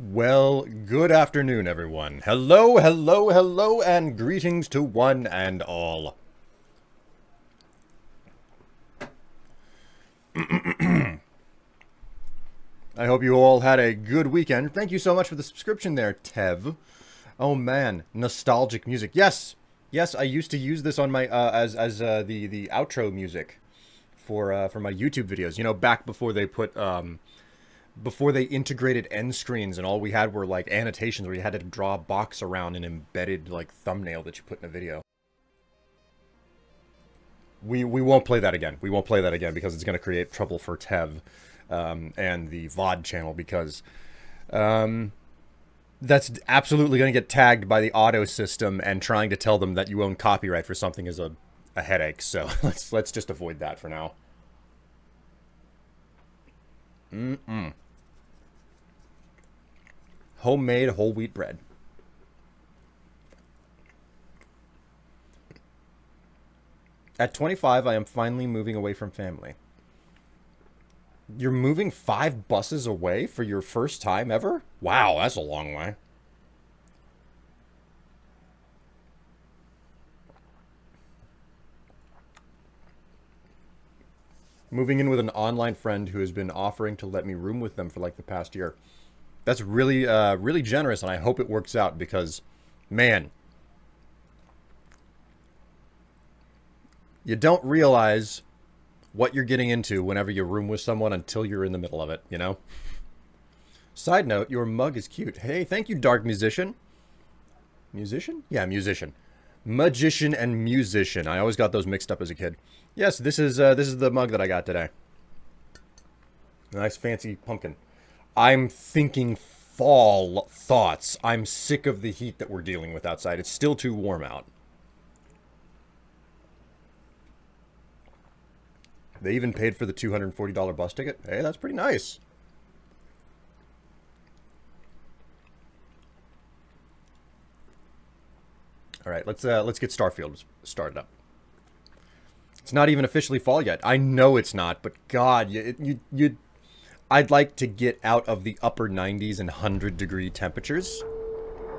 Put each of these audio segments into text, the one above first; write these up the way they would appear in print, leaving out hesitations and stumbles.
Well, good afternoon, everyone. Hello, hello, hello, and greetings to one and all. I hope you all had a good weekend. Thank you so much for the subscription there, Tev. Oh man, nostalgic music. Yes, yes, I used to use this on my the outro music for my YouTube videos. You know, back before they put before they integrated end screens and all we had were like annotations where you had to draw a box around an embedded like thumbnail that you put in a video. We won't play that again. We won't play that again because it's going to create trouble for Tev and the VOD channel because that's absolutely going to get tagged by the auto system, and trying to tell them that you own copyright for something is a headache. So let's just avoid that for now. Homemade whole wheat bread. At 25, I am finally moving away from family. You're moving 5 buses away for your first time ever? Wow, that's a long way. Moving in with an online friend who has been offering to let me room with them for like the past year. That's really, really generous, and I hope it works out because, man, you don't realize what you're getting into whenever you room with someone until you're in the middle of it, you know? Side note, your mug is cute. Hey, thank you, Dark Musician. Musician? Yeah, musician. Magician and musician. I always got those mixed up as a kid. Yes, this is the mug that I got today. Nice fancy pumpkin. I'm thinking fall thoughts. I'm sick of the heat that we're dealing with outside. It's still too warm out. They even paid for the $240 bus ticket. Hey, that's pretty nice. All right, let's get Starfield started up. It's not even officially fall yet. I know it's not, but God, I'd like to get out of the upper 90s and 100-degree temperatures.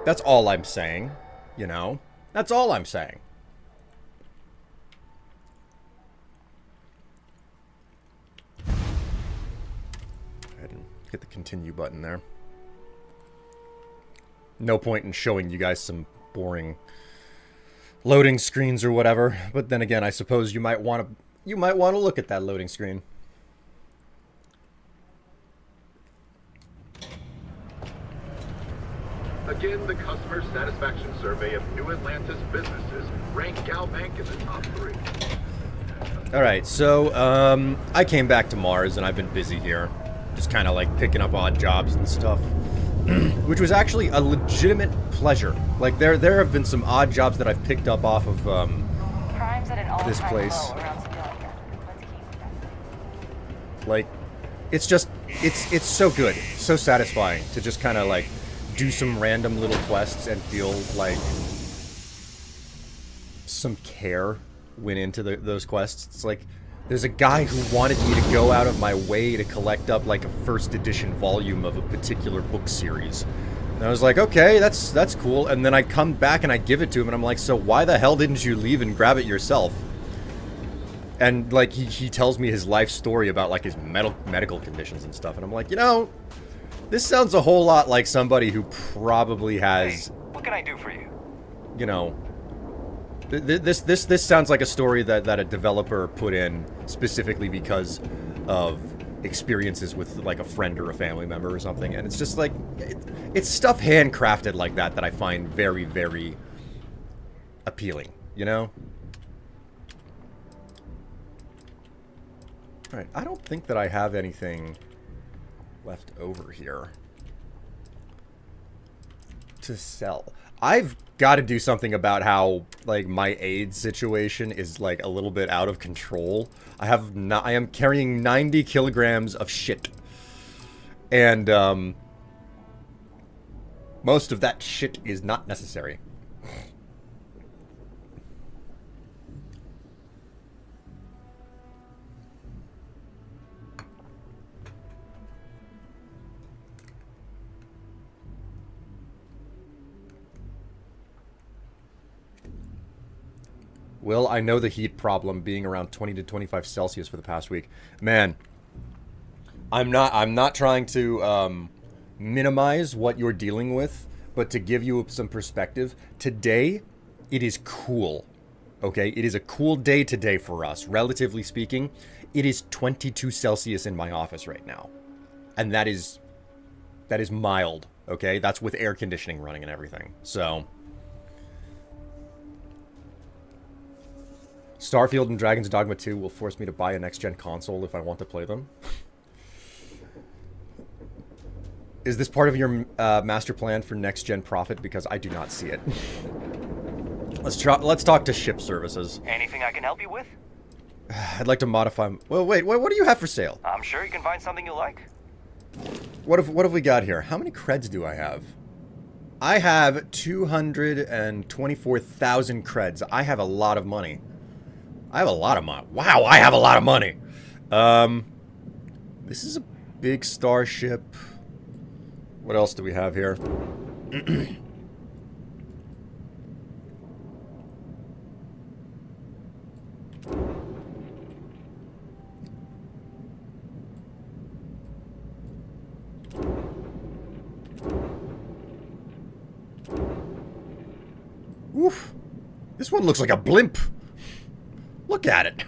That's all I'm saying, you know? That's all I'm saying. Go ahead and hit the continue button there. No point in showing you guys some boring loading screens or whatever, but then again, I suppose you might want to look at that loading screen. Again, the customer satisfaction survey of New Atlantis businesses ranked Galbank in the top 3. All right, so I came back to Mars and I've been busy here, just kind of like picking up odd jobs and stuff, which was actually a legitimate pleasure. Like there have been some odd jobs that I've picked up off of this place. Like, it's just it's so good, so satisfying to just kind of like do some random little quests and feel like some care went into those quests. It's like there's a guy who wanted me to go out of my way to collect up like a first edition volume of a particular book series. And I was like, okay, that's cool. And then I come back and I give it to him and I'm like, so why the hell didn't you leave and grab it yourself? And like he tells me his life story about like his medical conditions and stuff. And I'm like, you know, this sounds a whole lot like somebody who probably has... Hey, what can I do for you? You know... This sounds like a story that a developer put in specifically because of experiences with like a friend or a family member or something. And it's just like... It's stuff handcrafted like that I find very, very appealing, you know? Alright, I don't think that I have anything left over here to sell. I've got to do something about how like my AIDS situation is like a little bit out of control. I am carrying 90 kilograms of shit, and most of that shit is not necessary. Will, I know the heat problem being around 20 to 25 Celsius for the past week. Man, I'm not trying to minimize what you're dealing with, but to give you some perspective, today it is cool. Okay, it is a cool day today for us, relatively speaking. It is 22 Celsius in my office right now. And that is mild, okay? That's with air conditioning running and everything. So Starfield and Dragon's Dogma 2 will force me to buy a next-gen console if I want to play them. Is this part of your master plan for next-gen profit? Because I do not see it. Let's talk to ship services. Anything I can help you with? I'd like to modify... Well, wait, what do you have for sale? I'm sure you can find something you like. What have we got here? How many creds do I have? I have 224,000 creds. I have a lot of money. I have a lot of money. Wow, I have a lot of money. This is a big starship. What else do we have here? Oof. This one looks like a blimp. Look at it.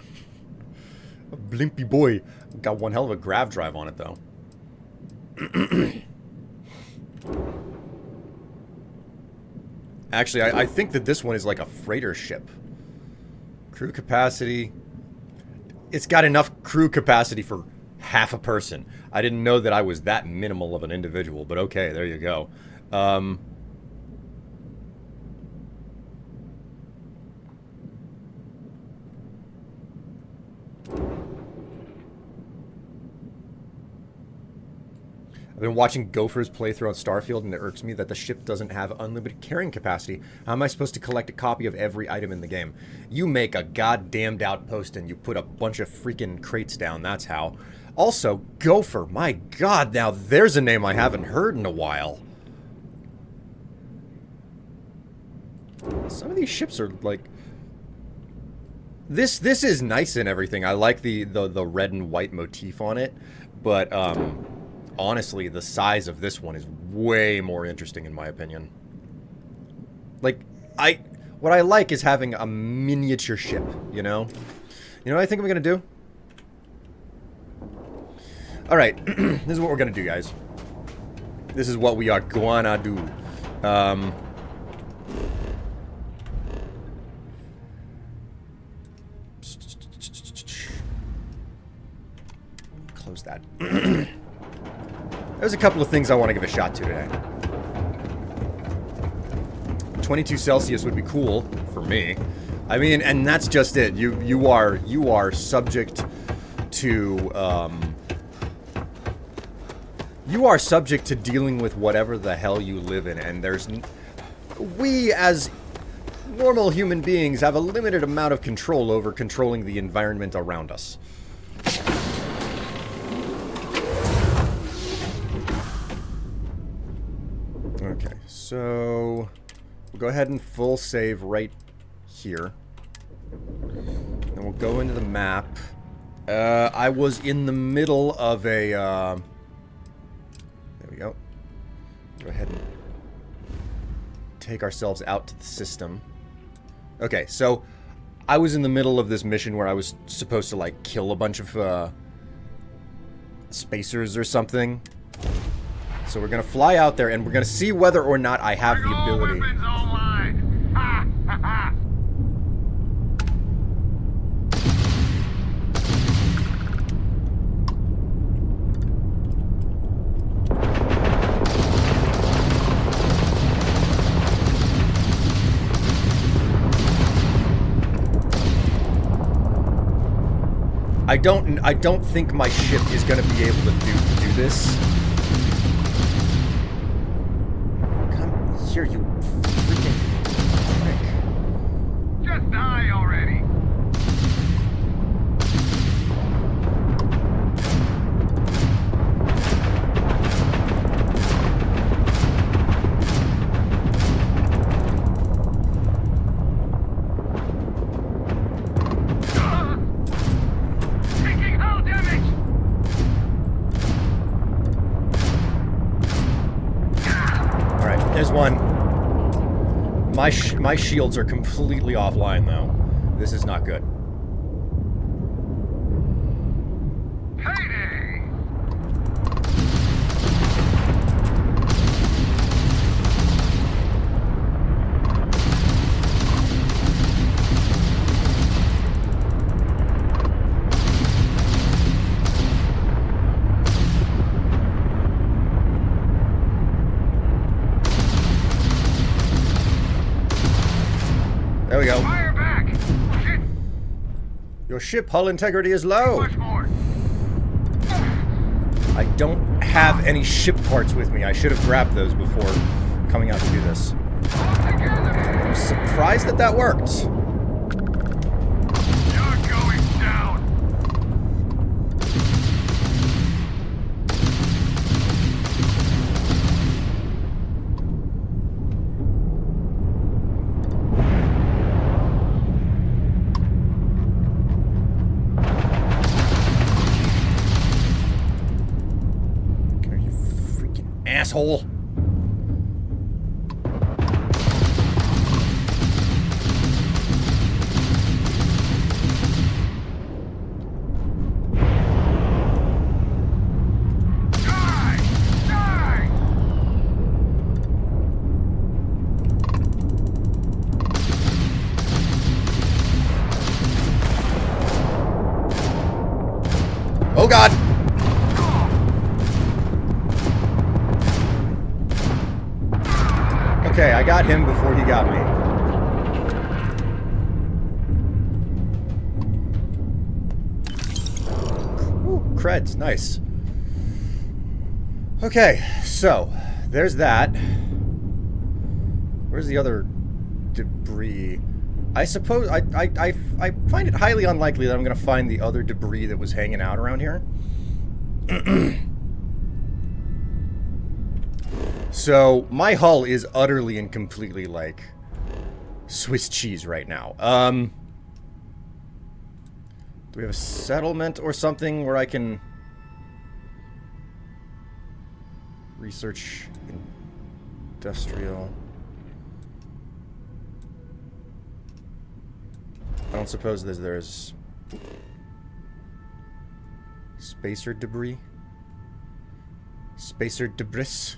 A blimpy boy. Got one hell of a grav drive on it, though. Actually, I think that this one is like a freighter ship. Crew capacity. It's got enough crew capacity for half a person. I didn't know that I was that minimal of an individual, but okay, there you go. I've been watching Gopher's playthrough on Starfield, and it irks me that the ship doesn't have unlimited carrying capacity. How am I supposed to collect a copy of every item in the game? You make a goddamned outpost and you put a bunch of freaking crates down, that's how. Also, Gopher, my god, now there's a name I haven't heard in a while. Some of these ships are like... This is nice and everything. I like the red and white motif on it, but, honestly, the size of this one is way more interesting in my opinion. Like, what I like is having a miniature ship, you know? You know what I think I'm gonna do? Alright, this is what we're gonna do, guys. This is what we are gonna do. Close that. There's a couple of things I want to give a shot to today. 22 Celsius would be cool for me. I mean, and that's just it. You are subject to you are subject to dealing with whatever the hell you live in, and we as normal human beings have a limited amount of control over controlling the environment around us. Okay, so we'll go ahead and full save right here. Then we'll go into the map. I was in the middle of a... there we go. Go ahead and take ourselves out to the system. Okay, so I was in the middle of this mission where I was supposed to, like, kill a bunch of spacers or something. So we're gonna fly out there and we're gonna see whether or not I have the ability. I don't think my ship is gonna be able to do this. Here, you freaking prick. Just die already. There's one. My shields are completely offline, though. This is not good. Payday! There we go. Fire back! Shit! Your ship hull integrity is low. Much more! I don't have any ship parts with me. I should have grabbed those before coming out to do this. All together! I'm surprised that that worked. You're going down! Are you freaking asshole? Die! Die! Oh god! Okay, I got him before he got me. Ooh, creds, nice. Okay, so there's that. Where's the other debris? I suppose I find it highly unlikely that I'm gonna find the other debris that was hanging out around here. So my hull is utterly and completely like Swiss cheese right now. Do we have a settlement or something where I can research industrial? I don't suppose there's spacer debris? Spacer debris?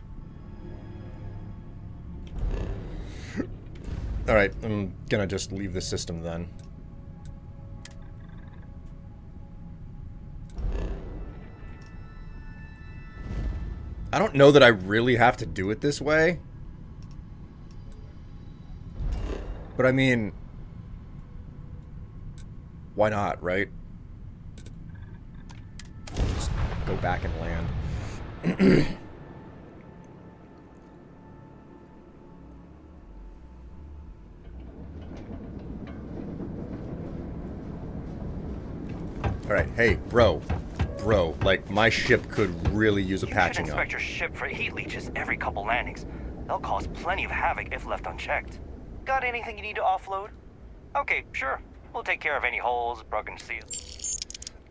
Alright, I'm gonna just leave the system then. I don't know that I really have to do it this way. But I mean, why not, right? Just go back and land. Alright, hey, bro, like, my ship could really use a patching You should up. inspect your ship for heat leeches every couple landings. They'll cause plenty of havoc if left unchecked. Got anything you need to offload? Okay, sure. We'll take care of any holes, broken seals.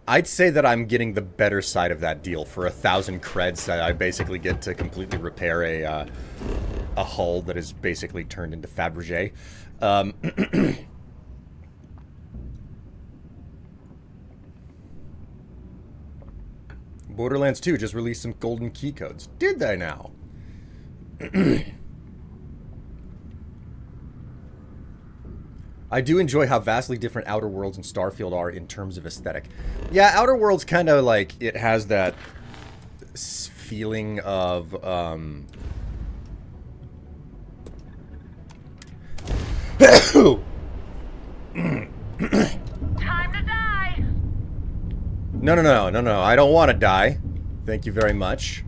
I'd say that I'm getting the better side of that deal. For 1,000 creds, I basically get to completely repair a hull that is basically turned into Fabergé. Borderlands 2 just released some golden key codes. Did they now? I do enjoy how vastly different Outer Worlds and Starfield are in terms of aesthetic. Yeah, Outer Worlds kind of like, it has that feeling of, Time to die! No, I don't want to die. Thank you very much.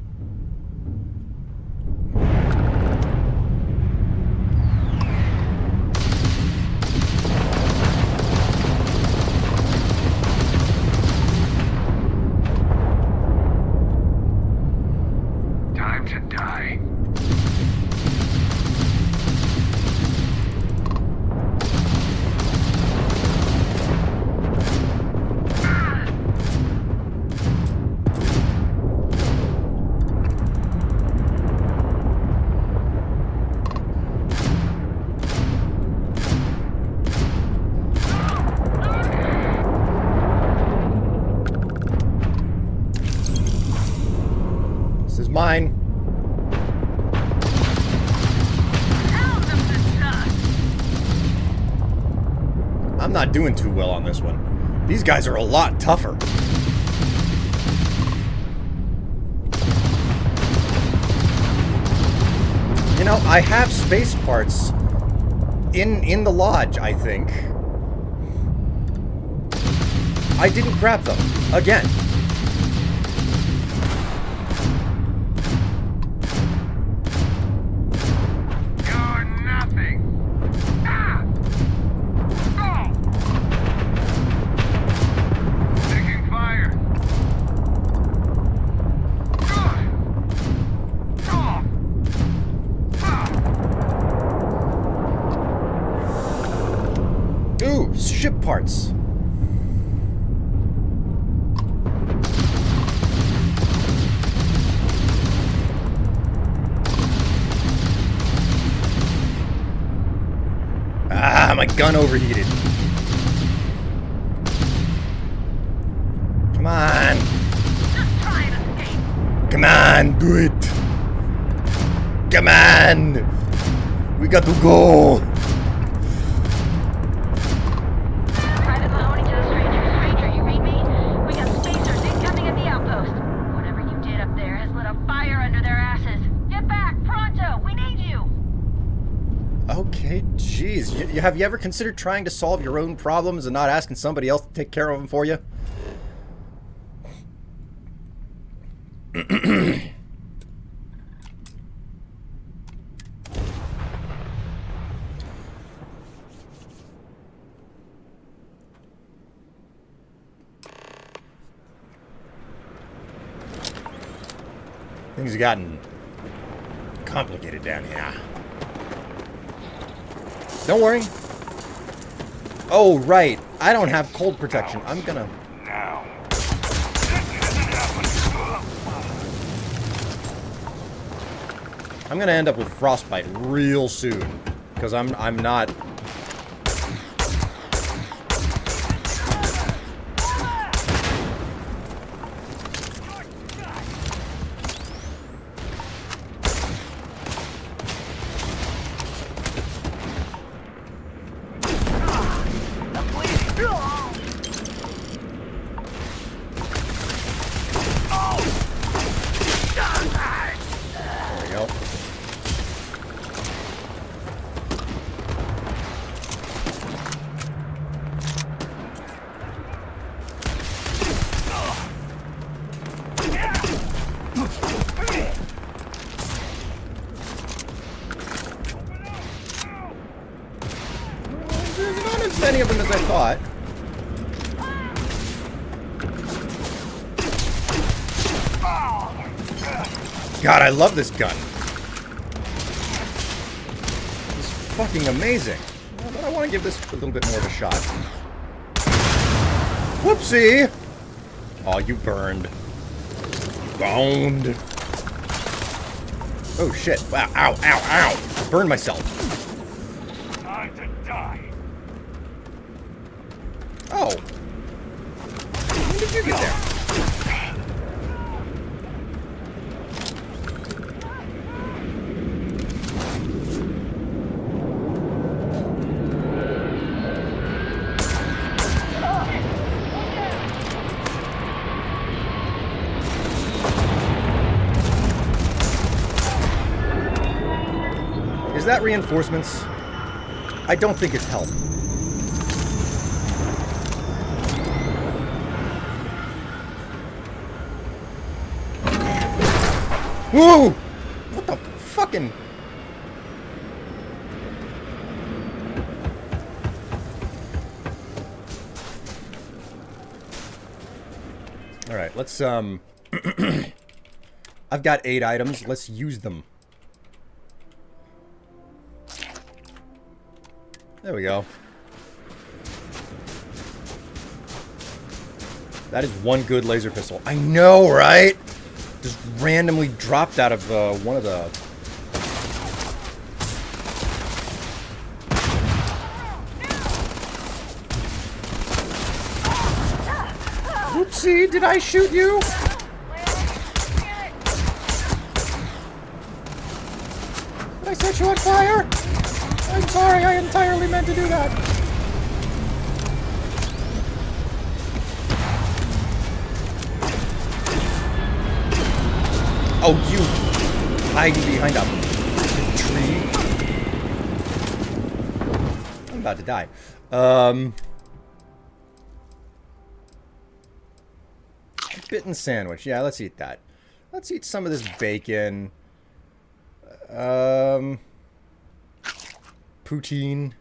Time to die. This is mine. I'm not doing too well on this one. These guys are a lot tougher. You know, I have space parts in the lodge, I think. I didn't grab them. Again. You're nothing. Ah! Oh! Taking fire. Good. Oh! Ah! Ooh, ship parts. Ah, my gun overheated. Come on. Just try and escape. Come on, do it. Come on. We got to go. Private Mahoney to the stranger. Stranger, you read me? We got spacers incoming at the outpost. Whatever you did up there has lit a fire under their asses. Get back, pronto. We need you. Okay, jeez. Have you ever considered trying to solve your own problems and not asking somebody else to take care of them for you? Things have gotten complicated down here. Don't worry. Oh, right. I don't have cold protection. I'm gonna... Now. I'm gonna end up with frostbite real soon. Because I'm not... There we go. There's not as many of them as I thought. God, I love this gun. It's fucking amazing. But I want to give this a little bit more of a shot. Whoopsie! Oh, you burned. Boned. Oh, shit. Wow, ow, ow, ow. Burned myself. Time to die. Oh. When did you get there? Is that reinforcements? I don't think it's help. Whoa! What the fucking... Alright, let's, I've got 8 items. Let's use them. There we go. That is one good laser pistol. I know, right? Just randomly dropped out of one of the... Oopsie, did I shoot you? set you on fire! I'm sorry, I entirely meant to do that. Oh, you hiding behind a tree? I'm about to die. Bitten sandwich. Yeah, let's eat that. Let's eat some of this bacon. Poutine.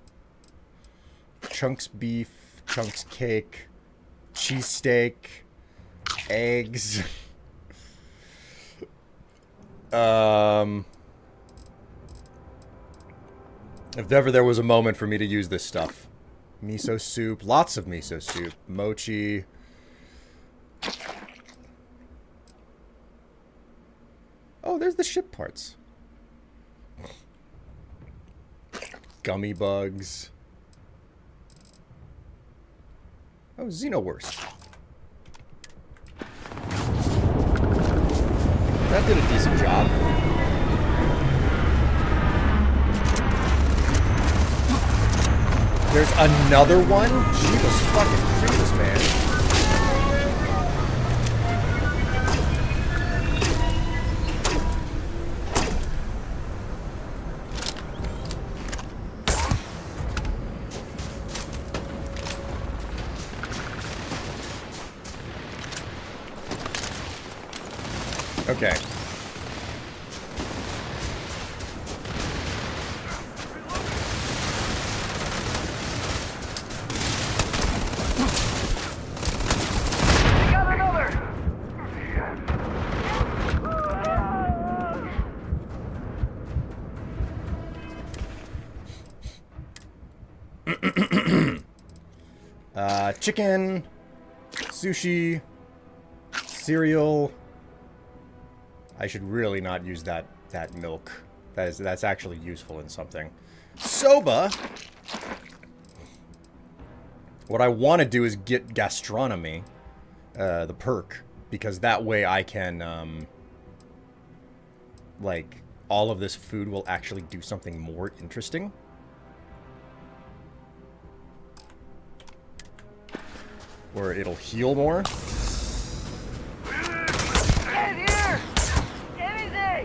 Chunks beef. Chunks cake. Cheesesteak. Eggs. If ever there was a moment for me to use this stuff. Miso soup. Lots of miso soup. Mochi. Oh, there's the ship parts. Gummy bugs. Oh, Xenowurst. That did a decent job. There's another one? Jesus fucking Christmas, man. Okay. Chicken, sushi, cereal. I should really not use that milk. That's actually useful in something. Soba. What I want to do is get gastronomy, the perk, because that way I can like all of this food will actually do something more interesting. Or it'll heal more. Get here! Anything!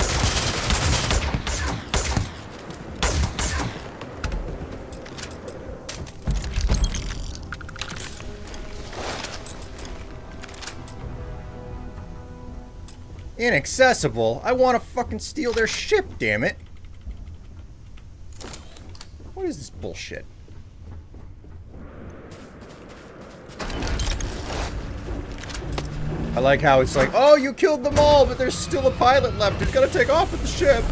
Inaccessible? I want to fucking steal their ship, damn it. What is this bullshit? I like how it's like, oh, you killed them all, but there's still a pilot left. You've got to take off with the ship.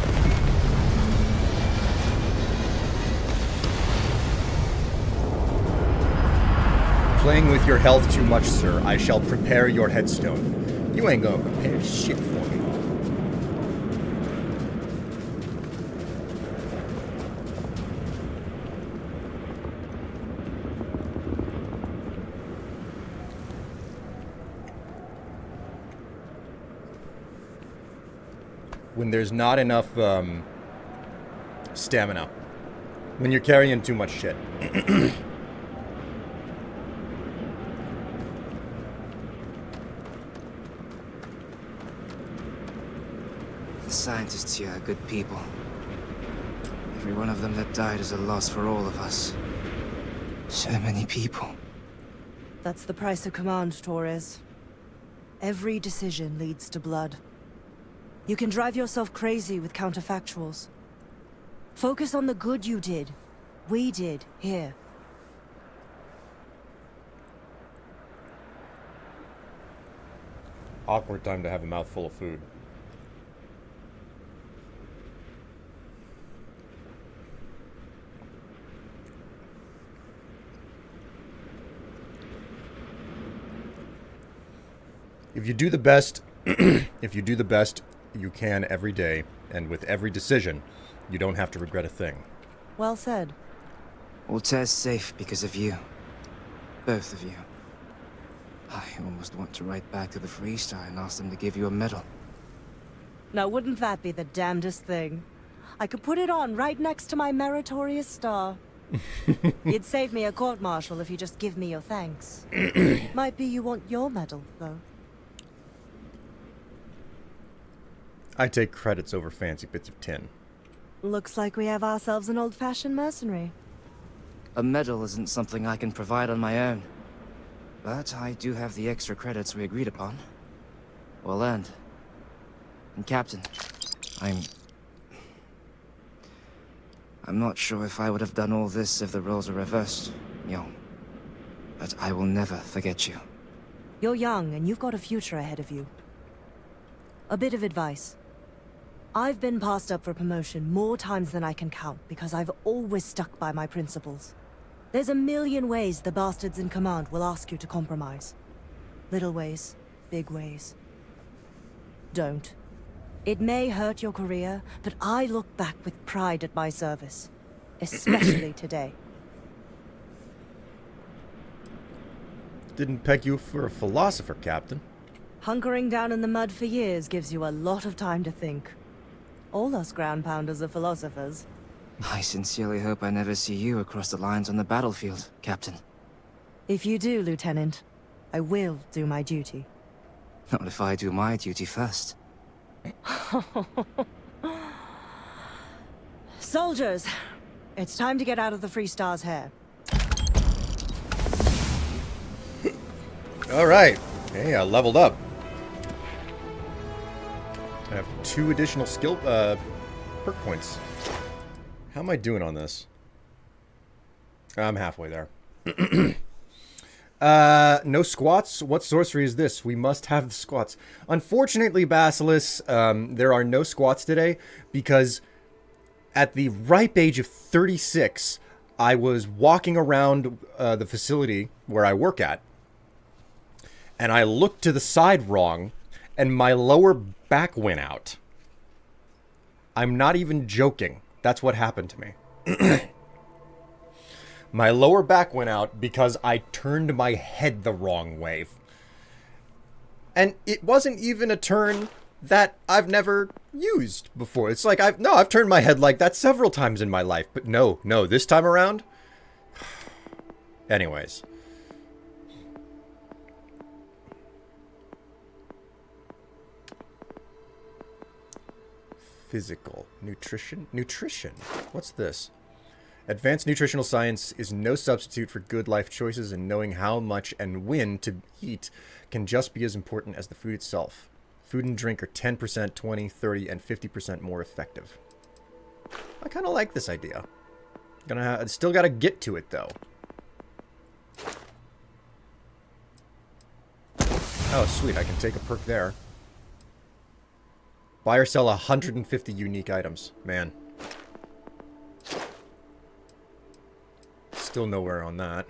Playing with your health too much, sir. I shall prepare your headstone. You ain't gonna prepare shit for me. When there's not enough stamina. When you're carrying too much shit. The scientists here are good people. Every one of them that died is a loss for all of us. So many people. That's the price of command, Torres. Every decision leads to blood. You can drive yourself crazy with counterfactuals. Focus on the good you did. We did, here. Awkward time to have a mouthful of food. If you do the best, if you do the best you can every day, and with every decision, you don't have to regret a thing. Well said. Altair's safe because of you. Both of you. I almost want to write back to the Freestar and ask them to give you a medal. Now, wouldn't that be the damnedest thing? I could put it on right next to my meritorious star. You'd save me a court-martial if you just give me your thanks. Might be you want your medal, though. I take credits over fancy bits of tin. Looks like we have ourselves an old-fashioned mercenary. A medal isn't something I can provide on my own. But I do have the extra credits we agreed upon. Well earned. And Captain, I'm not sure if I would have done all this if the roles were reversed, Young. But I will never forget you. You're young, and you've got a future ahead of you. A bit of advice. I've been passed up for promotion more times than I can count because I've always stuck by my principles. There's a million ways the bastards in command will ask you to compromise. Little ways, big ways. Don't. It may hurt your career, but I look back with pride at my service. Especially today. Didn't peg you for a philosopher, Captain. Hunkering down in the mud for years gives you a lot of time to think. All us ground pounders are philosophers. I sincerely hope I never see you across the lines on the battlefield, Captain. If you do, Lieutenant, I will do my duty. Not if I do my duty first. Soldiers, it's time to get out of the Free Star's hair. Alright. Hey, I leveled up. I have 2 additional skill, perk points. How am I doing on this? I'm halfway there. No squats? What sorcery is this? We must have the squats. Unfortunately, Basilisk, there are no squats today because at the ripe age of 36, I was walking around the facility where I work at, and I looked to the side wrong, and my lower back went out. I'm not even joking. That's what happened to me. My lower back went out because I turned my head the wrong way. And it wasn't even a turn that I've never used before. It's like, I've turned my head like that several times in my life. But no, this time around. Anyways. Physical. Nutrition? Nutrition. What's this? Advanced nutritional science is no substitute for good life choices, and knowing how much and when to eat can just be as important as the food itself. Food and drink are 10%, 20, 30, and 50% more effective. I kind of like this idea. Still gotta get to it, though. Oh, sweet. I can take a perk there. Buy or sell 150 unique items. Man. Still nowhere on that.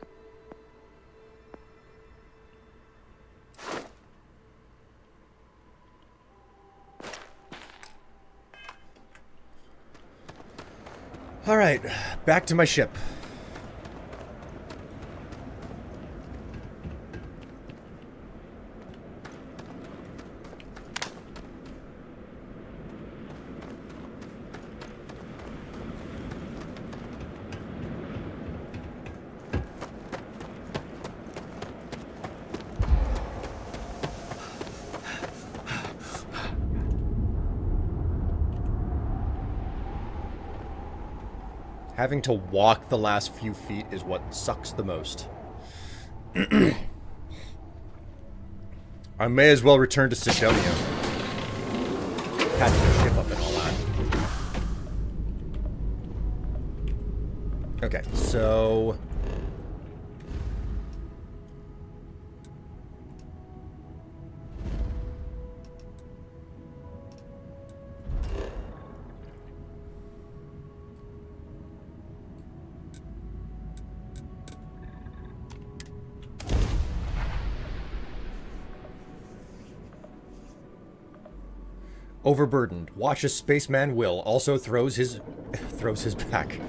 Alright, back to my ship. Having to walk the last few feet is what sucks the most. I may as well return to Sidonia. Patch the ship up and all that. Okay, so... Overburdened. Watch as Spaceman Will also throws his back.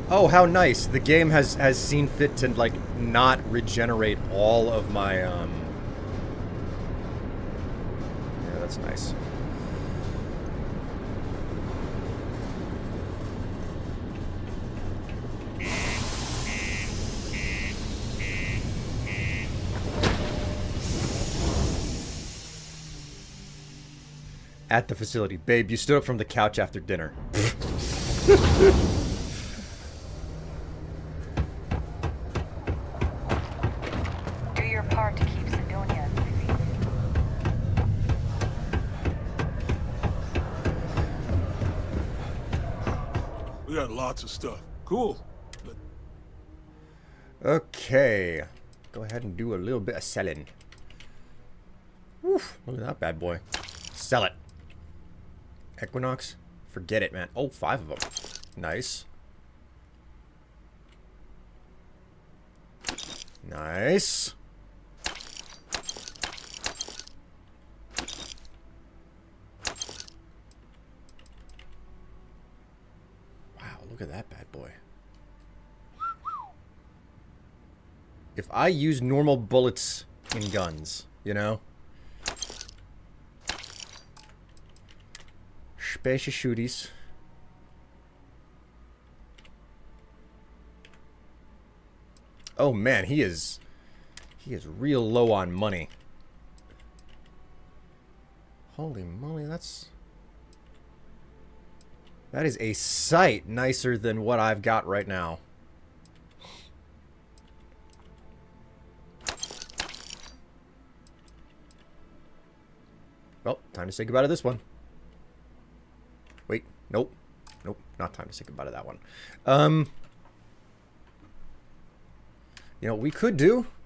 Oh, how nice. The game has seen fit to like not regenerate all of my that's nice. At the facility. Babe, you stood up from the couch after dinner. Do your part to keep Sidonia busy. We got lots of stuff. Cool. But Okay. Go ahead and do a little bit of selling. Woof, look at that bad boy. Sell it. Equinox? Forget it, man. Oh, 5 of them. Nice. Nice. Wow, look at that bad boy. If I use normal bullets in guns, you know? Spacious shooties. Oh man, he is real low on money. Holy moly, that is a sight nicer than what I've got right now. Well, time to say goodbye to this one. Wait, nope. Nope, not time to say goodbye to that one. You know what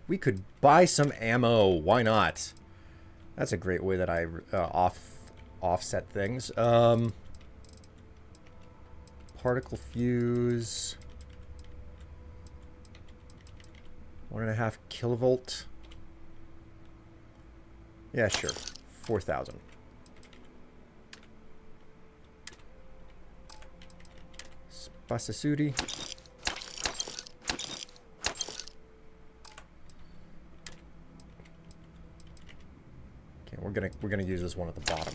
we could buy some ammo. Why not? That's a great way that I offset things. Particle fuse. 1.5 kilovolt. Yeah, sure. 4,000. Spasasuri. Okay, we're gonna use this one at the bottom.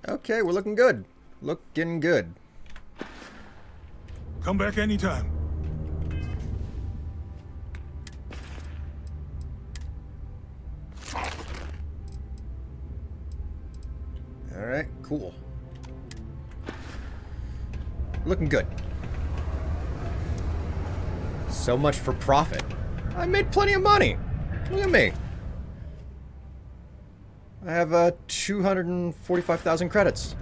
Okay, we're looking good. Looking good. come back anytime. Alright, cool. Looking good. So much for profit. I made plenty of money. Look at me. I have 245,000 credits.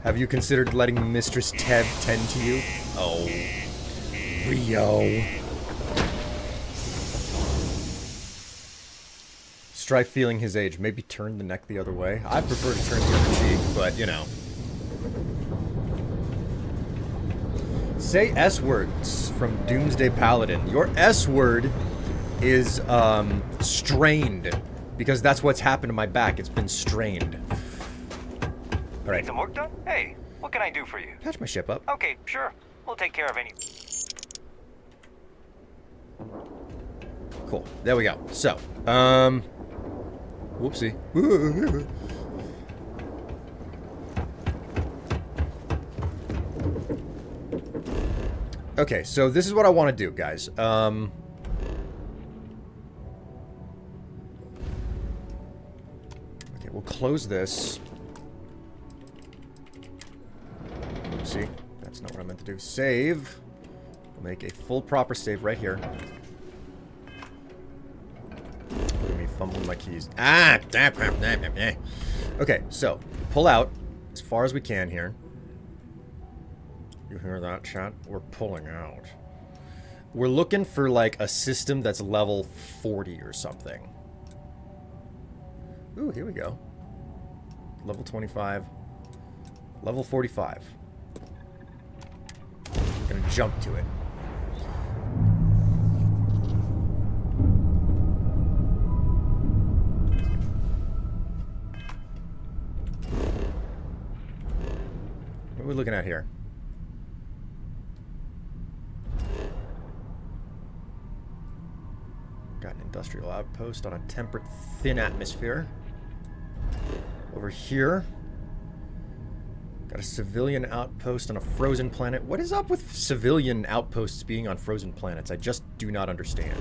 Have you considered letting Mistress Tev tend to you? Oh, Rio. Strife feeling his age. Maybe turn the neck the other way. I prefer to turn the other cheek, but you know. Say S words from Doomsday Paladin. Your S word is strained, because that's what's happened to my back. It's been strained. All right. Need some work done? Hey, what can I do for you? Patch my ship up. Okay, sure. We'll take care of any. Cool. There we go. So, whoopsie. Okay, so this is what I want to do, guys. Okay, we'll close this. Oopsie. That's not what I meant to do. Save. We'll make a full proper save right here. Look at me fumbling my keys. Ah! Okay, so pull out as far as we can here. You hear that, chat? We're pulling out. We're looking for like a system that's level 40 or something. Ooh, here we go. Level 25. Level 45. I'm gonna jump to it. we looking at here? Got an industrial outpost on a temperate, thin atmosphere. Over here, got a civilian outpost on a frozen planet. What is up with civilian outposts being on frozen planets? I just do not understand.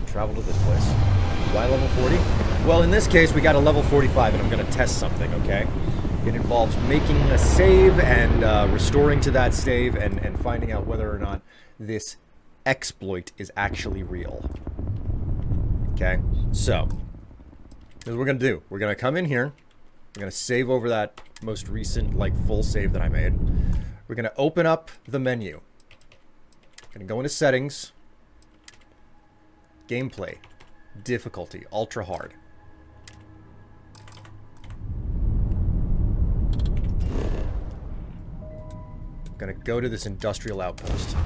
Travel to this place. Why level 40? Well, in this case, we got a level 45, and I'm going to test something, okay? It involves making a save and restoring to that save and finding out whether or not this exploit is actually real. Okay? So, here's what we're going to do. We're going to come in here. We're going to save over that most recent, like, full save that I made. We're going to open up the menu. We're going to go into settings. Gameplay. Difficulty. Ultra hard. I'm gonna go to this industrial outpost.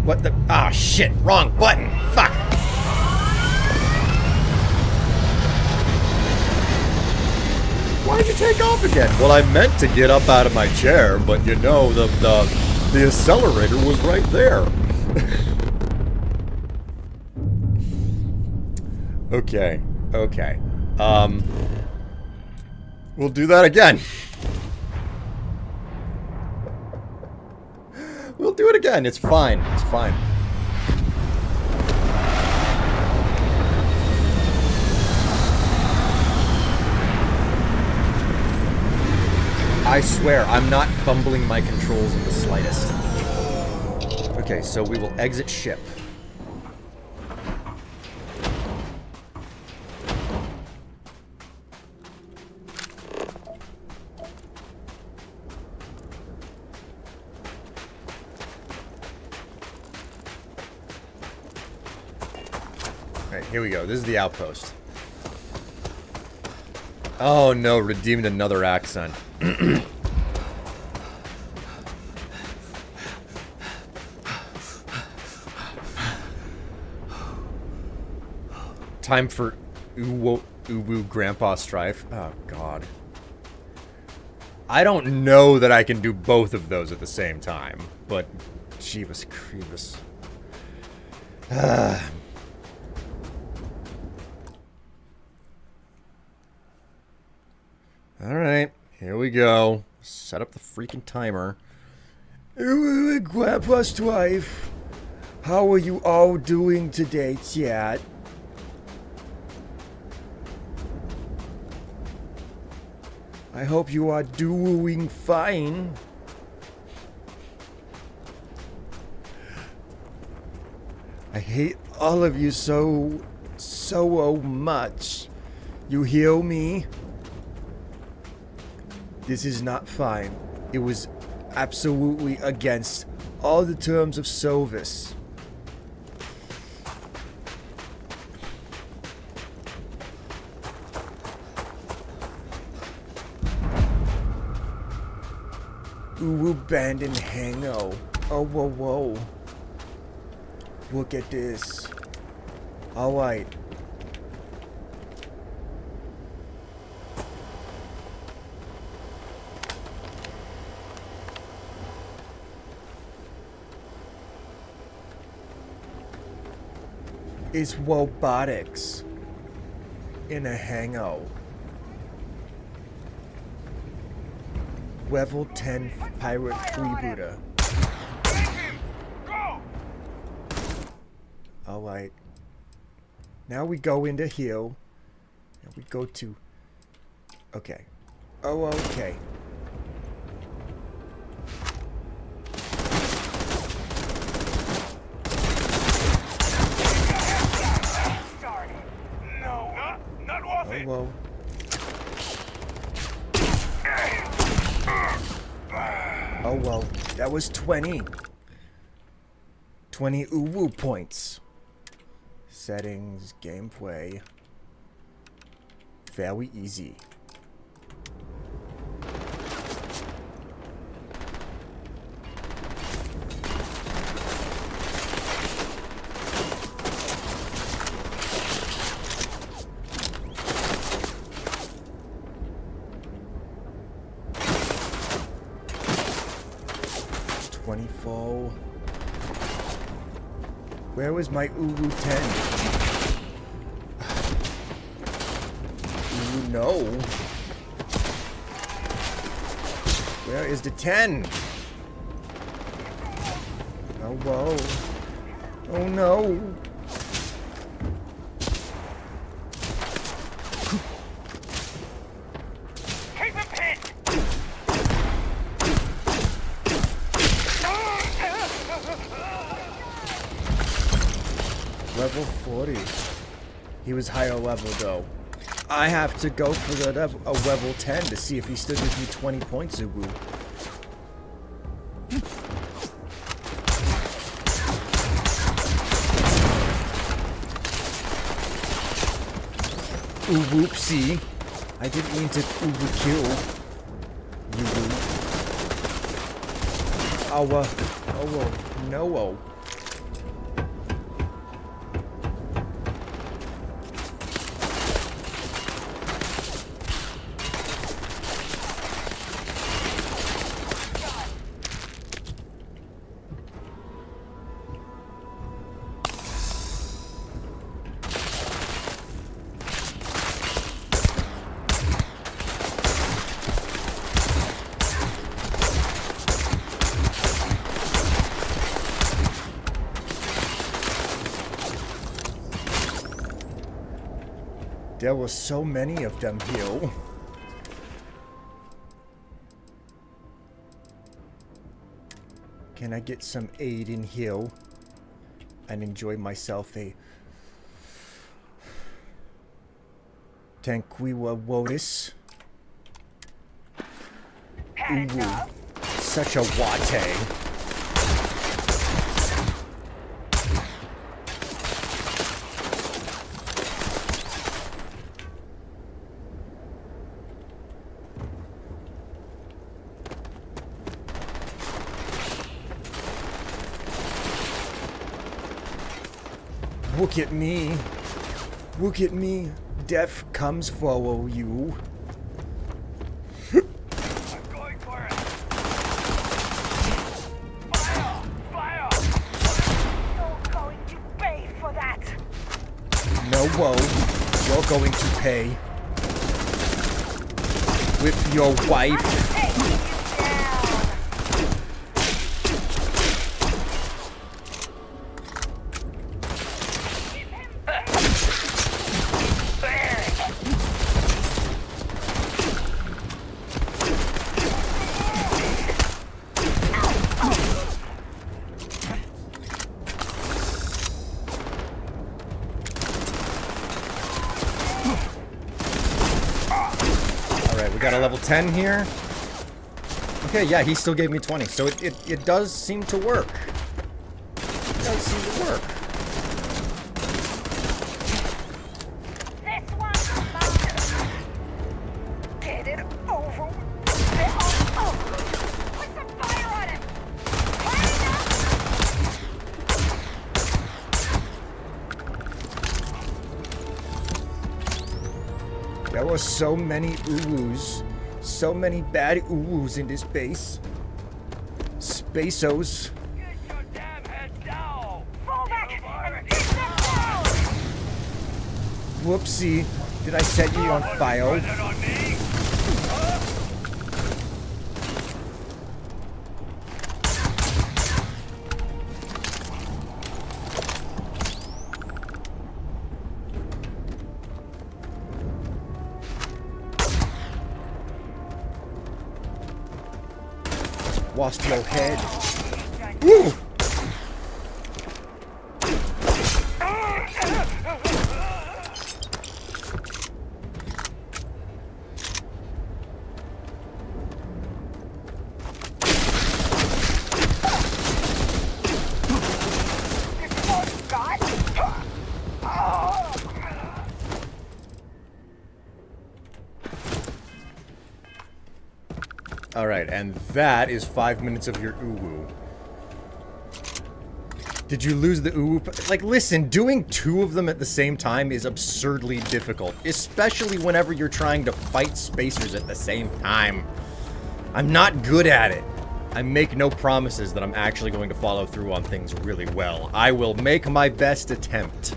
What the? Ah, shit! Wrong button! Fuck! Why'd you take off again? Well, I meant to get up out of my chair, but you know, the accelerator was right there. Okay. Okay. We'll do that again. We'll do it again. It's fine. It's fine. I swear, I'm not fumbling my controls in the slightest. Okay, so we will exit ship. Alright, here we go. This is the outpost. Oh no, redeemed another accent. Time for Uwu Grandpa Strife. Oh god. I don't know that I can do both of those at the same time, but Jeebus Creebus. Alright, here we go. Set up the freaking timer. Grandpa Strife, how are you all doing today, chat? I hope you are doing fine. I hate all of you so much. You hear me? This is not fine. It was absolutely against all the terms of service. Uwu band and hango. Oh, whoa, whoa. Look at this. Alright. It's robotics in a hango. Level 10 pirate freebooter. Alright. Now we go into here. And we go to... Okay. Oh, okay. Oh, well. Oh, well. That was 20. 20 uwu points. Settings, gameplay. Very easy. Where was my Uwu 10? Uwu, no. Where is the 10? Oh, whoa. Oh, no. Level 40. He was higher level though. I have to go for the level 10 to see if he still gives me 20 points, Uwu. Whoopsie. I didn't mean to Uwu kill. Uwu. Oh, no. There were so many of them here. Can I get some aid in here and enjoy myself a Tanquiwa Wotus? Ooh, such a latte. Look at me. Look at me. Death comes for you. I'm going for it. Fire! You're going to pay for that. No, whoa. You're going to pay. With your wife. Taking you down. Got a level 10 here. Okay, yeah, he still gave me 20, so it does seem to work. It does seem to work. This one. Get it over with. Oh. Put some fire on him. There were so many Uwus. So many bad Uwus in this base. Spaceos. Get your damn head down! Fall back and get them down. Whoopsie. Did I set you on fire? Is it on me? Lost your head. Woo! Alright, and that is 5 minutes of your uwu. Did you lose the uwu? Like, listen, doing 2 of them at the same time is absurdly difficult. Especially whenever you're trying to fight spacers at the same time. I'm not good at it. I make no promises that I'm actually going to follow through on things really well. I will make my best attempt.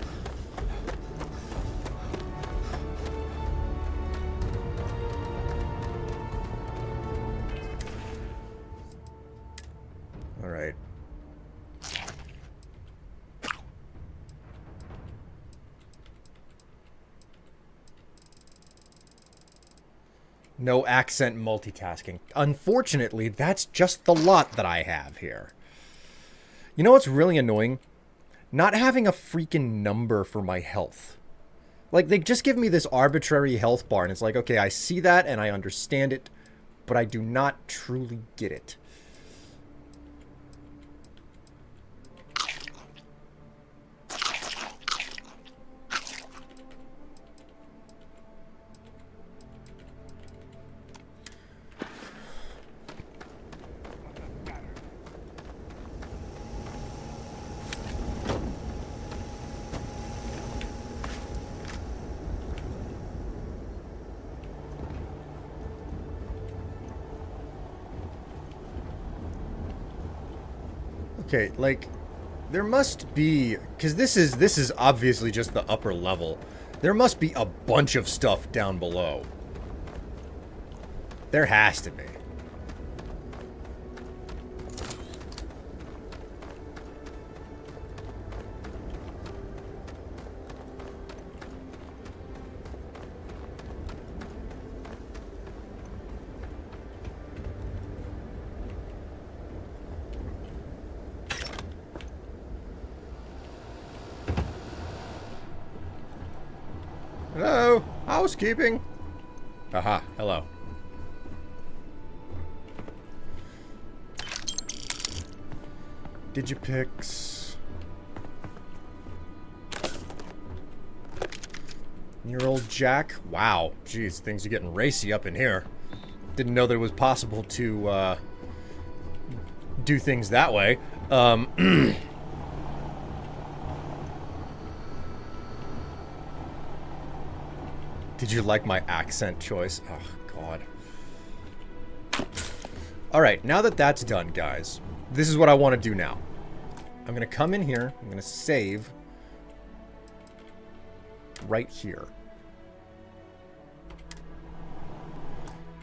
Alright. No accent multitasking. Unfortunately, that's just the lot that I have here. You know what's really annoying? Not having a freaking number for my health. Like, they just give me this arbitrary health bar, and it's like, okay, I see that, and I understand it, but I do not truly get it. Okay, like, there must be, because this is obviously just the upper level. There must be a bunch of stuff down below. There has to be. Hello? Housekeeping? Aha, hello. Digipix. Your old Jack? Wow. Jeez, things are getting racy up in here. Didn't know that it was possible to, do things that way. Did you like my accent choice? Oh, God. Alright, now that that's done, guys, this is what I want to do now. I'm going to come in here. I'm going to save right here.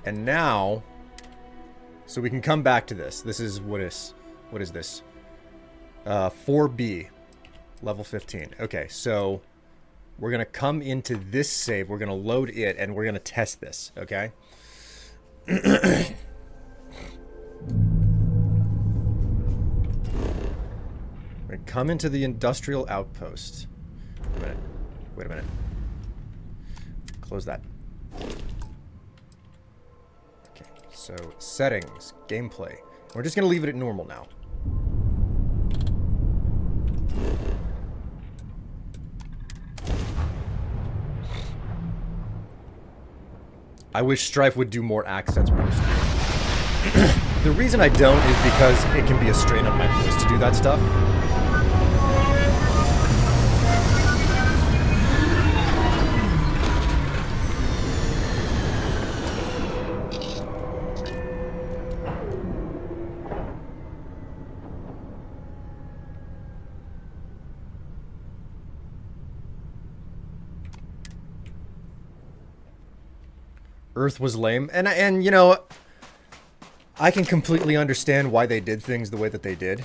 And now, so we can come back to this. This is, what is this? 4B, level 15. Okay, so we're going to come into this save, we're going to load it, and we're going to test this, okay? We're going to come into the industrial outpost. Wait a minute. Close that. Okay, so settings, gameplay. We're just going to leave it at normal now. I wish Strife would do more accents per stream. The reason I don't is because it can be a strain on my voice to do that stuff. Earth was lame, and you know, I can completely understand why they did things the way that they did.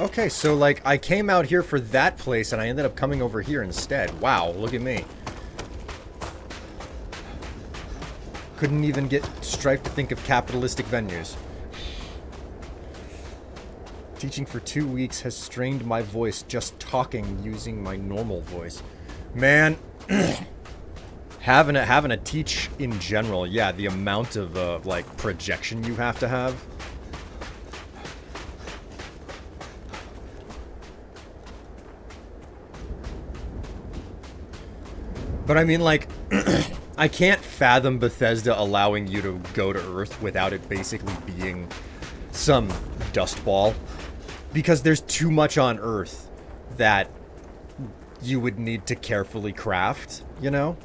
Okay, so like I came out here for that place and I ended up coming over here instead. Wow, look at me. Couldn't even get Strife to think of capitalistic venues. Teaching for 2 weeks has strained my voice just talking using my normal voice. Man, having a teach in general, yeah, the amount of like projection you have to have. But I mean, like, I can't fathom Bethesda allowing you to go to Earth without it basically being some dust ball. Because there's too much on Earth that you would need to carefully craft, you know?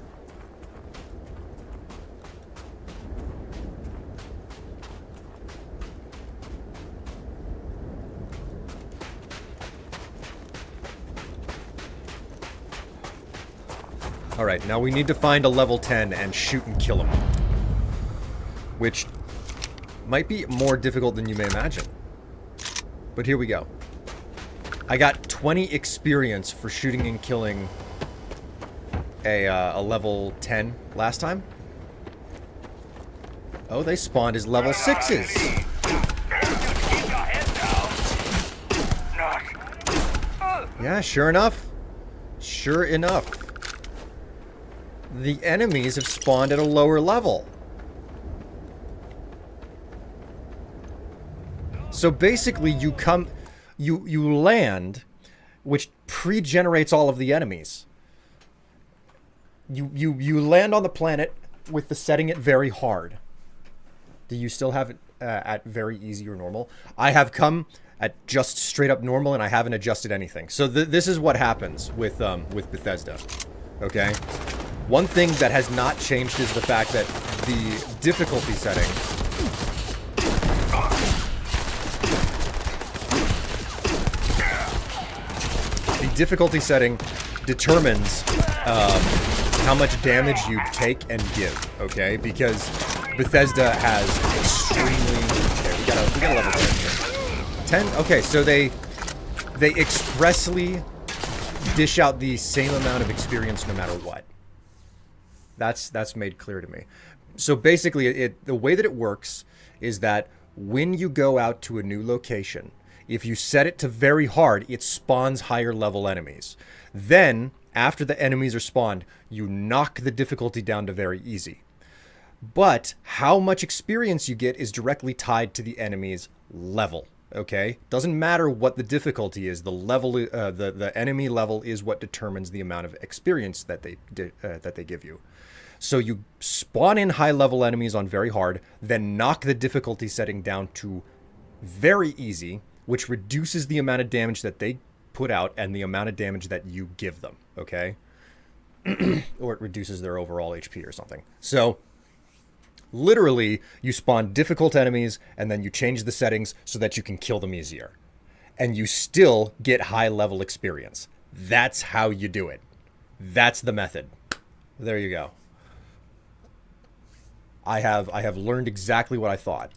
Alright, now we need to find a level 10 and shoot and kill him. Which might be more difficult than you may imagine. But here we go. I got 20 experience for shooting and killing a level 10 last time. Oh, they spawned as level 6s. Yeah, sure enough. Sure enough. The enemies have spawned at a lower level. So basically you land, which pre-generates all of the enemies. You land on the planet with the setting it very hard. Do you still have it at very easy or normal? I have come at just straight up normal and I haven't adjusted anything. So this is what happens with Bethesda. Okay? One thing that has not changed is the fact that the difficulty setting determines how much damage you take and give, okay? Because Bethesda has extremely... Okay, we got a level 10 here. 10? Okay, so they expressly dish out the same amount of experience no matter what. That's made clear to me. So basically, the way that it works is that when you go out to a new location, if you set it to very hard, it spawns higher level enemies. Then, after the enemies are spawned, you knock the difficulty down to very easy. But how much experience you get is directly tied to the enemy's level. Okay? Doesn't matter what the difficulty is. The level, the enemy level is what determines the amount of experience that they give you. So you spawn in high level enemies on very hard, then knock the difficulty setting down to very easy, which reduces the amount of damage that they put out and the amount of damage that you give them. Okay? Or it reduces their overall HP or something. So literally, you spawn difficult enemies, and then you change the settings so that you can kill them easier. And you still get high-level experience. That's how you do it. That's the method. There you go. I have learned exactly what I thought.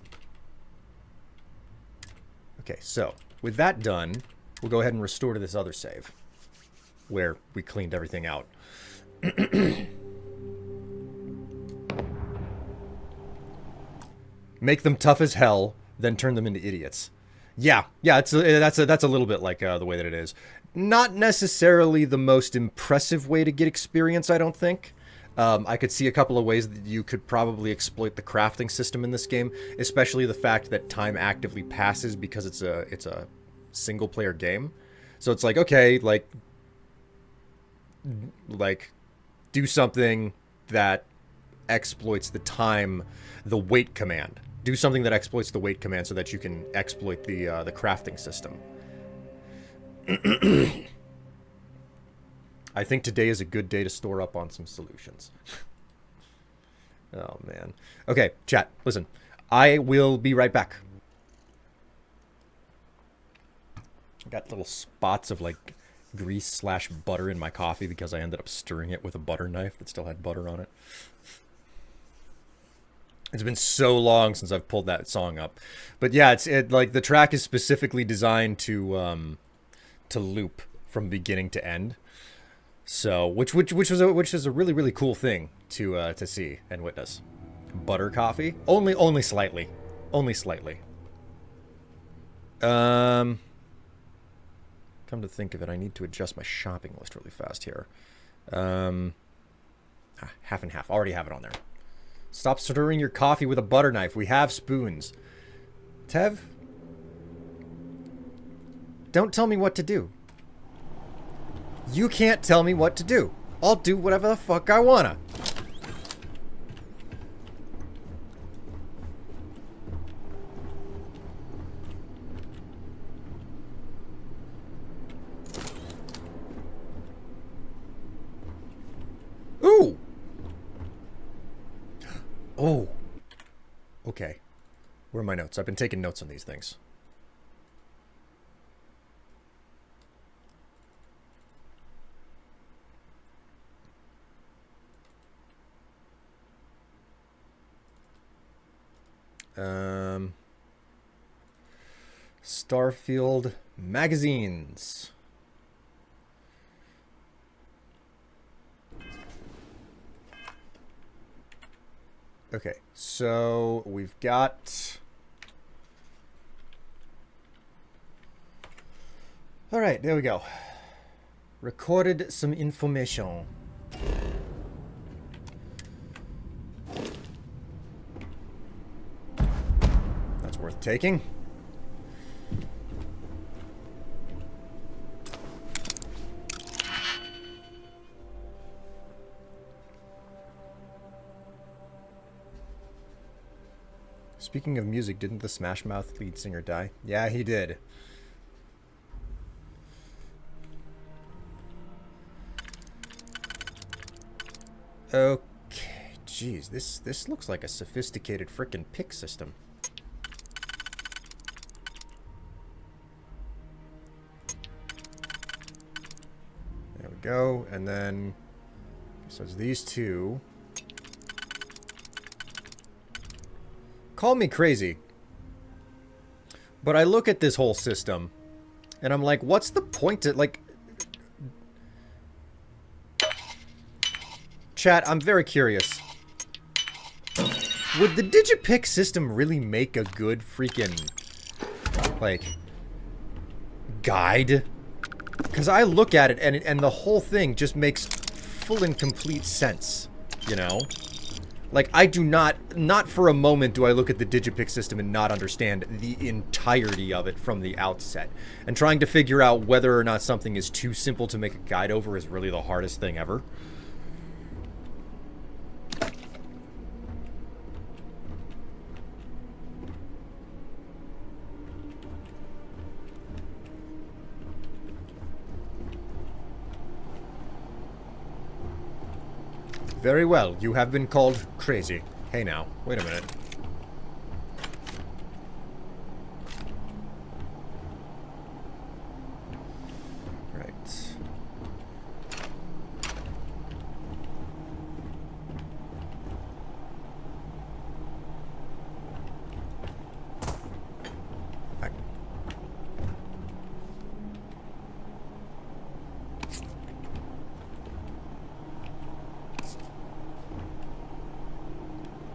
Okay, so, with that done, we'll go ahead and restore to this other save, where we cleaned everything out. Make them tough as hell, then turn them into idiots. Yeah, that's a little bit like the way that it is. Not necessarily the most impressive way to get experience, I don't think. I could see a couple of ways that you could probably exploit the crafting system in this game, especially the fact that time actively passes because it's a single player game. So it's like, okay, like do something that exploits the wait command. Do something that exploits the wait command so that you can exploit the crafting system. I think today is a good day to store up on some solutions. Oh, man. Okay, chat, listen. I will be right back. I got little spots of, like, grease/butter in my coffee because I ended up stirring it with a butter knife that still had butter on it. It's been so long since I've pulled that song up. But yeah, like the track is specifically designed to loop from beginning to end. So, which is a really, really cool thing to see and witness. Butter coffee? Only slightly. Only slightly. Come to think of it, I need to adjust my shopping list really fast here. Half and half. Already have it on there. Stop stirring your coffee with a butter knife. We have spoons. Tev? Don't tell me what to do. You can't tell me what to do. I'll do whatever the fuck I wanna. Ooh! Oh. Okay. Where are my notes? I've been taking notes on these things. Starfield magazines. Okay, so we've got... All right, there we go. Recorded some information. That's worth taking. Speaking of music, didn't the Smash Mouth lead singer die? Yeah, he did. Okay, jeez, this looks like a sophisticated frickin' pick system. There we go, and then so it's these two. Call me crazy, but I look at this whole system, and I'm like, what's the point to, like... Chat, I'm very curious. Would the Digipick system really make a good freaking, like, guide? Because I look at it, and the whole thing just makes full and complete sense, you know? Like, I do not for a moment do I look at the Digipick system and not understand the entirety of it from the outset. And trying to figure out whether or not something is too simple to make a guide over is really the hardest thing ever. Very well, you have been called crazy. Hey now, wait a minute. Right. Back.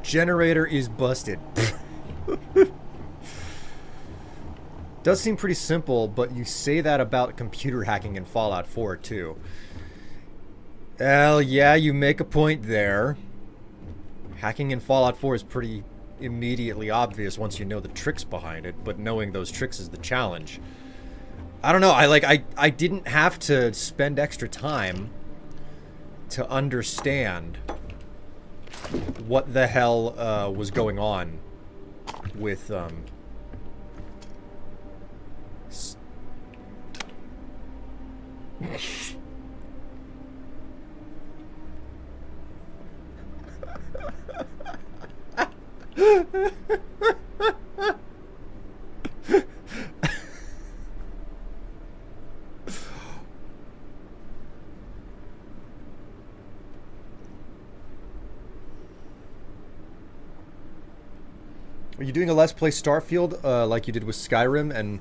Generator is busted. Does seem pretty simple, but you say that about computer hacking in Fallout 4 too. Well, yeah, you make a point there. Hacking in Fallout 4 is pretty immediately obvious once you know the tricks behind it, but knowing those tricks is the challenge. I don't know, I didn't have to spend extra time to understand what the hell was going on with Are you doing a Let's Play Starfield like you did with Skyrim and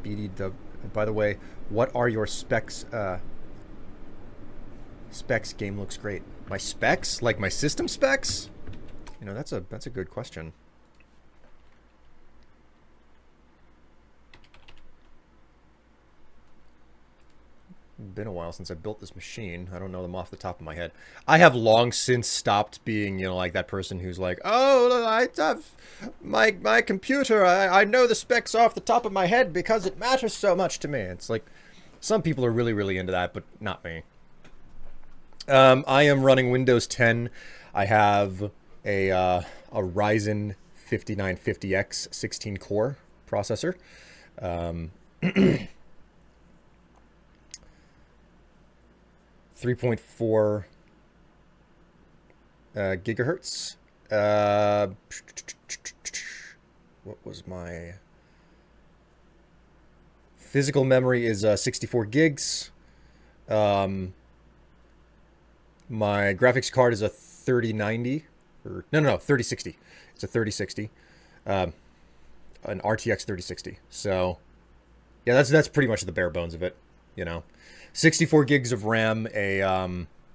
BDW? By the way, what are your specs? Specs. Game looks great. My specs? Like my system specs? You know, that's a good question. Been a while since I built this machine. I don't know them off the top of my head. I have long since stopped being, you know, like that person who's like, oh, I have my computer. I know the specs off the top of my head because it matters so much to me. It's like, Some people are really, really into that, but not me. I am running Windows 10. I have a Ryzen 5950X 16-core processor. 3.4 gigahertz. What was my physical memory is 64 gigs. My graphics card is a 3090 or no 3060. It's a 3060. An RTX 3060. So yeah, that's pretty much the bare bones of it, you know. 64 gigs of RAM, a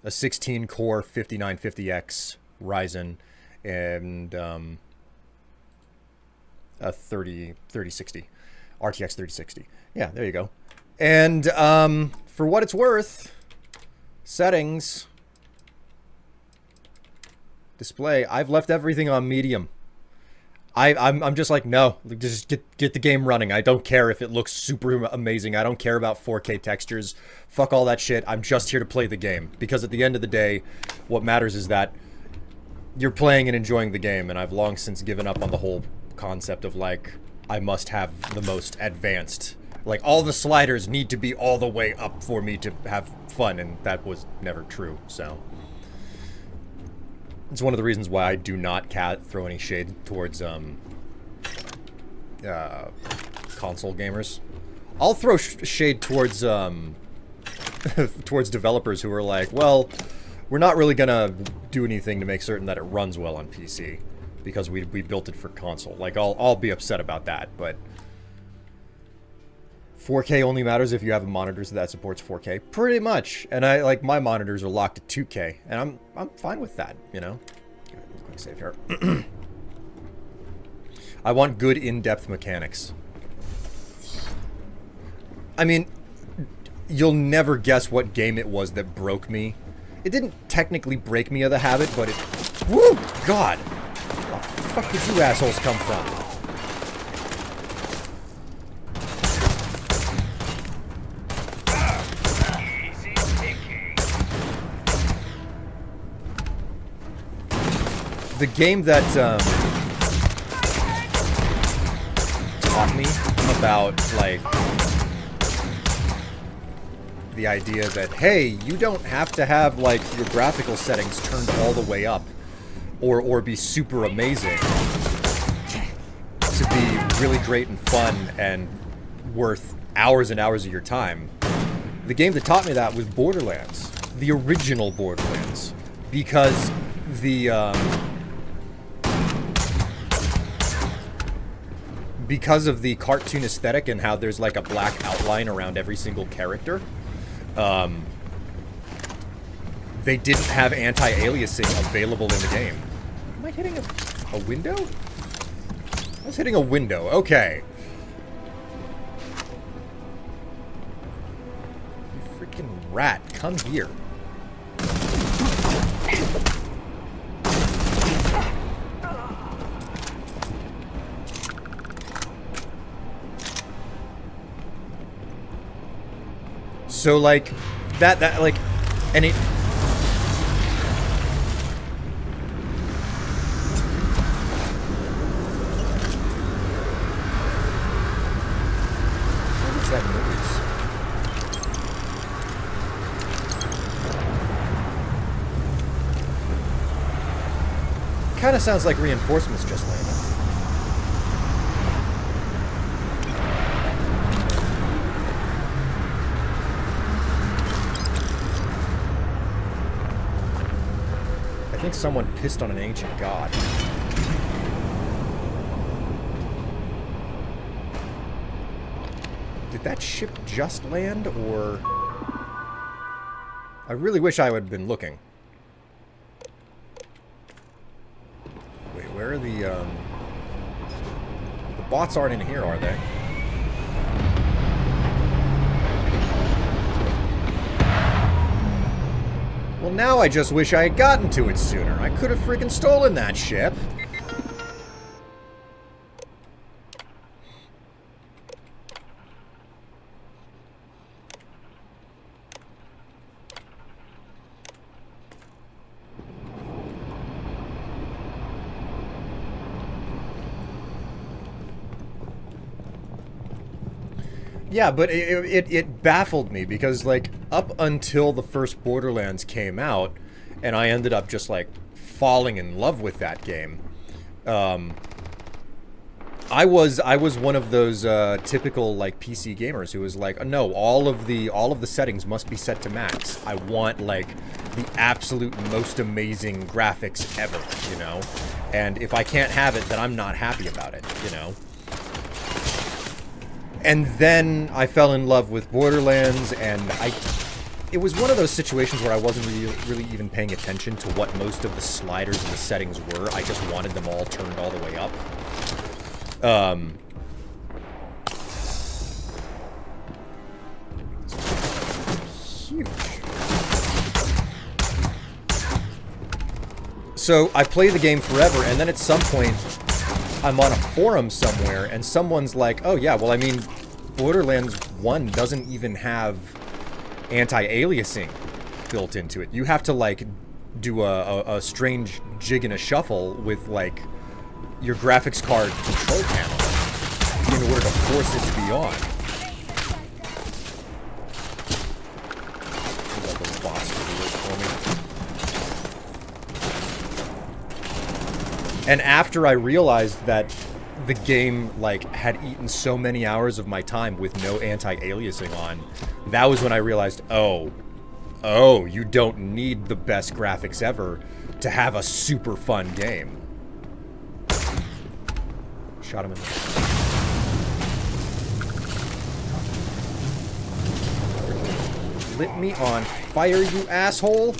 16-core 5950X Ryzen, and a 3060 RTX 3060. Yeah, there you go. And for what it's worth, settings, display, I've left everything on medium. I'm just like, no, just get the game running. I don't care if it looks super amazing. I don't care about 4K textures. Fuck all that shit. I'm just here to play the game. Because at the end of the day, what matters is that you're playing and enjoying the game. And I've long since given up on the whole concept of, like, I must have the most advanced. Like, all the sliders need to be all the way up for me to have fun. And that was never true, so... It's one of the reasons why I do not throw any shade towards console gamers. I'll throw shade towards towards developers who are like, well, we're not really gonna do anything to make certain that it runs well on PC because we built it for console. Like, I'll be upset about that, but 4K only matters if you have a monitor that supports 4K, pretty much. And my monitors are locked at 2K, and I'm fine with that, you know. Quick save here. I want good in-depth mechanics. I mean, you'll never guess what game it was that broke me. It didn't technically break me of the habit, but it... Woo! God! Where the fuck did you assholes come from? The game that taught me about, like, the idea that, hey, you don't have to have, like, your graphical settings turned all the way up or be super amazing to be really great and fun and worth hours and hours of your time. The game that taught me that was Borderlands, the original Borderlands, because because of the cartoon aesthetic and how there's like a black outline around every single character, they didn't have anti-aliasing available in the game. Am I hitting a window? I was hitting a window. Okay. You freaking rat, come here. So, like, that, like, and it... What is that noise? Kind of sounds like reinforcements just landed. I think someone pissed on an ancient god. Did that ship just land, or... I really wish I would have been looking. Wait, where are the bots aren't in here, are they? Well, now I just wish I had gotten to it sooner. I could have freaking stolen that ship. Yeah, but it baffled me because, like, up until the first Borderlands came out, and I ended up just, like, falling in love with that game, I was one of those typical, like, PC gamers who was like, no, all of the settings must be set to max. I want, like, the absolute most amazing graphics ever, you know? And if I can't have it, then I'm not happy about it, you know? And then I fell in love with Borderlands, and it was one of those situations where I wasn't really even paying attention to what most of the sliders and the settings were. I just wanted them all turned all the way up. Huge. So I play the game forever, and then at some point, I'm on a forum somewhere, and someone's like, oh yeah, well, I mean, Borderlands 1 doesn't even have anti-aliasing built into it. You have to, like, do a strange jig and a shuffle with, like, your graphics card control panel in order to force it to be on. Let the boss do the work for me. And after I realized that the game, like, had eaten so many hours of my time with no anti-aliasing on, that was when I realized, oh, you don't need the best graphics ever to have a super fun game. Shot him in the head. Lit me on fire, you asshole!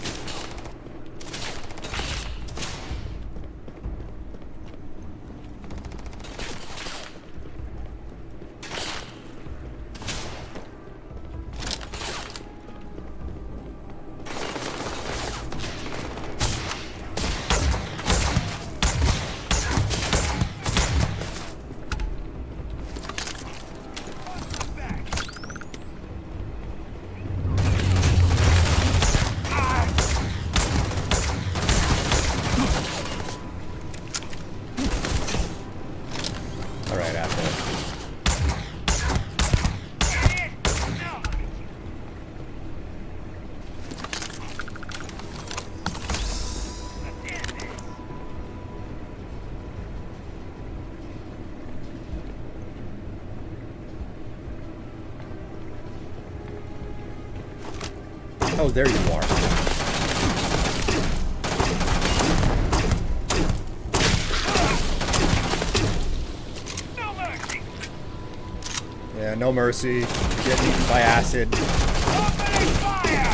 Oh, there you are. No mercy. Yeah, no mercy. You're getting eaten by acid. Opening fire.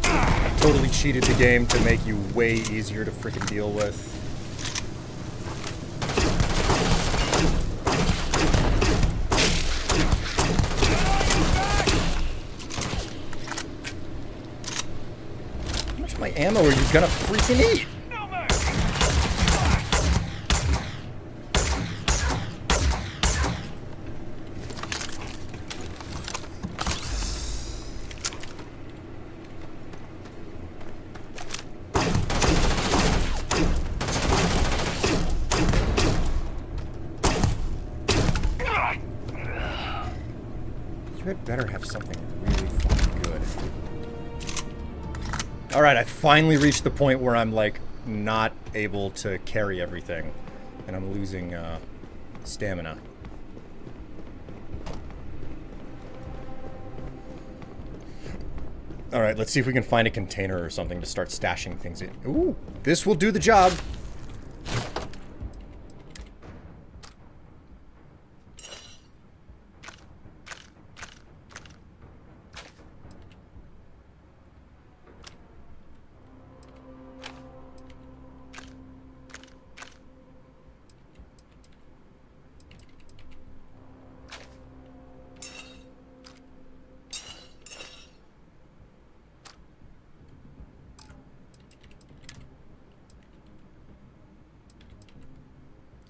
I totally cheated the game to make you way easier to freaking deal with. How much of my ammo are you gonna freaking eat? No mercy. You had better have something really fucking good. Alright, I finally reached the point where I'm, like, not able to carry everything. And I'm losing, stamina. Alright, let's see if we can find a container or something to start stashing things in. Ooh, this will do the job.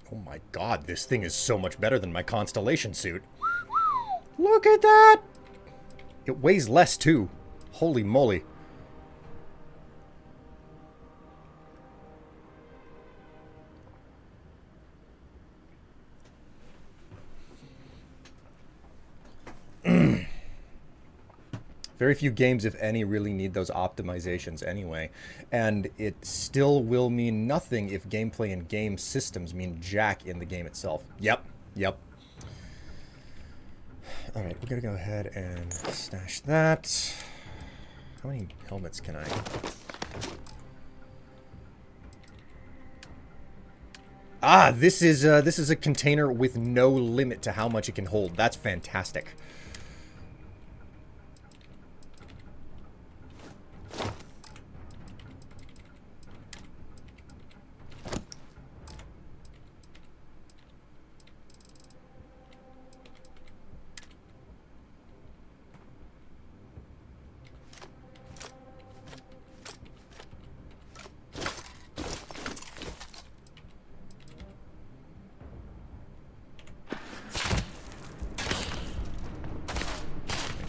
Oh my god, this thing is so much better than my Constellation suit. Look at that! It weighs less, too. Holy moly. Very few games, if any, really need those optimizations anyway. And it still will mean nothing if gameplay and game systems mean jack in the game itself. Yep. Alright, we're gonna go ahead and stash that. How many helmets can I... Ah, this is a container with no limit to how much it can hold. That's fantastic.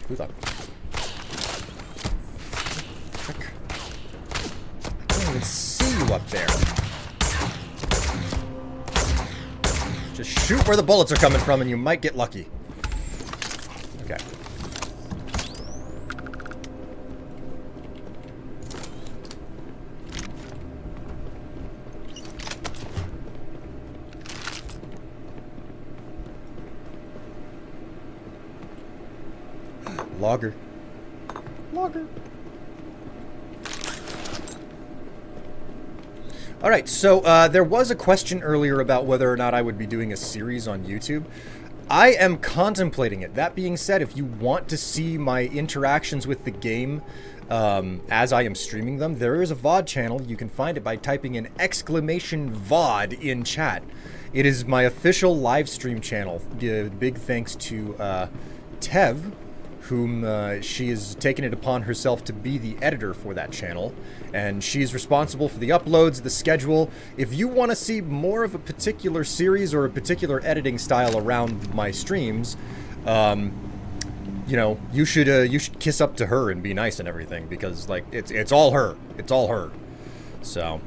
Who the frick? I can't even see you up there. Just shoot where the bullets are coming from and you might get lucky. Okay. Logger. Alright, so there was a question earlier about whether or not I would be doing a series on YouTube. I am contemplating it. That being said, if you want to see my interactions with the game as I am streaming them, there is a VOD channel. You can find it by typing in !VOD in chat. It is my official live stream channel. Big thanks to Tev, whom she has taken it upon herself to be the editor for that channel, and she's responsible for the uploads, the schedule. If you want to see more of a particular series or a particular editing style around my streams, you know, you should kiss up to her and be nice and everything, because like it's all her. It's all her. So.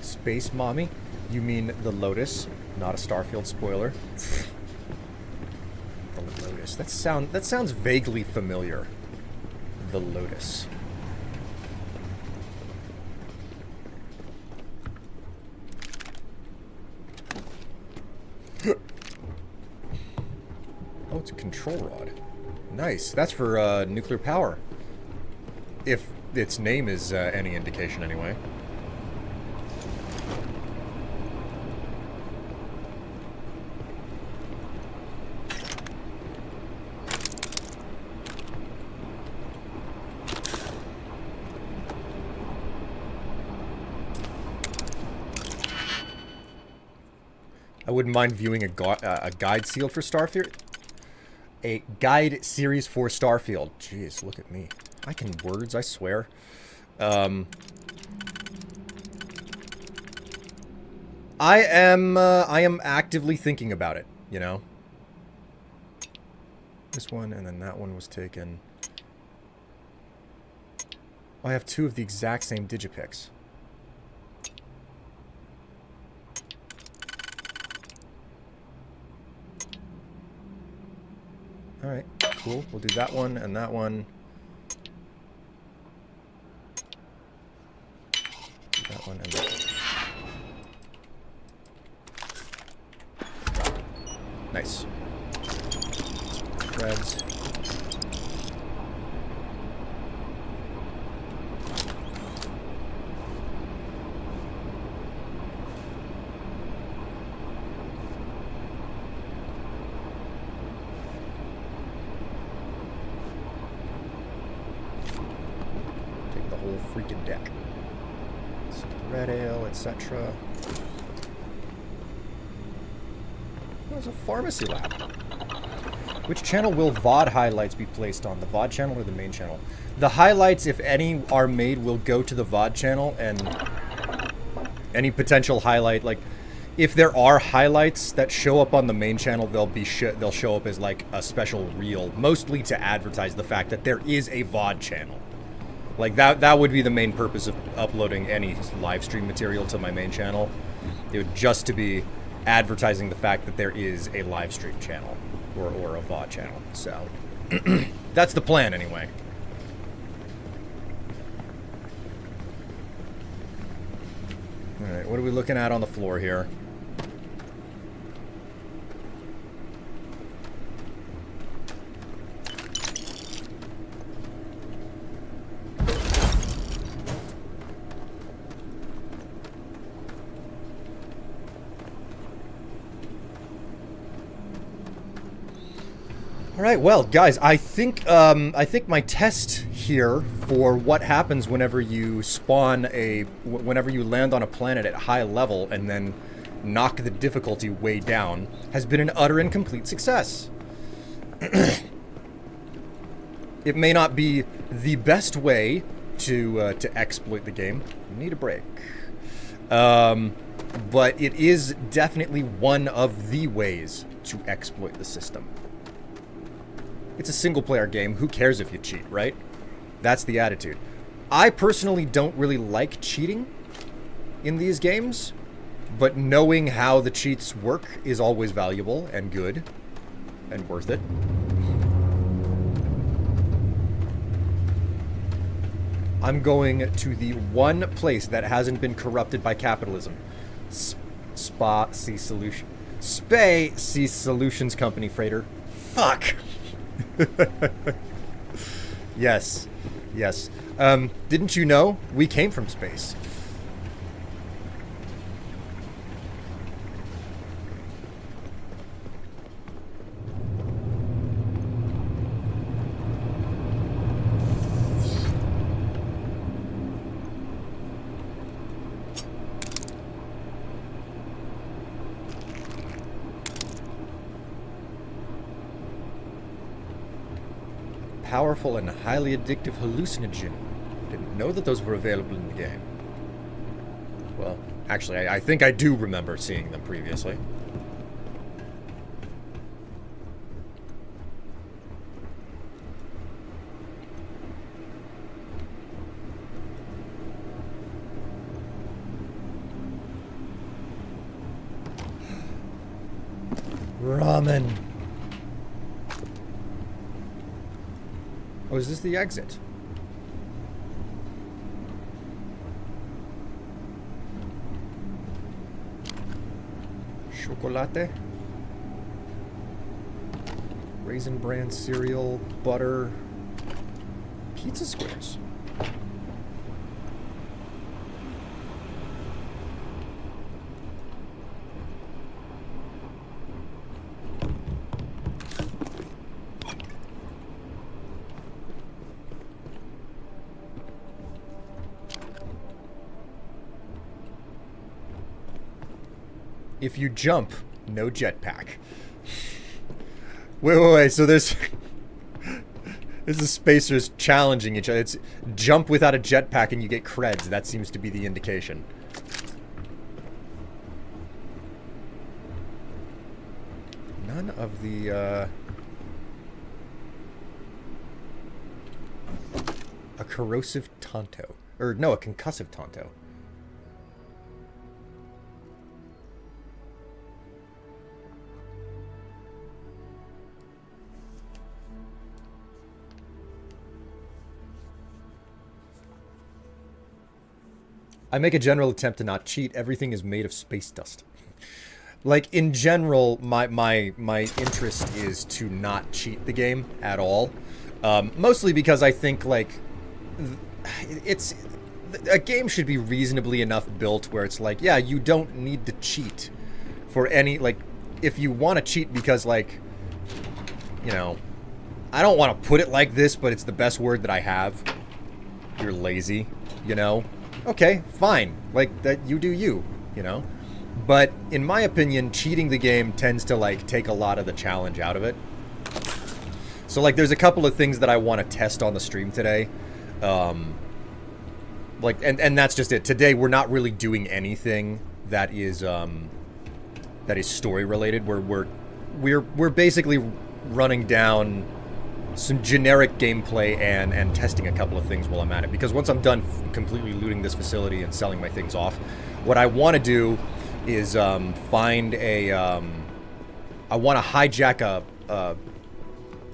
Space Mommy? You mean the Lotus, not a Starfield spoiler. The Lotus. That sounds vaguely familiar. The Lotus. Oh, it's a control rod. Nice. That's for nuclear power. If its name is any indication, anyway. I wouldn't mind viewing a guide sealed for Starfield. A guide series for Starfield. Jeez, look at me. I can words, I swear. I am actively thinking about it, you know. This one and then that one was taken. Oh, I have two of the exact same Digipics. Alright, cool. We'll do that one and that one. Do that one and that one. Nice. Threads. Freaking deck. Red ale, etc. There's a pharmacy lab. Which channel will VOD highlights be placed on? The VOD channel or the main channel? The highlights, if any are made, will go to the VOD channel, and any potential highlight, like, if there are highlights that show up on the main channel, they'll show up as like a special reel, mostly to advertise the fact that there is a VOD channel. Like that would be the main purpose of uploading any live stream material to my main channel. It would just to be advertising the fact that there is a live stream channel or a VOD channel. So that's the plan anyway. All right, what are we looking at on the floor here? All right, well, guys, I think my test here for what happens whenever you whenever you land on a planet at high level and then knock the difficulty way down has been an utter and complete success. It may not be the best way to exploit the game. You need a break. But it is definitely one of the ways to exploit the system. It's a single-player game. Who cares if you cheat, right? That's the attitude. I personally don't really like cheating in these games, but knowing how the cheats work is always valuable and good and worth it. I'm going to the one place that hasn't been corrupted by capitalism. Space Solutions Company, freighter. Fuck! Yes. Didn't you know? We came from space. Powerful and highly addictive hallucinogen. Didn't know that those were available in the game. Well, actually, I think I do remember seeing them previously. Ramen. Oh, is this the exit? Chocolate? Raisin Bran cereal, butter, pizza squares. If you jump, no jetpack. Wait. So there's the spacers challenging each other. It's jump without a jetpack and you get creds. That seems to be the indication. None of the a corrosive Tonto. Or no, a concussive Tonto. I make a general attempt to not cheat. Everything is made of space dust. Like, in general, my interest is to not cheat the game at all. Mostly because I think, like, a game should be reasonably enough built where it's like, yeah, you don't need to cheat for any, like, if you want to cheat because, like, you know, I don't want to put it like this, but it's the best word that I have. You're lazy, you know? Okay, fine. Like, that you do you, you know? But, in my opinion, cheating the game tends to, like, take a lot of the challenge out of it. So, like, there's a couple of things that I want to test on the stream today. Like, and that's just it. Today, we're not really doing anything that is, that is story related, where we're basically running down some generic gameplay and testing a couple of things while I'm at it. Because once I'm done completely looting this facility and selling my things off, what I want to do is find a... I want to hijack a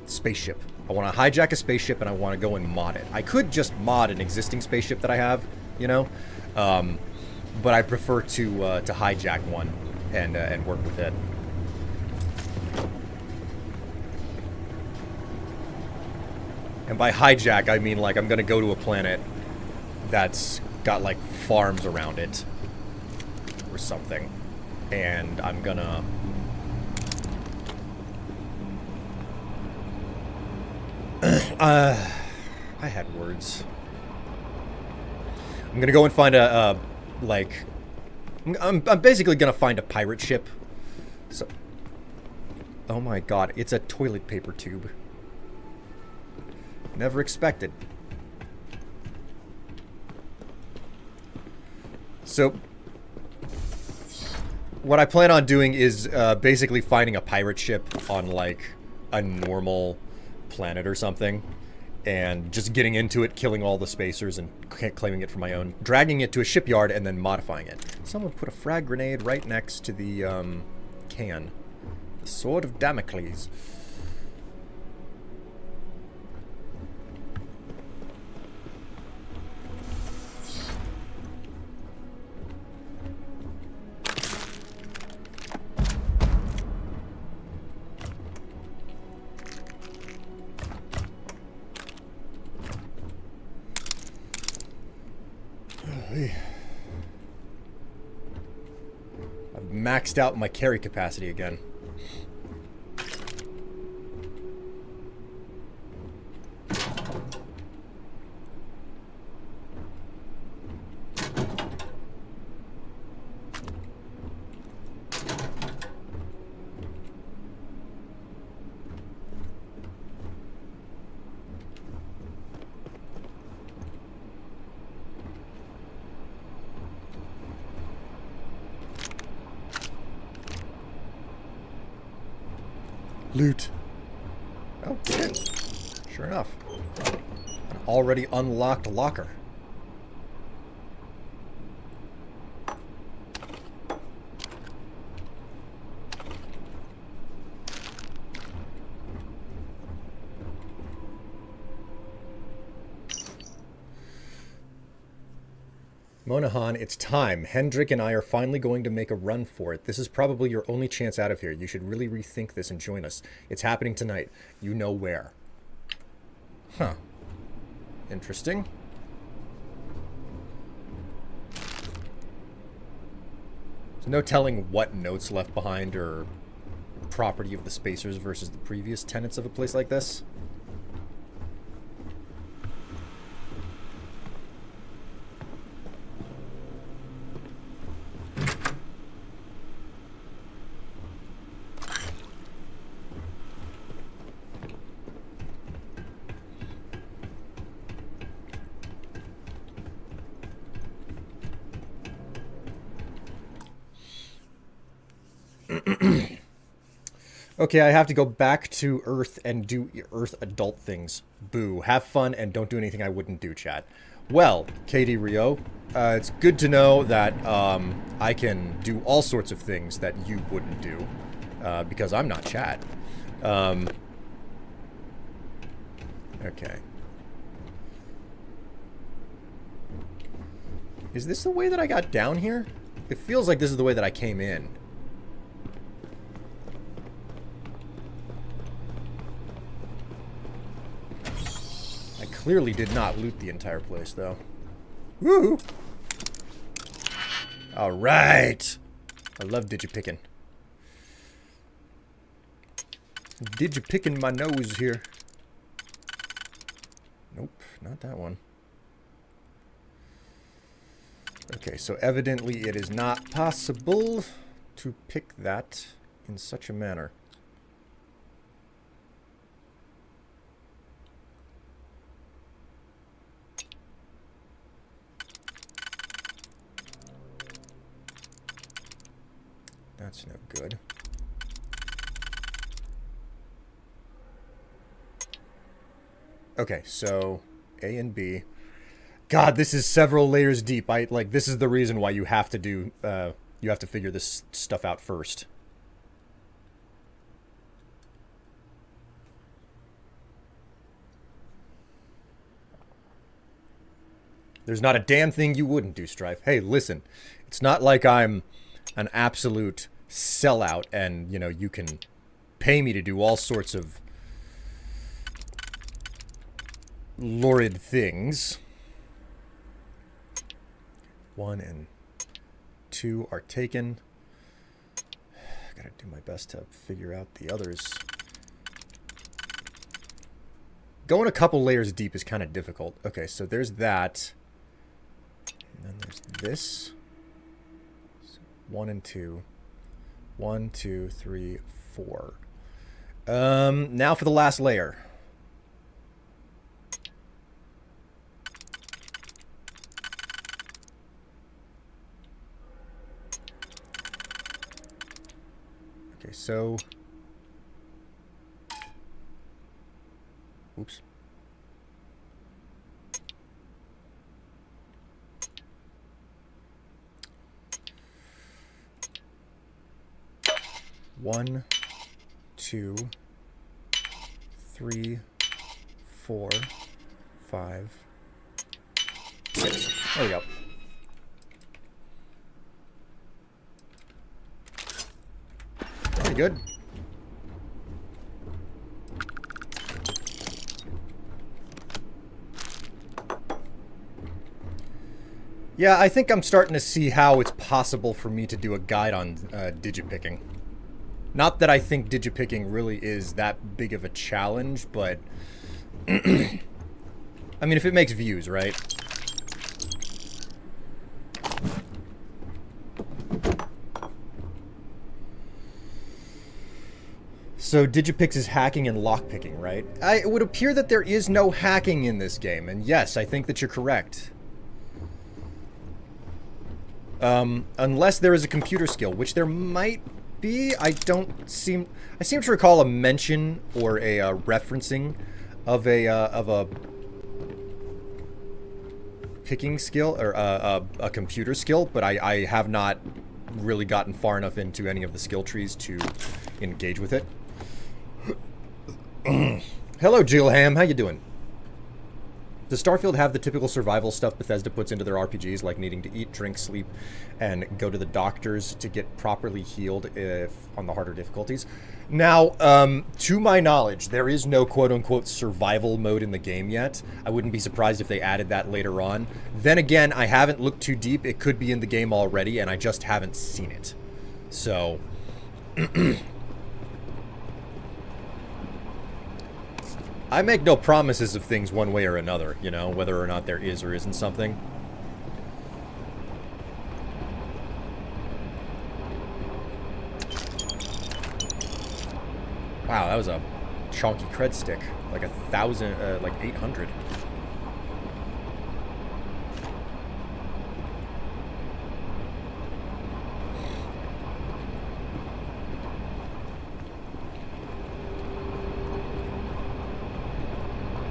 spaceship. I want to hijack a spaceship and I want to go and mod it. I could just mod an existing spaceship that I have, you know? But I prefer to hijack one and work with it. And by hijack, I mean, like, I'm gonna go to a planet that's got, like, farms around it. Or something. And I'm gonna... I had words. I'm gonna go and find I'm basically gonna find a pirate ship. So... Oh my god, it's a toilet paper tube. Never expected. So, what I plan on doing is basically finding a pirate ship on, like, a normal planet or something, and just getting into it, killing all the spacers, and claiming it for my own, dragging it to a shipyard, and then modifying it. Someone put a frag grenade right next to the can. The Sword of Damocles. I've maxed out my carry capacity again. Loot. Oh, shit. Sure enough. An already unlocked locker. Monahan, it's time. Hendrik and I are finally going to make a run for it. This is probably your only chance out of here. You should really rethink this and join us. It's happening tonight. You know where. Huh. Interesting. There's no telling what notes left behind or property of the spacers versus the previous tenants of a place like this. Okay, I have to go back to Earth and do Earth adult things. Boo. Have fun and don't do anything I wouldn't do, chat. Well, KD Rio, it's good to know that I can do all sorts of things that you wouldn't do, because I'm not chat. Okay. Is this the way that I got down here? It feels like this is the way that I came in. Clearly did not loot the entire place, though. Woo! Alright! I love digipicking. Digipicking my nose here. Nope, not that one. Okay, so evidently it is not possible to pick that in such a manner. That's no good. Okay, so A and B. God, this is several layers deep. This is the reason why you have to do, you have to figure this stuff out first. There's not a damn thing you wouldn't do, Strife. Hey, listen, it's not like I'm an absolute sellout and, you know, you can pay me to do all sorts of lurid things. 1 and 2 are taken. Gotta do my best to figure out the others. Going a couple layers deep is kind of difficult. Okay, so there's that. And then there's this. So 1 and 2. 1, 2, 3, 4. Now for the last layer. Okay, so... Oops. One, 2, 3, 4, 5, 6. There we go. Pretty good. Yeah, I think I'm starting to see how it's possible for me to do a guide on digipicking. Not that I think digipicking really is that big of a challenge, but... I mean, if it makes views, right? So digipix is hacking and lockpicking, right? It would appear that there is no hacking in this game, and yes, I think that you're correct. Unless there is a computer skill, which there might be. I seem to recall a mention or a referencing of a picking skill or a computer skill, but I have not really gotten far enough into any of the skill trees to engage with it. Hello, Jillham. How you doing? Does Starfield have the typical survival stuff Bethesda puts into their RPGs, like needing to eat, drink, sleep, and go to the doctors to get properly healed if on the harder difficulties? Now, to my knowledge, there is no quote-unquote survival mode in the game yet. I wouldn't be surprised if they added that later on. Then again, I haven't looked too deep. It could be in the game already, and I just haven't seen it. So... I make no promises of things one way or another, you know, whether or not there is or isn't something. Wow, that was a chunky cred stick. Like 1,000, like 800.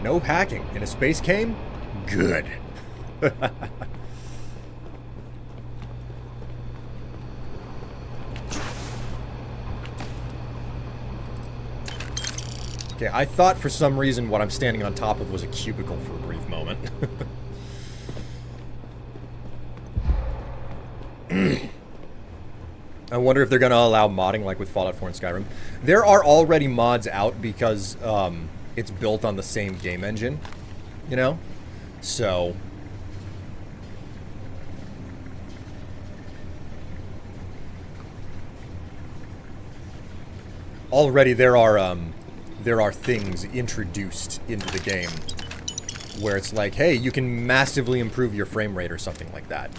No hacking in a space game? Good. Okay, I thought for some reason what I'm standing on top of was a cubicle for a brief moment. I wonder if they're going to allow modding like with Fallout 4 and Skyrim. There are already mods out because it's built on the same game engine, you know? So... already there are things introduced into the game where it's like, hey, you can massively improve your frame rate or something like that.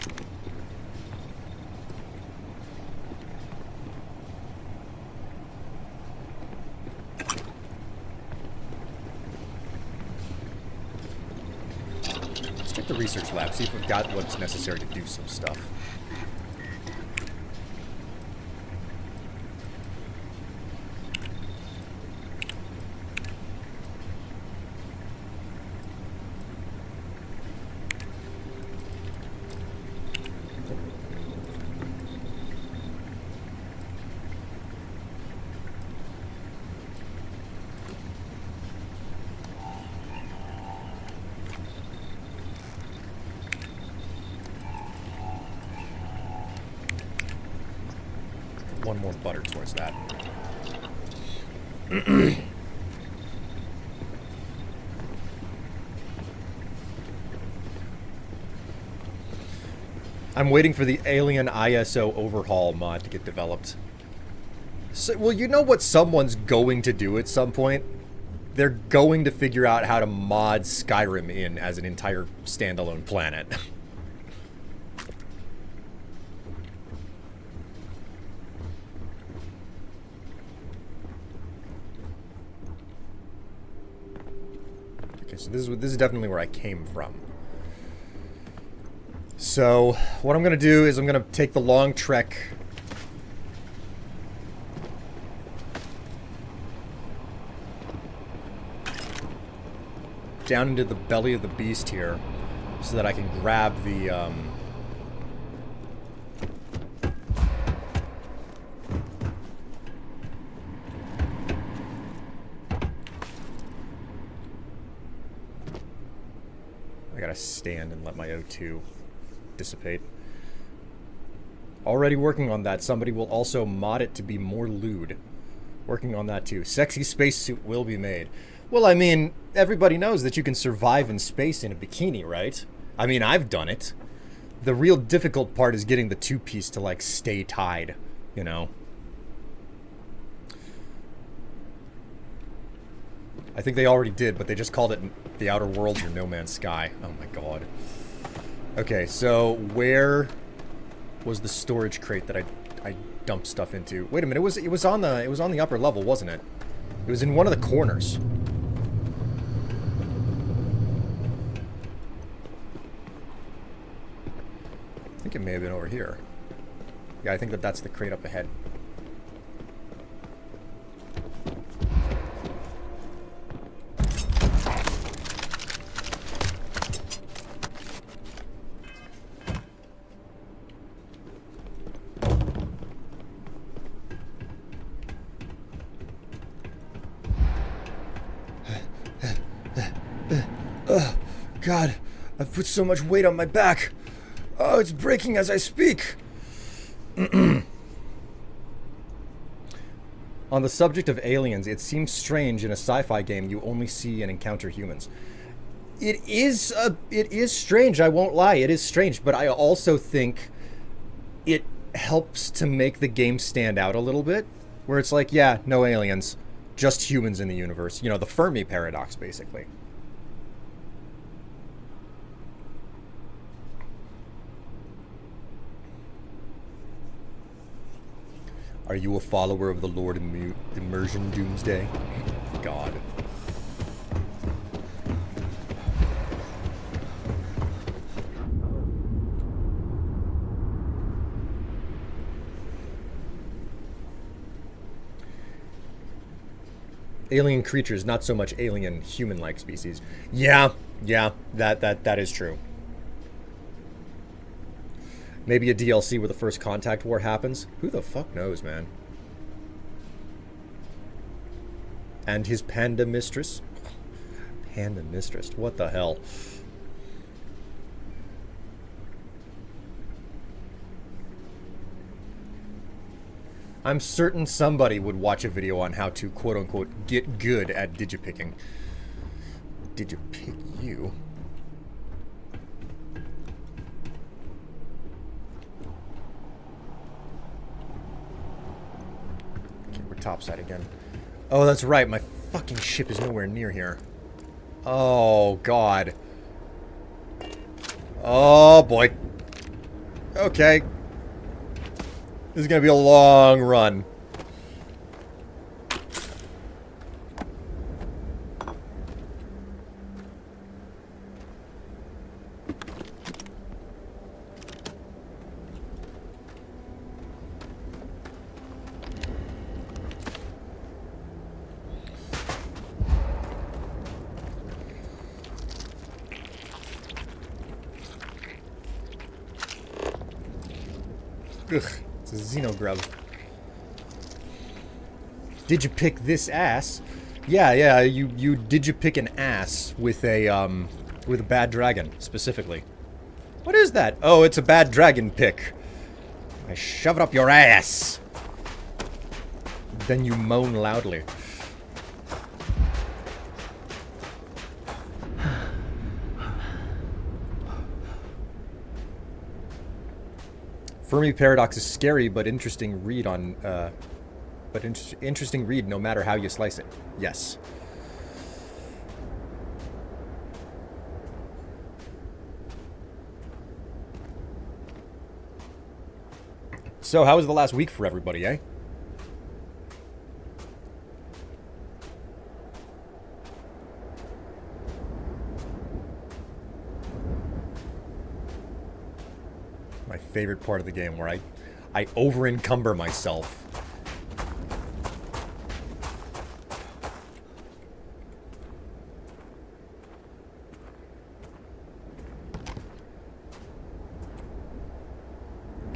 Let's check the research lab, see if we've got what's necessary to do some stuff. One more butter towards that. I'm waiting for the Alien ISO overhaul mod to get developed. So, well, you know what someone's going to do at some point? They're going to figure out how to mod Skyrim in as an entire standalone planet. Okay, so this is definitely where I came from. So, what I'm going to do is I'm going to take the long trek down into the belly of the beast here so that I can grab the, I gotta stand and let my O2 dissipate. Already working on that. Somebody will also mod it to be more lewd. Working on that too. Sexy spacesuit will be made. Well, I mean, everybody knows that you can survive in space in a bikini, right? I mean, I've done it. The real difficult part is getting the two-piece to, like, stay tied, you know? I think they already did, but they just called it The Outer Worlds or No Man's Sky. Oh my god. Okay, so where was the storage crate that I dumped stuff into? Wait a minute, it was on the upper level, wasn't it? It was in one of the corners. I think it may have been over here. Yeah, I think that's the crate up ahead. God, I've put so much weight on my back. Oh, it's breaking as I speak. On the subject of aliens, it seems strange in a sci-fi game you only see and encounter humans. It is strange, I won't lie, it is strange, but I also think it helps to make the game stand out a little bit, where it's like, yeah, no aliens, just humans in the universe. You know, the Fermi paradox, basically. Are you a follower of the Lord Immersion Doomsday? God. Alien creatures, not so much alien human-like species. Yeah, that is true. Maybe a DLC where the first contact war happens. Who the fuck knows, man? And his panda mistress? Panda mistress, what the hell? I'm certain somebody would watch a video on how to, quote-unquote, get good at digipicking. Digipick you? Topside again. Oh, that's right. My fucking ship is nowhere near here. Oh, God. Oh, boy. Okay. This is gonna be a long run. Ugh, it's a xenogrub. Did you pick this ass? Yeah, you did you pick an ass with a bad dragon, specifically. What is that? Oh, it's a bad dragon pick. I shove it up your ass. Then you moan loudly. Fermi Paradox is scary, but interesting read on, interesting read no matter how you slice it. Yes. So, how was the last week for everybody, eh? My favorite part of the game, where I over-encumber myself.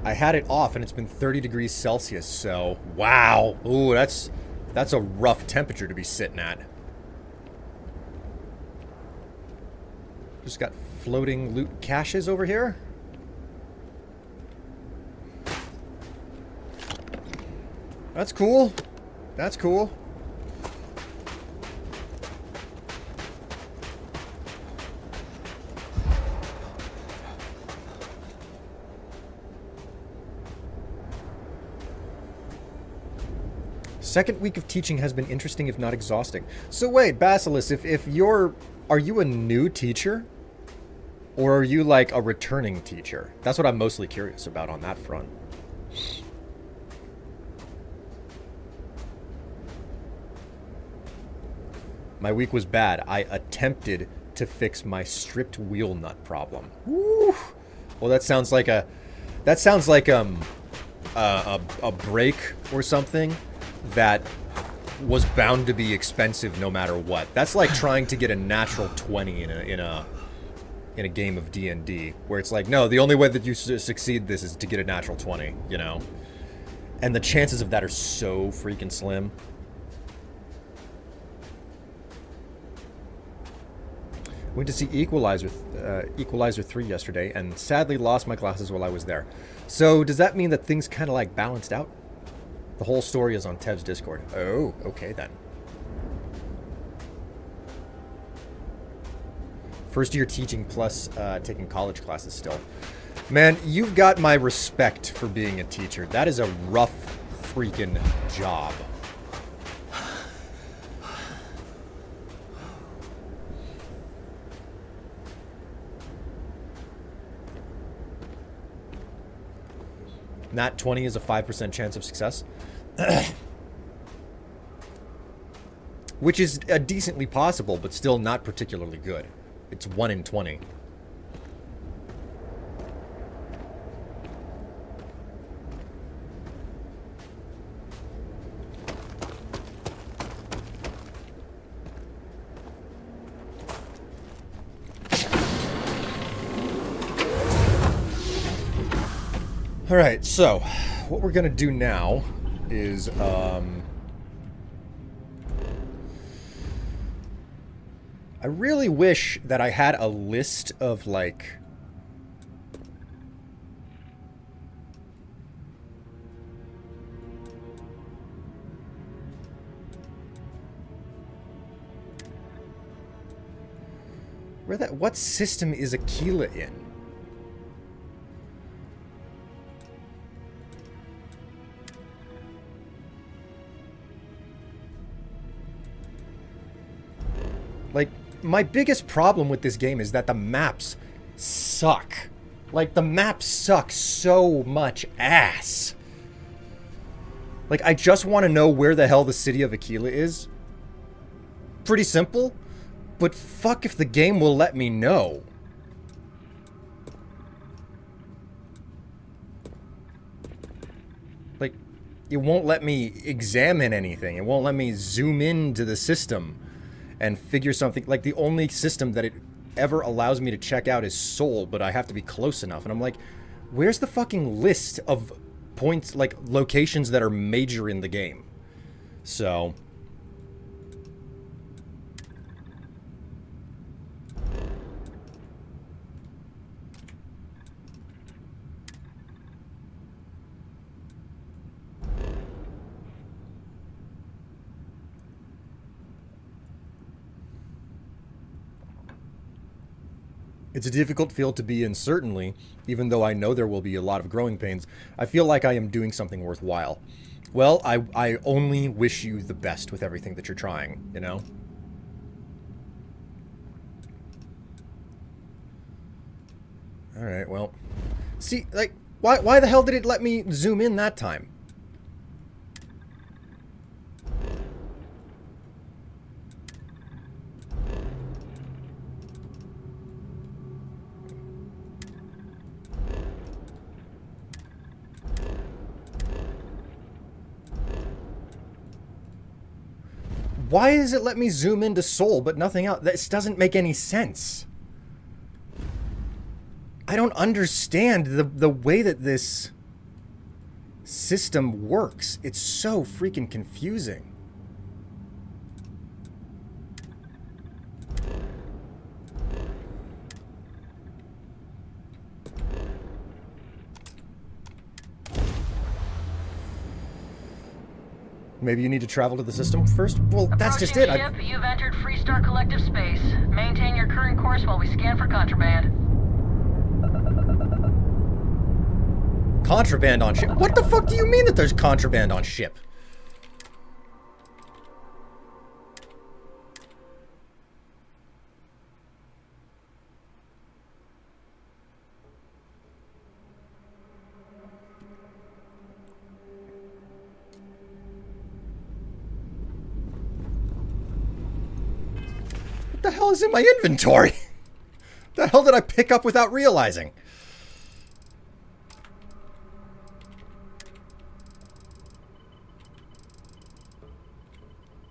I had it off and it's been 30 degrees Celsius, so wow. Ooh, that's a rough temperature to be sitting at. Just got floating loot caches over here. That's cool. That's cool. Second week of teaching has been interesting, if not exhausting. So wait, Basilisk, are you a new teacher? Or are you like a returning teacher? That's what I'm mostly curious about on that front. My week was bad. I attempted to fix my stripped wheel nut problem. Woo! Well, that sounds like a break or something that was bound to be expensive no matter what. That's like trying to get a natural 20 in a game of D&D, where it's like, no, the only way that you succeed this is to get a natural 20, you know? And the chances of that are so freaking slim. Went to see Equalizer 3 yesterday, and sadly lost my glasses while I was there. So, does that mean that things kind of like balanced out? The whole story is on Tev's Discord. Oh, okay then. First year teaching plus taking college classes still. Man, you've got my respect for being a teacher. That is a rough freaking job. Nat 20 is a 5% chance of success. Which is decently possible, but still not particularly good. It's 1 in 20. Alright, so what we're gonna do now is I really wish that I had a list of like what system is Aquila in? Like, my biggest problem with this game is that the maps suck. Like, the maps suck so much ass. Like, I just want to know where the hell the city of Aquila is. Pretty simple, but fuck if the game will let me know. Like, it won't let me examine anything. It won't let me zoom into the system and figure something. Like, the only system that it ever allows me to check out is Seoul, but I have to be close enough. And I'm like, where's the fucking list of points, like locations that are major in the game. So it's a difficult field to be in, certainly, even though I know there will be a lot of growing pains. I feel like I am doing something worthwhile. Well, I only wish you the best with everything that you're trying, you know? Alright, well. See, like, why the hell did it let me zoom in that time? Why does it let me zoom into Seoul but nothing else? This doesn't make any sense. I don't understand the way that this system works. It's so freaking confusing. Maybe you need to travel to the system first? Well, that's just it. Ship, you've entered Freestar Collective space. Maintain your current course while we scan for contraband. Contraband on ship? What the fuck do you mean that there's contraband on ship? What the hell is in my inventory? The hell did I pick up without realizing?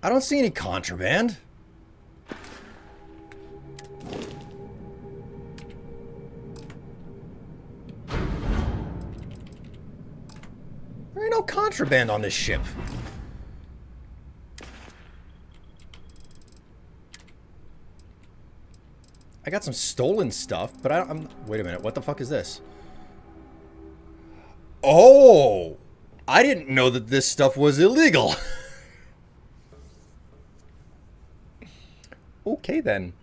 I don't see any contraband. There ain't no contraband on this ship. I got some stolen stuff, but I'm... Wait a minute, what the fuck is this? Oh! I didn't know that this stuff was illegal. Okay, then.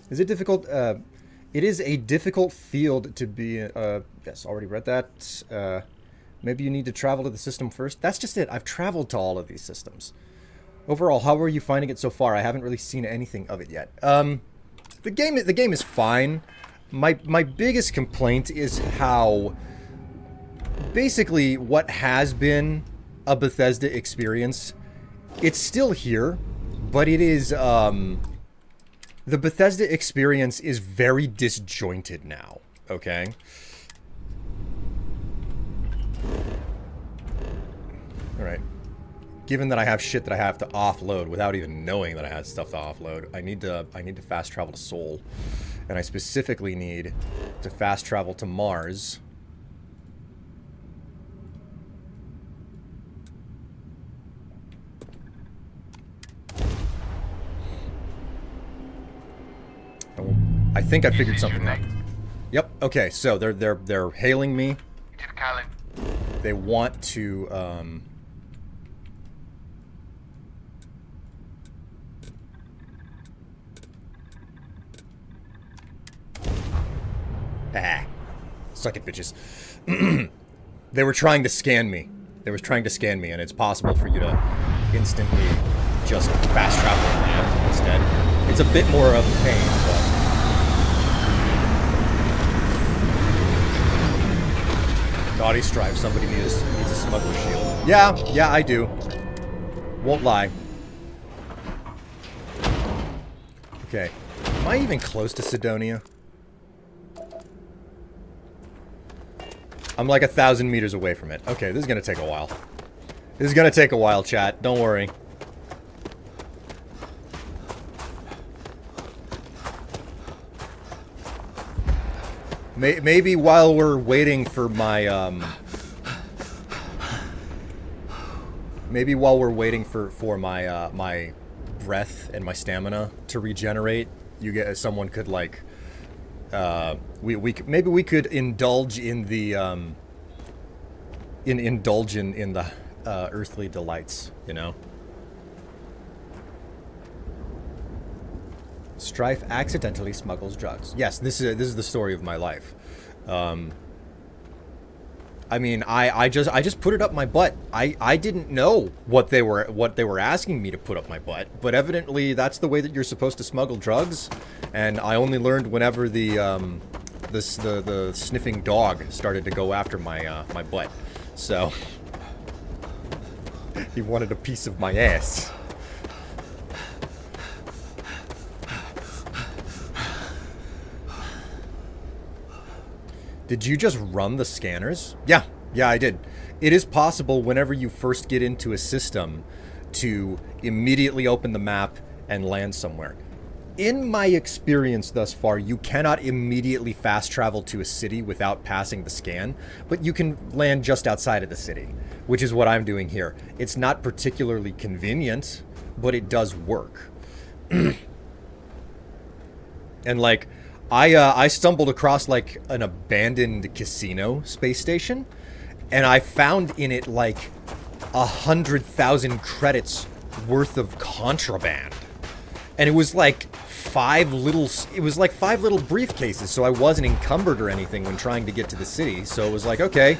Is it difficult? It is a difficult field to be... yes, already read that. Maybe you need to travel to the system first. That's just it. I've traveled to all of these systems. Overall, how are you finding it so far? I haven't really seen anything of it yet. The game is fine. My biggest complaint is how... Basically, what has been a Bethesda experience, it's still here, but it is, the Bethesda experience is very disjointed now, okay? Alright. Given that I have shit that I have to offload without even knowing that I had stuff to offload, I need to fast travel to Seoul. And I specifically need to fast travel to Mars. I think I figured something out. Yep. Okay. So they're hailing me. They want to suck it, bitches. They were trying to scan me. They were trying to scan me, and it's possible for you to instantly just fast travel and land instead. It's a bit more of a pain, but... Naughty Strife, somebody needs a smuggler shield. Yeah, I do. Won't lie. Okay. Am I even close to Sidonia? I'm like 1,000 meters away from it. Okay, this is gonna take a while. This is gonna take a while, chat. Don't worry. Maybe while we're waiting for my maybe while we're waiting for my my breath and my stamina to regenerate, someone could like maybe we could indulge in the indulge in the earthly delights, you know. Strife accidentally smuggles drugs. Yes, this is the story of my life. I mean, I just put it up my butt. I didn't know what they were asking me to put up my butt, but evidently that's the way that you're supposed to smuggle drugs. And I only learned whenever the sniffing dog started to go after my my butt. So he wanted a piece of my ass. Did you just run the scanners? Yeah, I did. It is possible whenever you first get into a system to immediately open the map and land somewhere. In my experience thus far, you cannot immediately fast travel to a city without passing the scan, but you can land just outside of the city, which is what I'm doing here. It's not particularly convenient, but it does work. And like, I stumbled across like an abandoned casino space station, and I found in it like 100,000 credits worth of contraband, and it was like five little briefcases, so I wasn't encumbered or anything when trying to get to the city. So it was like, okay,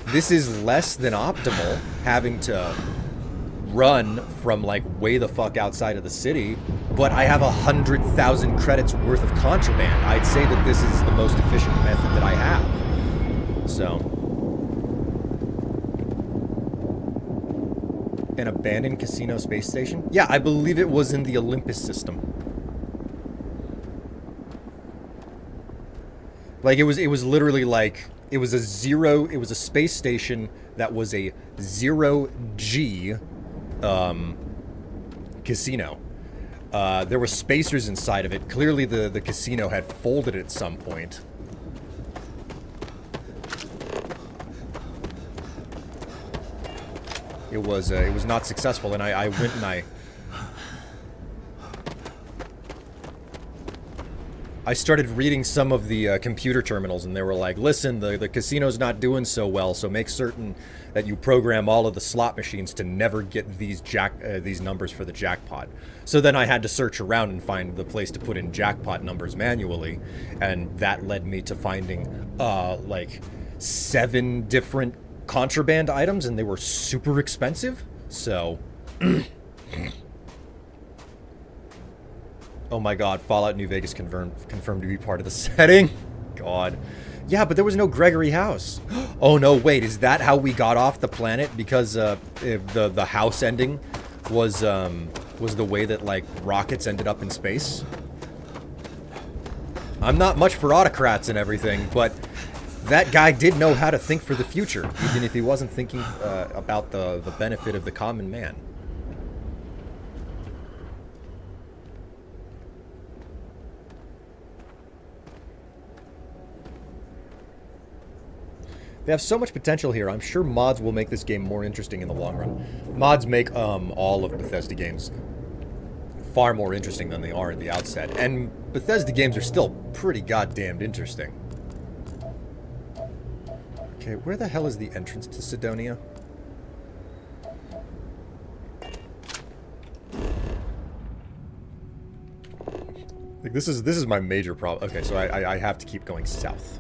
this is less than optimal, having to run from like way the fuck outside of the city, but I have 100,000 credits worth of contraband. I'd say that this is the most efficient method that I have. So, an abandoned casino space station? Yeah, I believe it was in the Olympus system. Like it was literally like it was a space station that was a 0G casino. There were spacers inside of it. Clearly the casino had folded at some point. It was not successful, and I went and I started reading some of the computer terminals, and they were like, listen, the casino's not doing so well, so make certain that you program all of the slot machines to never get these numbers for the jackpot. So then I had to search around and find the place to put in jackpot numbers manually, and that led me to finding like 7 different contraband items, and they were super expensive. So oh my god, Fallout New Vegas confirmed to be part of the setting. God. Yeah, but there was no Gregory house. Oh no, wait, is that how we got off the planet? Because the house ending was the way that like rockets ended up in space? I'm not much for autocrats and everything, but that guy did know how to think for the future, even if he wasn't thinking about the benefit of the common man. They have so much potential here. I'm sure mods will make this game more interesting in the long run. Mods make all of Bethesda games far more interesting than they are at the outset. And Bethesda games are still pretty goddamn interesting. Okay, where the hell is the entrance to Sidonia? Like, this is my major problem. Okay, so I have to keep going south.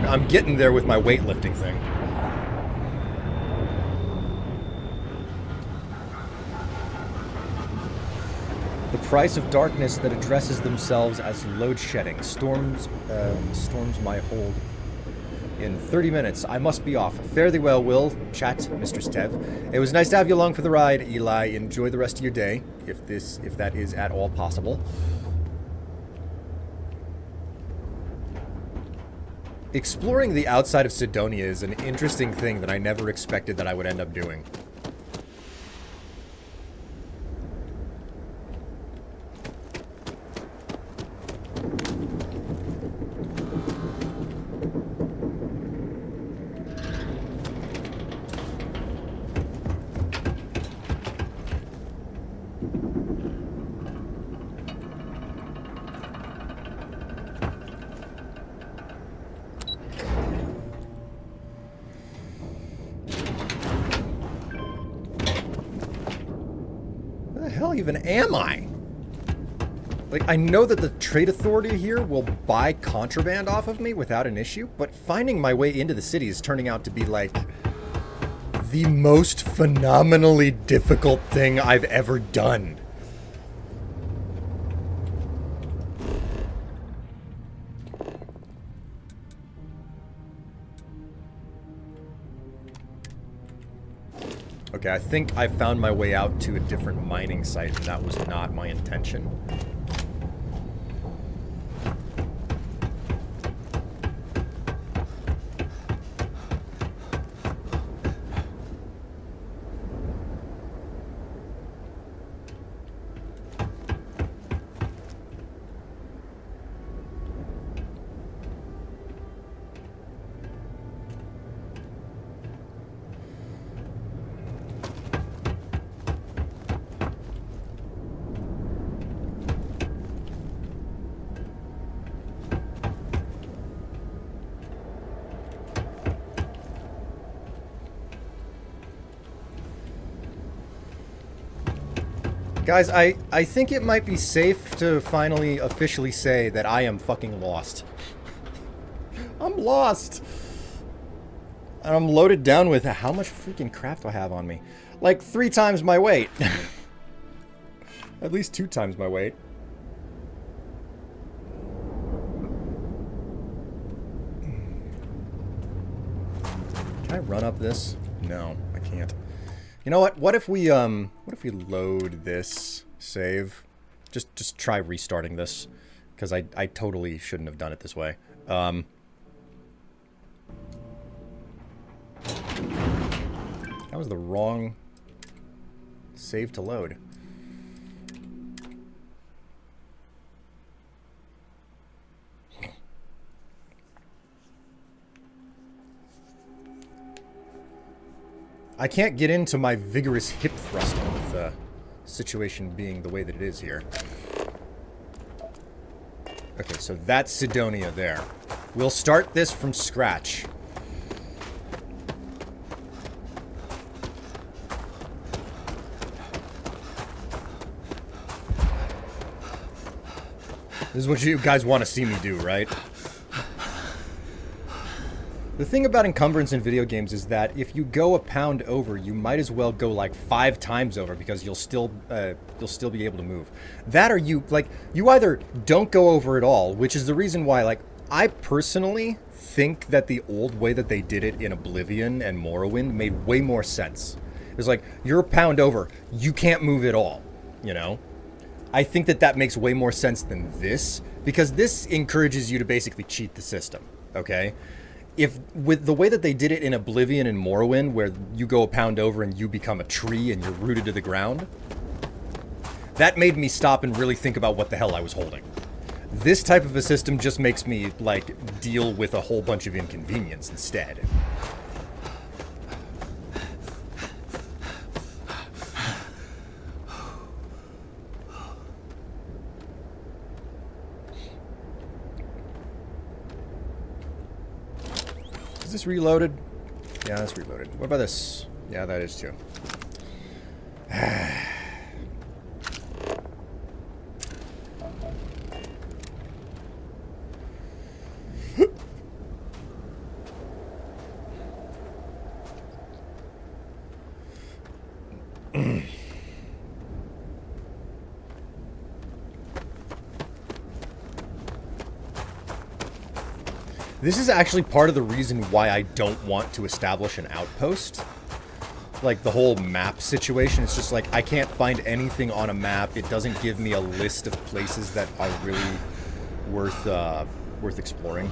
I'm getting there with my weightlifting thing. The price of darkness that addresses themselves as load shedding storms my hold in 30 minutes. I must be off. Fare thee well, Will. Chat, Mistress Tev. It was nice to have you along for the ride, Eli. Enjoy the rest of your day, if that is at all possible. Exploring the outside of Sidonia is an interesting thing that I never expected that I would end up doing. Even am I? Like, I know that the trade authority here will buy contraband off of me without an issue, but finding my way into the city is turning out to be, like, the most phenomenally difficult thing I've ever done. Okay, I think I found my way out to a different mining site, and that was not my intention. Guys, I think it might be safe to finally officially say that I am fucking lost. I'm lost. And I'm loaded down with how much freaking crap do I have on me? Like 3 times my weight. At least 2 times my weight. Can I run up this? No, I can't. You know what? What if we load this save? Just try restarting this, because I totally shouldn't have done it this way. That was the wrong save to load. I can't get into my vigorous hip thrusting with the situation being the way that it is here. Okay, so that's Sidonia there. We'll start this from scratch. This is what you guys want to see me do, right? The thing about encumbrance in video games is that if you go a pound over, you might as well go like 5 times over, because you'll still be able to move. That, or you either don't go over at all, which is the reason why, like, I personally think that the old way that they did it in Oblivion and Morrowind made way more sense. It's like, you're a pound over, you can't move at all, you know? I think that makes way more sense than this, because this encourages you to basically cheat the system, okay? If, with the way that they did it in Oblivion and Morrowind, where you go a pound over and you become a tree and you're rooted to the ground, that made me stop and really think about what the hell I was holding. This type of a system just makes me, like, deal with a whole bunch of inconvenience instead. Is this reloaded? Yeah, that's reloaded. What about this? Yeah, that is too. This is actually part of the reason why I don't want to establish an outpost. Like, the whole map situation, it's just like, I can't find anything on a map. It doesn't give me a list of places that are really worth exploring.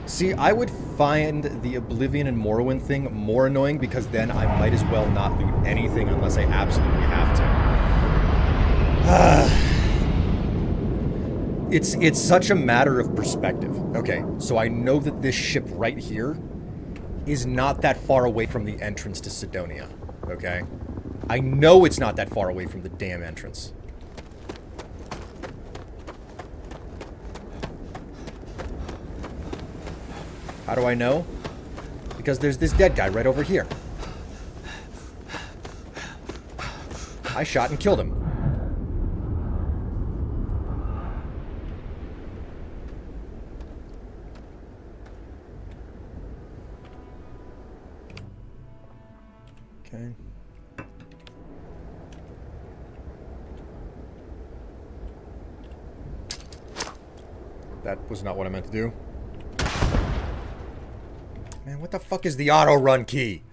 See, I would find the Oblivion and Morrowind thing more annoying because then I might as well not loot anything unless I absolutely have to. It's such a matter of perspective. Okay, so I know that this ship right here is not that far away from the entrance to Sidonia, okay? I know it's not that far away from the damn entrance. How do I know? Because there's this dead guy right over here. I shot and killed him. Okay. That was not what I meant to do. Man, what the fuck is the auto run key?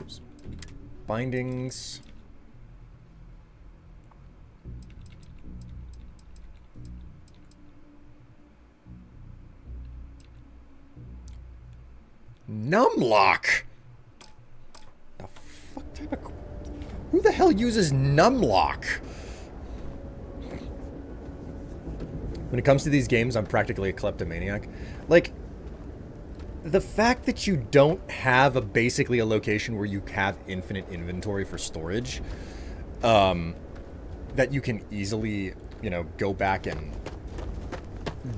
Oops. Bindings. Numlock. The fuck type of... Who the hell uses numlock? When it comes to these games, I'm practically a kleptomaniac. Like, the fact that you don't have basically a location where you have infinite inventory for storage, that you can easily, you know, go back and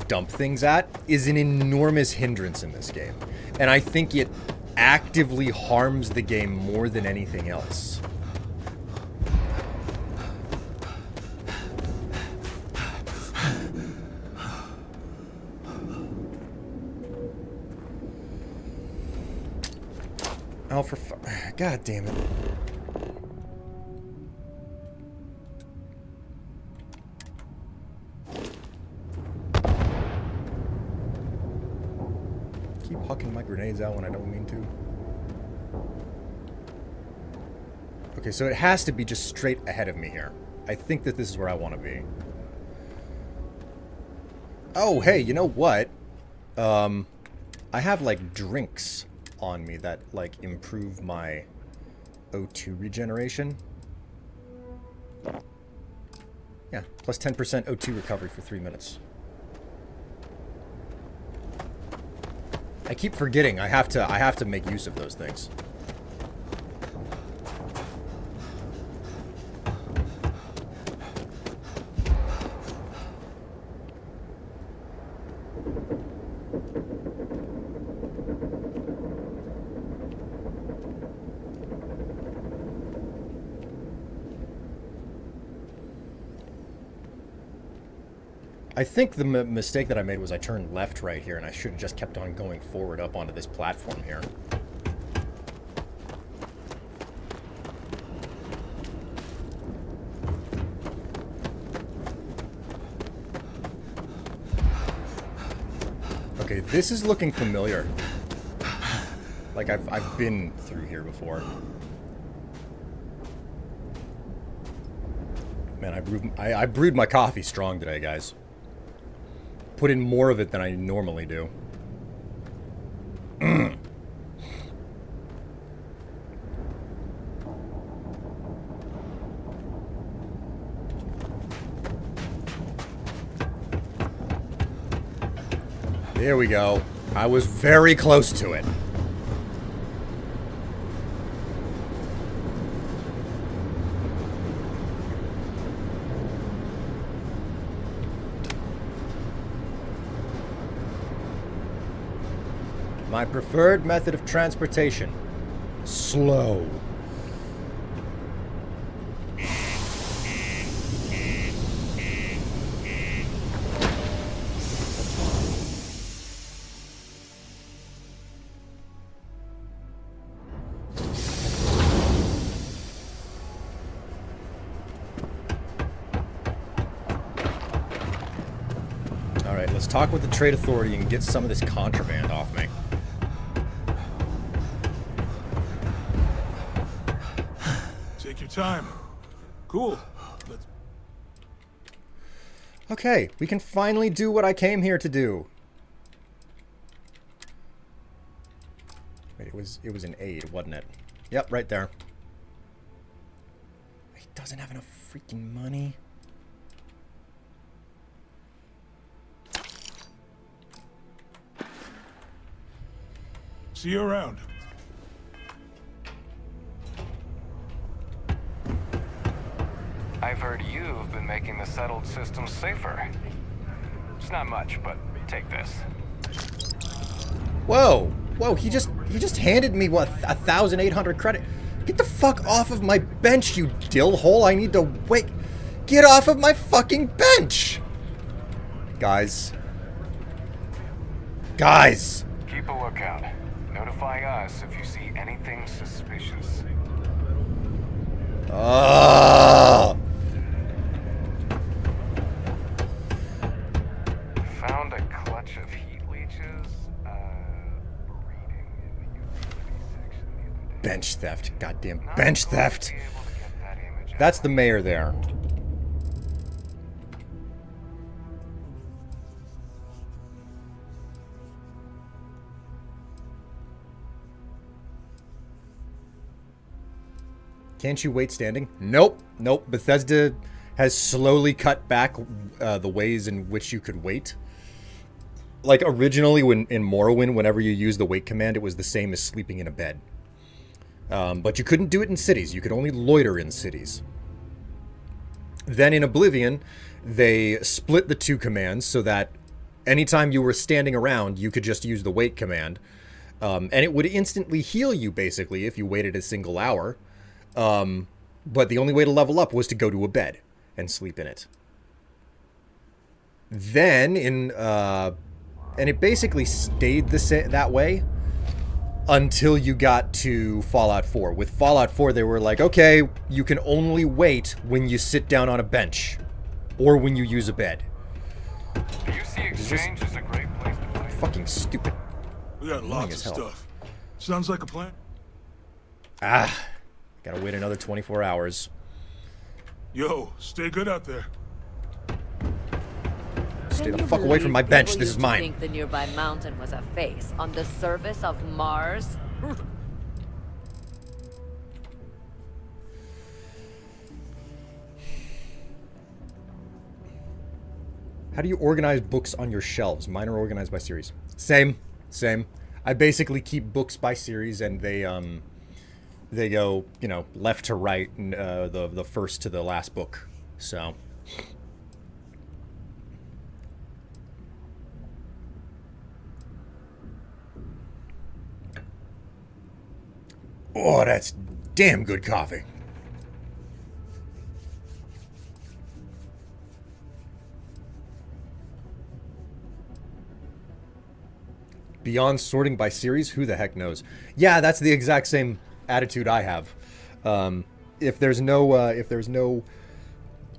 dump things at, is an enormous hindrance in this game. And I think it actively harms the game more than anything else. Oh, for God damn it. Keep hucking my grenades out when I don't mean to. Okay, so it has to be just straight ahead of me here. I think that this is where I want to be. Oh, hey, you know what? I have, like, drinks on me that, like, improve my O2 regeneration. Yeah, plus 10% O2 recovery for 3 minutes. I keep forgetting I have to make use of those things. I think the mistake that I made was I turned left right here, and I should have just kept on going forward up onto this platform here. Okay, this is looking familiar. Like I've been through here before. Man, I brewed my coffee strong today, guys. Put in more of it than I normally do. There we go. I was very close to it. My preferred method of transportation. Slow. Let's talk with the Trade Authority and get some of this contraband off me. Take your time. Cool. Let's... Okay, we can finally do what I came here to do. Wait, it was an aid, wasn't it? Yep, right there. He doesn't have enough freaking money. See you around. I've heard you've been making the settled system safer. It's not much, but take this. Whoa! Whoa, he just handed me, what, 1,800 credit? Get the fuck off of my bench, you dill hole! I need to wait. Get off of my fucking bench! Guys. Guys! Keep a lookout. Notify us if you see anything suspicious. Found a clutch of heat leeches, breeding in the utility section the other day. Bench theft. Goddamn bench theft. Be able to get that image out. That's the mayor there. Can't you wait standing? Nope. Nope. Bethesda has slowly cut back the ways in which you could wait. Like, originally in Morrowind, whenever you used the wait command, it was the same as sleeping in a bed. But you couldn't do it in cities. You could only loiter in cities. Then in Oblivion, they split the two commands so that anytime you were standing around, you could just use the wait command. And it would instantly heal you, basically, if you waited a single hour. But the only way to level up was to go to a bed and sleep in it. Then and it basically stayed that way until you got to Fallout 4. With Fallout 4, they were like, okay, you can only wait when you sit down on a bench or when you use a bed. UC Exchange is a great place to play. Fucking stupid. We got Annoying lots as of hell. stuff. Sounds like a plan. Gotta wait another 24 hours. Yo, stay good out there. Stay Can the you fuck away from my believe bench. people This used is to mine. think the nearby mountain was a face on the surface of Mars? How do you organize books on your shelves? Mine are organized by series. Same. I basically keep books by series, and they go, you know, left to right, and the first to the last book. So. Oh, that's damn good coffee. Beyond sorting by series, who the heck knows? Yeah, that's the exact same attitude I have. If there's no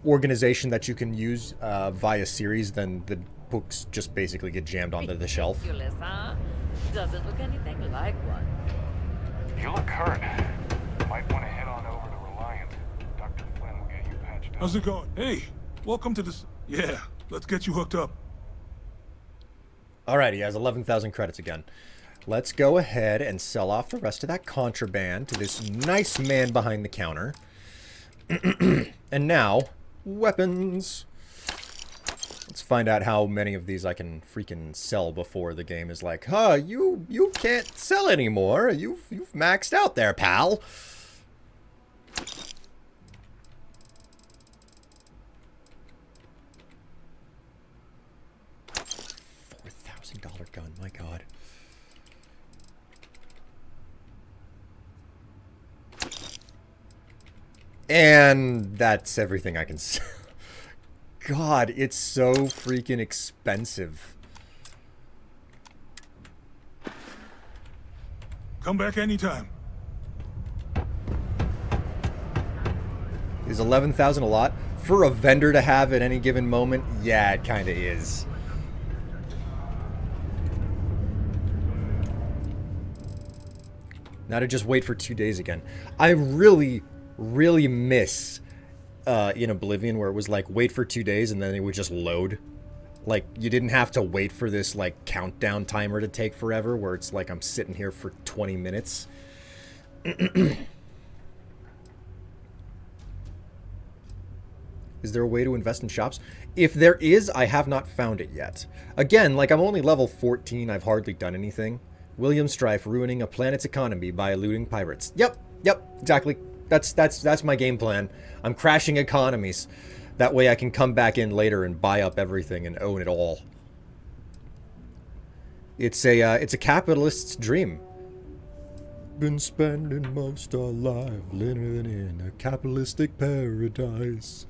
organization that you can use via series, then the books just basically get jammed onto the shelf. Ridiculous, huh? Doesn't look anything like one. You look hurt. Might want to head on over to Reliant. Dr. Flynn will get you patched up. How's it going? Hey, welcome to this. Yeah, let's get you hooked up. Alright, he has 11,000 credits again. Let's go ahead and sell off the rest of that contraband to this nice man behind the counter. And now, weapons. Let's find out how many of these I can freaking sell before the game is like, huh, you can't sell anymore. You've maxed out there, pal. $4,000 gun, my god. And that's everything I can sell. God, it's so freaking expensive. Come back anytime. Is 11,000 a lot? For a vendor to have at any given moment? Yeah, it kind of is. Now to just wait for 2 days again. I really, really miss in Oblivion where it was like, wait for 2 days and then it would just load. Like, you didn't have to wait for this, like, countdown timer to take forever, where it's like I'm sitting here for 20 minutes. Is there a way to invest in shops? If there is, I have not found it yet. Again, like, I'm only level 14, I've hardly done anything. William Strife ruining a planet's economy by eluding pirates. Yep, exactly. That's my game plan. I'm crashing economies. That way I can come back in later and buy up everything and own it all. It's a capitalist's dream. Been spending most our life living in a capitalistic paradise.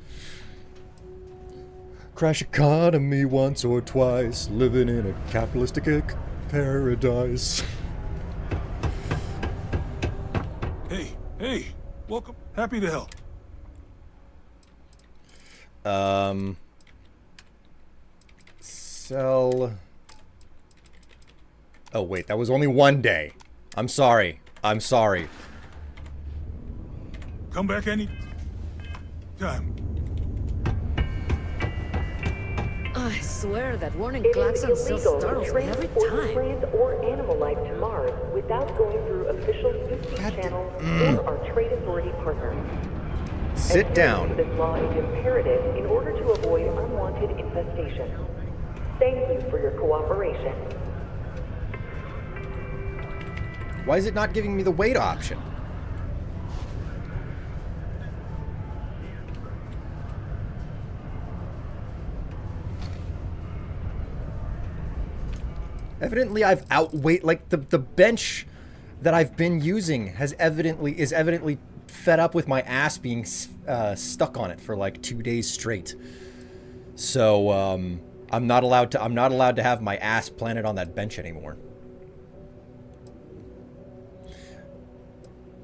Crash economy once or twice, living in a capitalistic paradise. Hey, welcome. Happy to help. Sell... Oh, wait, that was only 1 day. I'm sorry. Come back any time. I swear that warning klaxon still startles me every time. Plant or animal life to Mars without going through official UC channels or our trade authority partners. Sit down. This law is imperative in order to avoid unwanted infestation. Thank you for your cooperation. Why is it not giving me the wait option? Evidently I've outweighed, like, the bench that I've been using is evidently fed up with my ass being stuck on it for like 2 days straight. So I'm not allowed to have my ass planted on that bench anymore.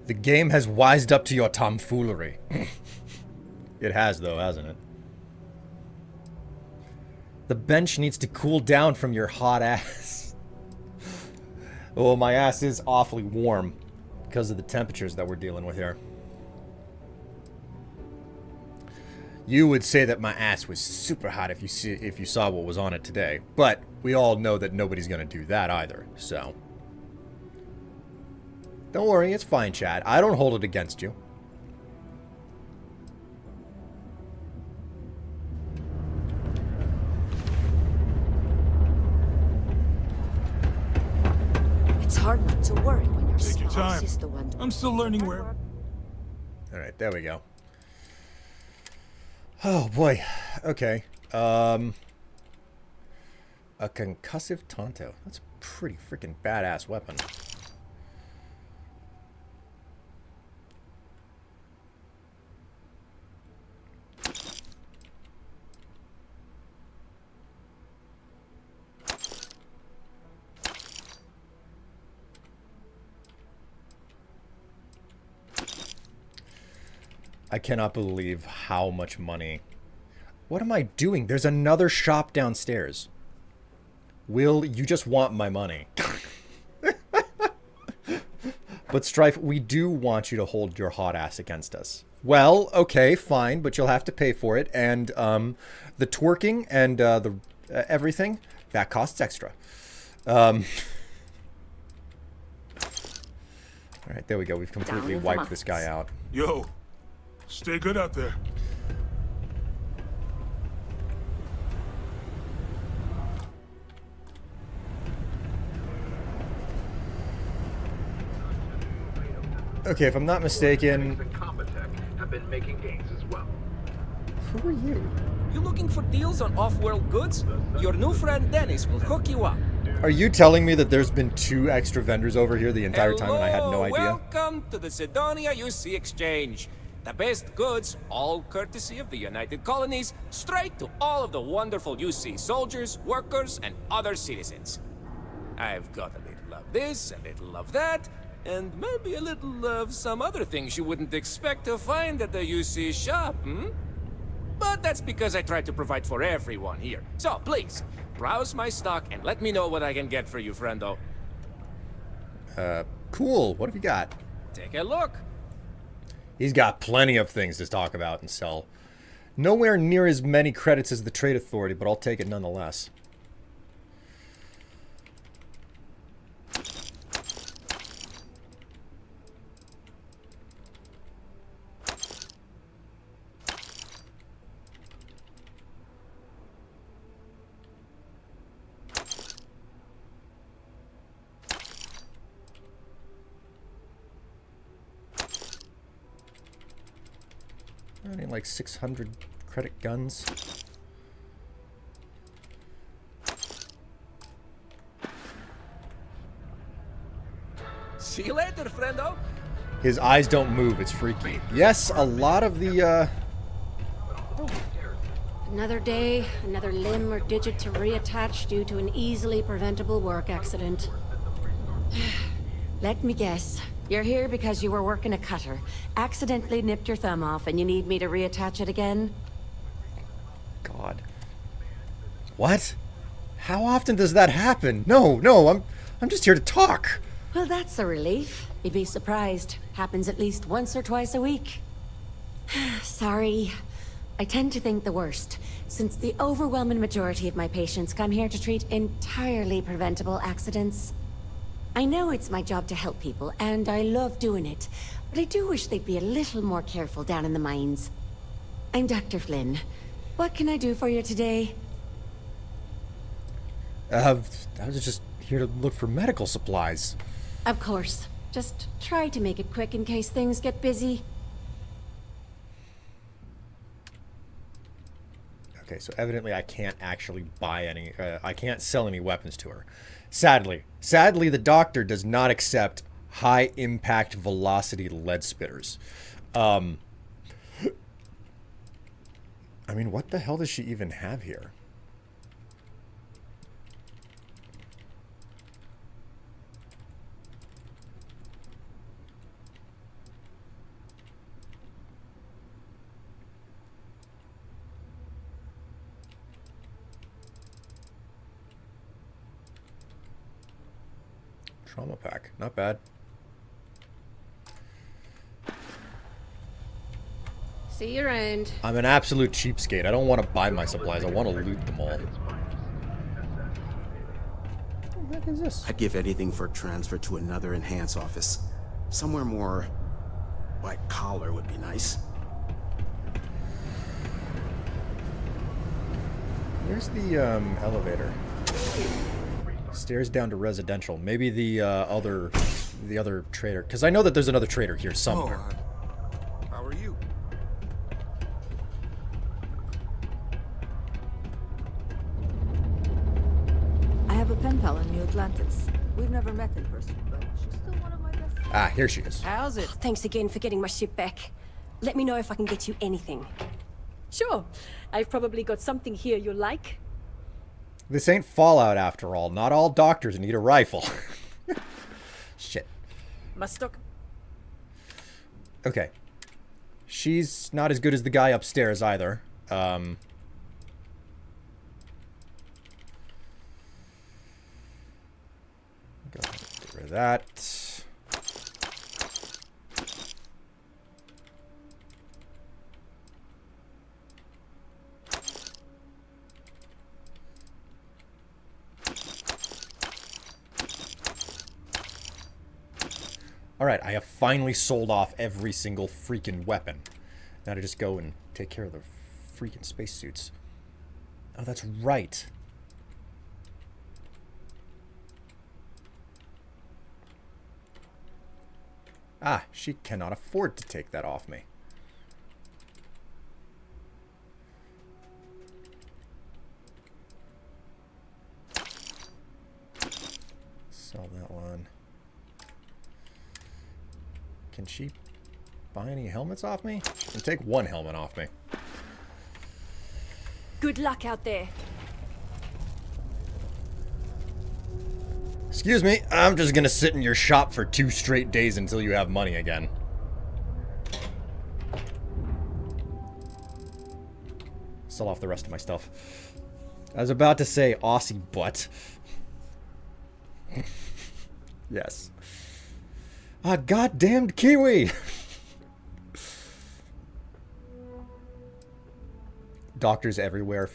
The game has wised up to your tomfoolery. It has, though, hasn't it? The bench needs to cool down from your hot ass. Well, my ass is awfully warm because of the temperatures that we're dealing with here. You would say that my ass was super hot if you saw what was on it today, but we all know that nobody's gonna do that either, so... Don't worry, it's fine, Chad. I don't hold it against you. It's hard not to worry when your Take your spouse time. is the one. I'm still learning where... Alright, there we go. Oh, boy. Okay. A concussive Tonto. That's a pretty freaking badass weapon. I cannot believe how much money. What am I doing? There's another shop downstairs. Will, you just want my money. But Strife, we do want you to hold your hot ass against us. Well, okay, fine, but you'll have to pay for it. And the twerking and the everything, that costs extra. All right, there we go. We've completely wiped this guy out. Yo, stay good out there. Okay, if I'm not mistaken... have been making gains as well. Who are you? You looking for deals on off-world goods? Your new friend Dennis will hook you up. Are you telling me that there's been 2 extra vendors over here the entire time and I had no idea? Welcome to the Sidonia UC Exchange. The best goods, all courtesy of the United Colonies, straight to all of the wonderful UC soldiers, workers, and other citizens. I've got a little of this, a little of that, and maybe a little of some other things you wouldn't expect to find at the UC shop, But that's because I try to provide for everyone here. So, please, browse my stock and let me know what I can get for you, friendo. Cool. What have you got? Take a look. He's got plenty of things to talk about and sell. Nowhere near as many credits as the Trade Authority, but I'll take it nonetheless. I need like 600 credit guns. See you later, friendo. His eyes don't move. It's freaky. Yes, a lot of the, Another day, another limb or digit to reattach due to an easily preventable work accident. Let me guess. You're here because you were working a cutter, accidentally nipped your thumb off, and you need me to reattach it again? God. What? How often does that happen? No, I'm just here to talk. Well, that's a relief. You'd be surprised. Happens at least once or twice a week. Sorry. I tend to think the worst, since the overwhelming majority of my patients come here to treat entirely preventable accidents. I know it's my job to help people, and I love doing it, but I do wish they'd be a little more careful down in the mines. I'm Dr. Flynn. What can I do for you today? I was just here to look for medical supplies. Of course. Just try to make it quick in case things get busy. Okay, so evidently I can't actually buy any, I can't sell any weapons to her. Sadly, the doctor does not accept high impact velocity lead spitters. I mean, what the hell does she even have here? Trauma pack, not bad. See you around. I'm an absolute cheapskate. I don't want to buy my supplies. I want to loot them all. What the heck is this? I'd give anything for a transfer to another enhance office. Somewhere more white collar would be nice. Where's the elevator? Stairs down to residential. Maybe the other trader, because I know that there's another trader here somewhere. How are you? I have a pen pal in New Atlantis. We've never met in person, but she's still one of my best friends. Ah, here she is. How's it? Thanks again for getting my ship back. Let me know if I can get you anything. Sure. I've probably got something here you'll like. This ain't Fallout after all. Not all doctors need a rifle. Shit. Mustock. Okay. She's not as good as the guy upstairs either. Go ahead and get rid of that. Alright, I have finally sold off every single freaking weapon. Now to just go and take care of the freaking spacesuits. Oh, that's right. Ah, she cannot afford to take that off me. Sell that one. Can she buy any helmets off me? She can take one helmet off me. Good luck out there. Excuse me, I'm just gonna sit in your shop for 2 straight days until you have money again. Sell off the rest of my stuff. I was about to say Aussie butt. Yes. Ah, goddamned Kiwi! Doctors everywhere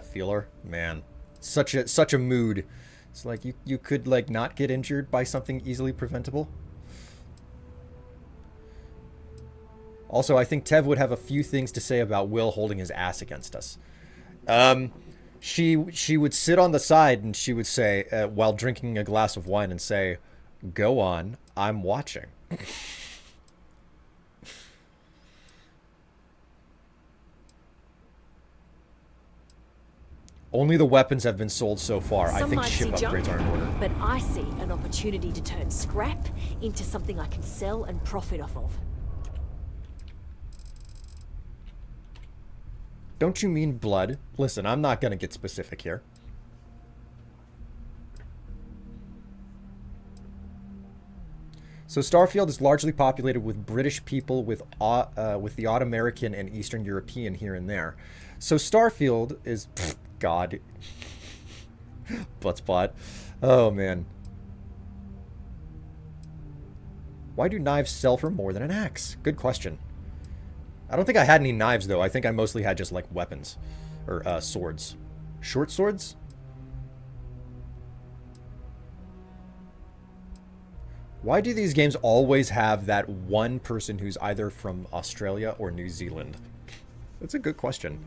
feeler. Man. Such a mood. It's like you could like not get injured by something easily preventable. Also, I think Tev would have a few things to say about Will holding his ass against us. She would sit on the side and she would say, while drinking a glass of wine, and say, "Go on, I'm watching." Only the weapons have been sold so far. I think ship upgrades are in order. But I see an opportunity to turn scrap into something I can sell and profit off of. Don't you mean blood? Listen, I'm not gonna get specific here. So Starfield is largely populated with British people with the odd American and Eastern European here and there. So Starfield is... God. Buttspot. Oh, man. Why do knives sell for more than an axe? Good question. I don't think I had any knives, though. I think I mostly had just, like, weapons. Or, swords. Short swords? Why do these games always have that one person who's either from Australia or New Zealand? That's a good question.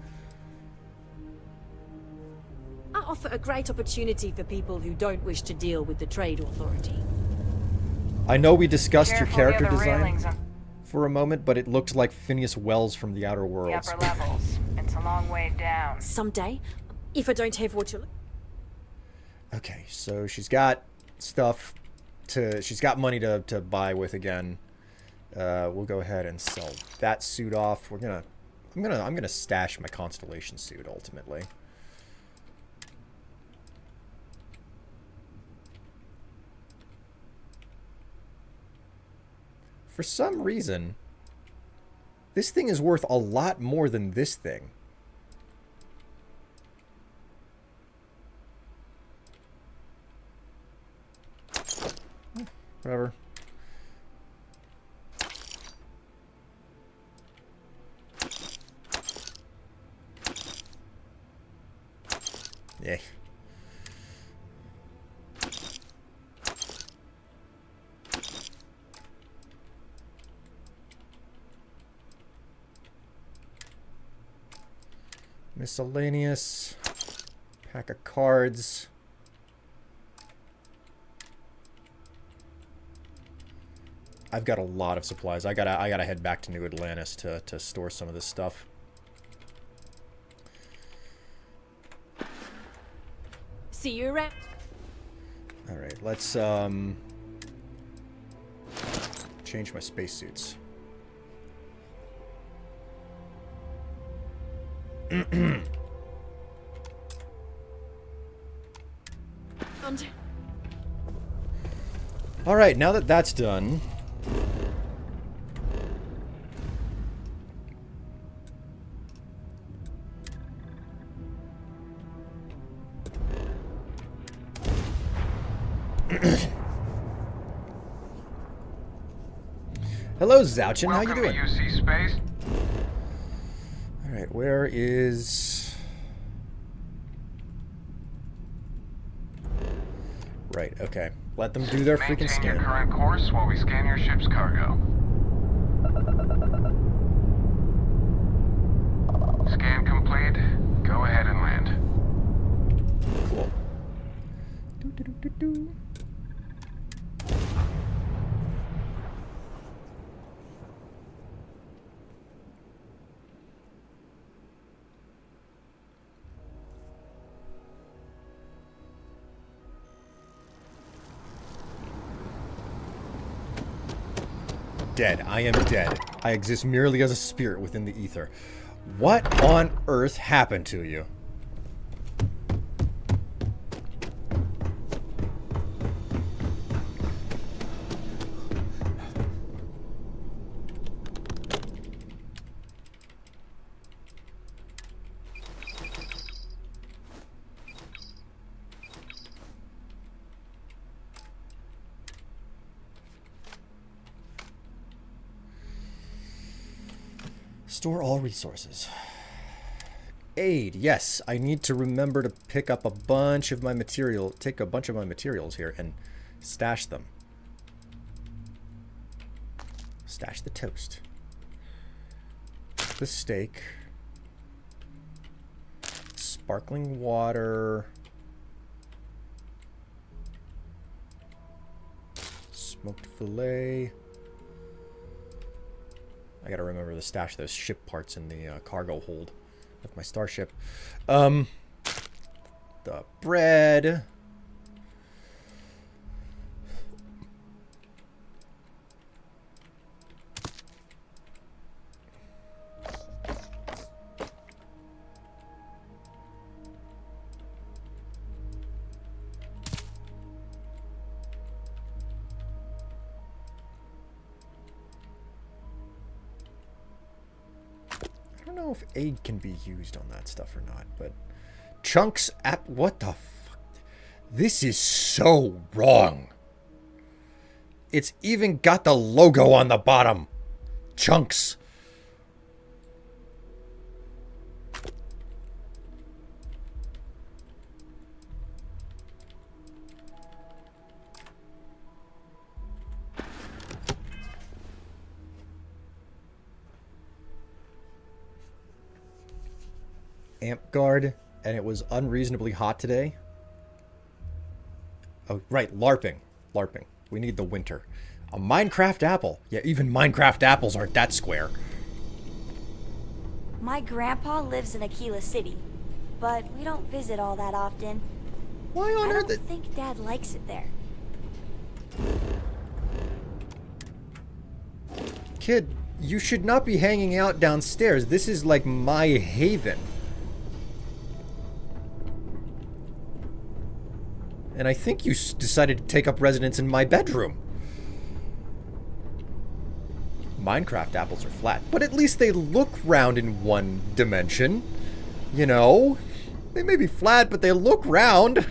I offer a great opportunity for people who don't wish to deal with the trade authority. I know we discussed your Careful, character the other design railings on for a moment, but it looked like Phineas Wells from The Outer the Worlds. upper levels. It's a long way down. Someday, if I don't have what you're... Okay, so she's got stuff to... She's got money to buy with again. We'll go ahead and sell that suit off. I'm gonna stash my Constellation suit ultimately. For some reason, this thing is worth a lot more than this thing. Whatever. Yeah. Miscellaneous. Pack of cards. I've got a lot of supplies. I gotta head back to New Atlantis to store some of this stuff. See you around. All right, let's change my spacesuits. All right, now that that's done, hello, Zouchin. How you doing? Welcome to UC Space. All right, where is? Right. Okay. Let them do their freaking Maintain your scan. current course while we scan your ship's cargo. Scan complete. Go ahead and land. Cool. Dead. I am dead. I exist merely as a spirit within the ether. What on earth happened to you? Store all resources. Aid. Yes, I need to remember to pick up a bunch of my material, take a bunch of my materials here and stash them. Stash the toast. The steak. Sparkling water. Smoked fillet. I gotta remember to stash those ship parts in the cargo hold of my starship. The bread. I don't know if aid can be used on that stuff or not, but chunks app. What the fuck? This is so wrong. It's even got the logo on the bottom. Chunks. Amp guard, and it was unreasonably hot today. Oh, right, LARPing. LARPing. We need the winter. A Minecraft apple. Yeah, even Minecraft apples aren't that square. My grandpa lives in Aquila City, but we don't visit all that often. Why on earth? I don't think Dad likes it there. Kid, you should not be hanging out downstairs. This is like my haven. And I think you decided to take up residence in my bedroom. Minecraft apples are flat, but at least they look round in one dimension. You know? They may be flat, but they look round.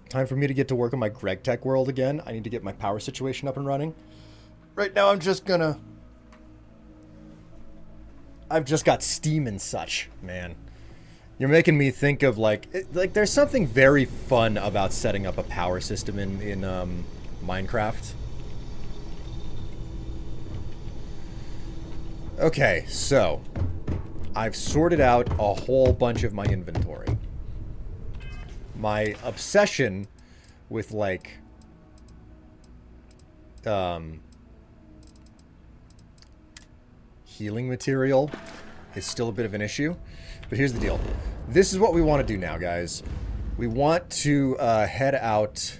Time for me to get to work on my Greg Tech world again. I need to get my power situation up and running. Right now I'm just gonna... I've just got Steam and such, man. You're making me think of like there's something very fun about setting up a power system in Minecraft. Okay, so I've sorted out a whole bunch of my inventory. My obsession with like healing material is still a bit of an issue, but here's the deal. This is what we want to do now, guys. We want to head out.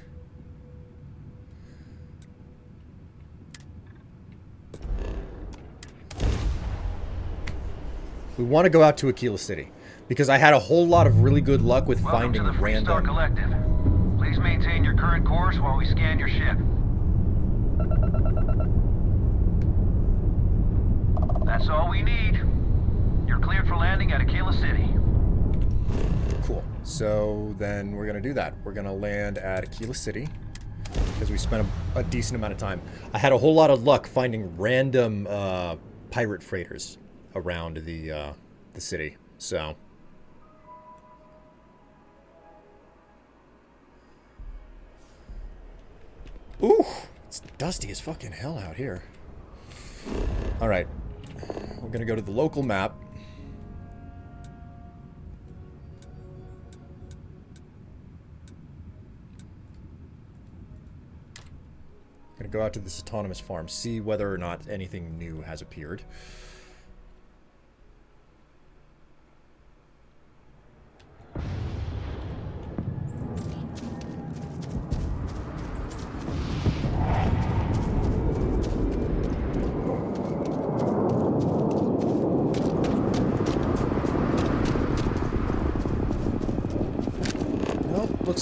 We want to go out to Aquila City. Because I had a whole lot of really good luck with finding random... Collective. Please maintain your current course while we scan your ship. That's all we need. You're cleared for landing at Aquila City. Cool. So then we're going to do that. We're going to land at Aquila City. Because we spent a decent amount of time. I had a whole lot of luck finding random pirate freighters around the city. So... Ooh, it's dusty as fucking hell out here. Alright. We're gonna go to the local map. Gonna go out to this autonomous farm, see whether or not anything new has appeared.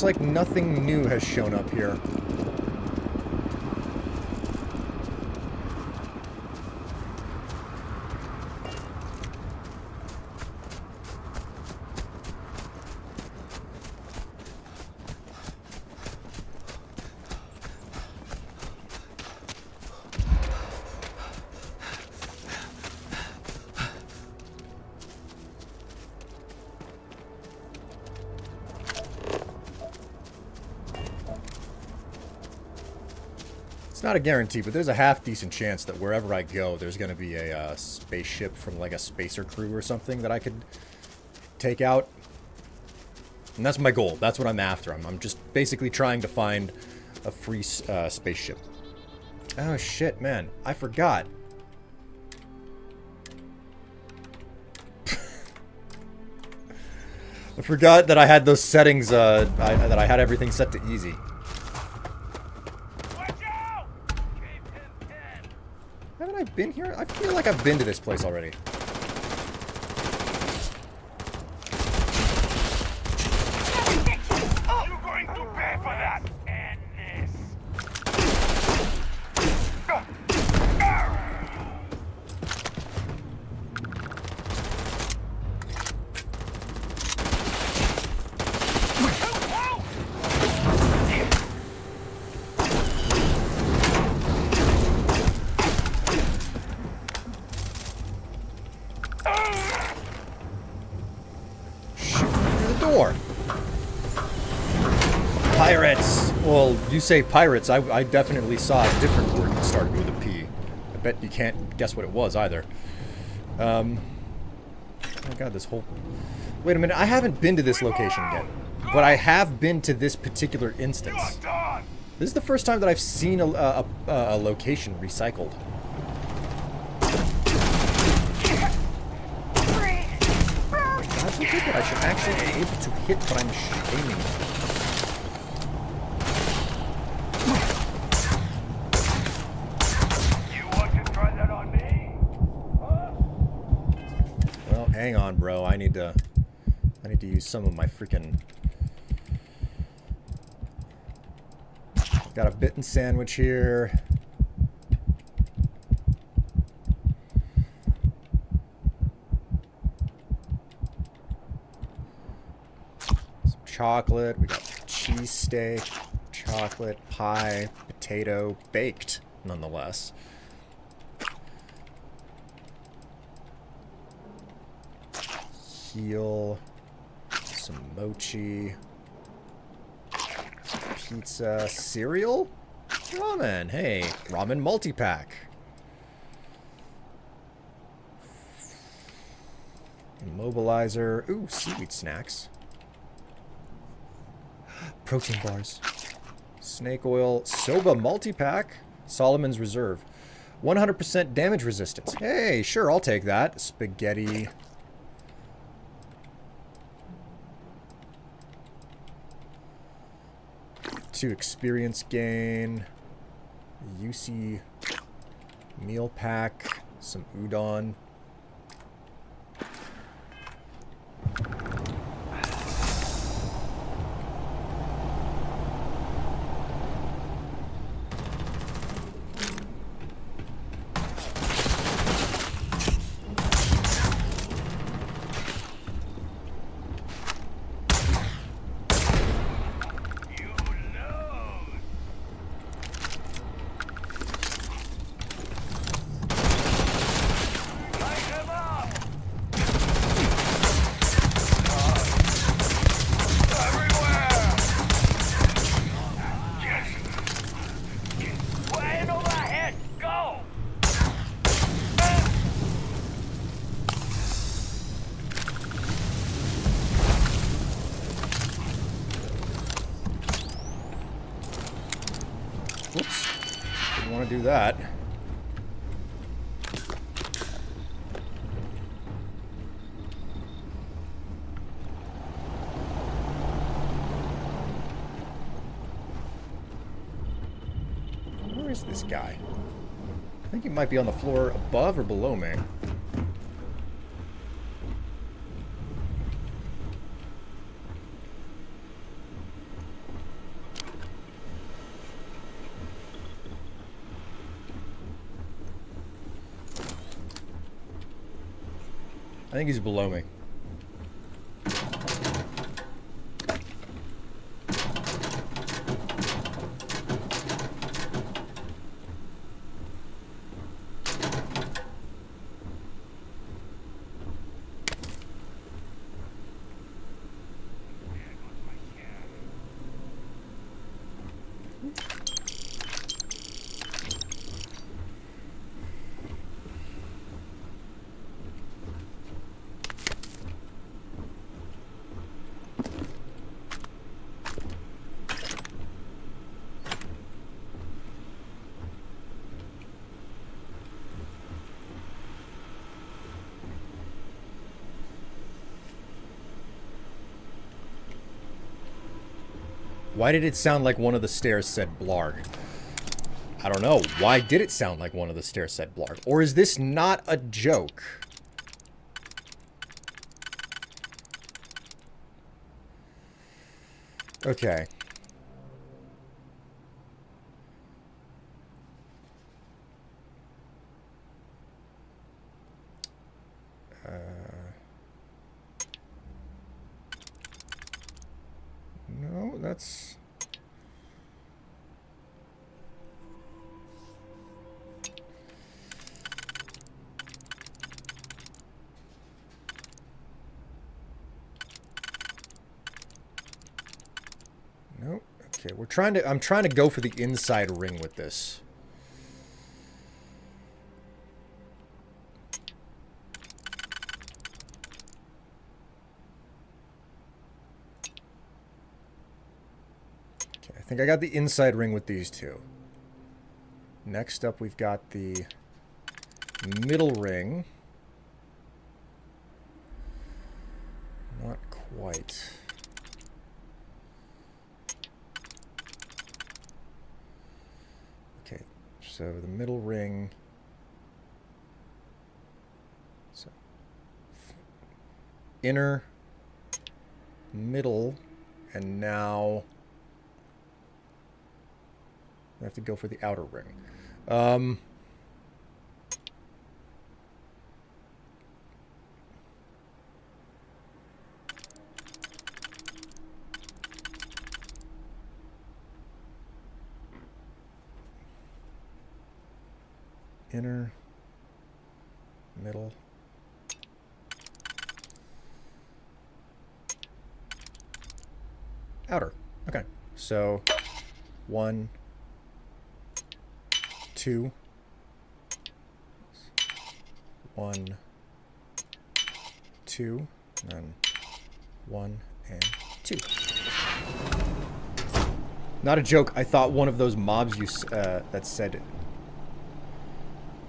Looks like nothing new has shown up here. It's not a guarantee, but there's a half-decent chance that wherever I go, there's going to be a spaceship from, like, a spacer crew or something that I could take out. And that's my goal. That's what I'm after. I'm just basically trying to find a free spaceship. Oh, shit, man. I forgot. I forgot that I had those settings, that I had everything set to easy. Haven't I been here? I feel like I've been to this place already. You're going to pay for that! And this. Pirates! Well, you say pirates. I definitely saw a different word that started with a P. I bet you can't guess what it was either. Oh my god, this whole... Wait a minute, I haven't been to this location yet. But I have been to this particular instance. This is the first time that I've seen a location recycled. That's so good. I should actually be able to hit what I'm aiming for. Hang on, bro. I need to use some of my freaking... Got a bitten sandwich here. Some chocolate. We got cheesesteak, chocolate, pie, potato, baked, nonetheless. Heal, some mochi, pizza, cereal, ramen. Hey, ramen multi-pack. Immobilizer. Ooh, seaweed snacks. Protein bars. Snake oil, soba multi-pack. Solomon's Reserve. 100% damage resistance. Hey, sure, I'll take that. Spaghetti. 2 experience gain, UC meal pack, some udon. Do that. Where is this guy? I think he might be on the floor above or below me. I think he's below me. Why did it sound like one of the stairs said Blarg? I don't know. Why did it sound like one of the stairs said Blarg? Or is this not a joke? Okay. No, that's... Nope. Okay, I'm trying to go for the inside ring with this. Okay, I think I got the inside ring with these two. Next up, we've got the middle ring. Not quite. Okay, so the middle ring. So inner, middle, and now I have to go for the outer ring. Inner, middle, outer. Okay, so 1, 2, 1, 2, and then 1 and 2. Not a joke. I thought one of those mobs that said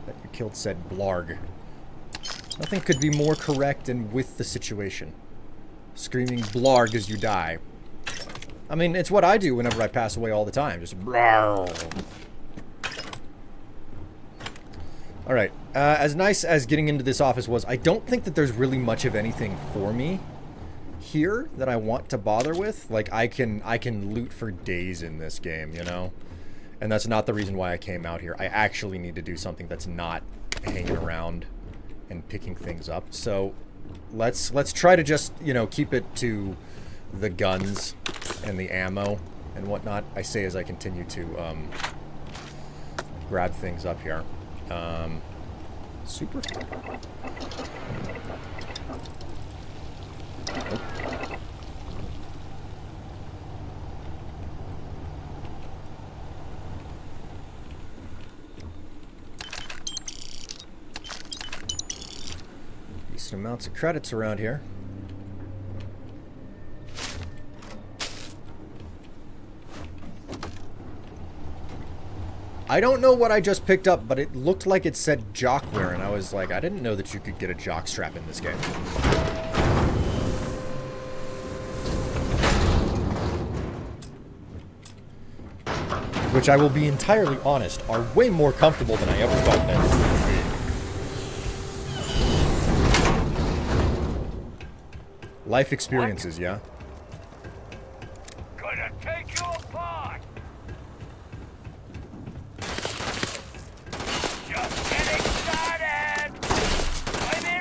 that you killed said Blarg. Nothing could be more correct and with the situation. Screaming Blarg as you die. I mean, it's what I do whenever I pass away all the time. Just Blarg. Alright, as nice as getting into this office was, I don't think that there's really much of anything for me here that I want to bother with. Like, I can loot for days in this game, you know? And that's not the reason why I came out here. I actually need to do something that's not hanging around and picking things up. So, let's try to just, you know, keep it to the guns and the ammo and whatnot. I say as I continue to, grab things up here. Super. Nope. Decent amounts of credits around here. I don't know what I just picked up, but it looked like it said jockwear, and I was like, I didn't know that you could get a jock strap in this game. Which, I will be entirely honest, are way more comfortable than I ever thought they would be. Life experiences, yeah? Gonna take you apart! Just getting started! I'm in.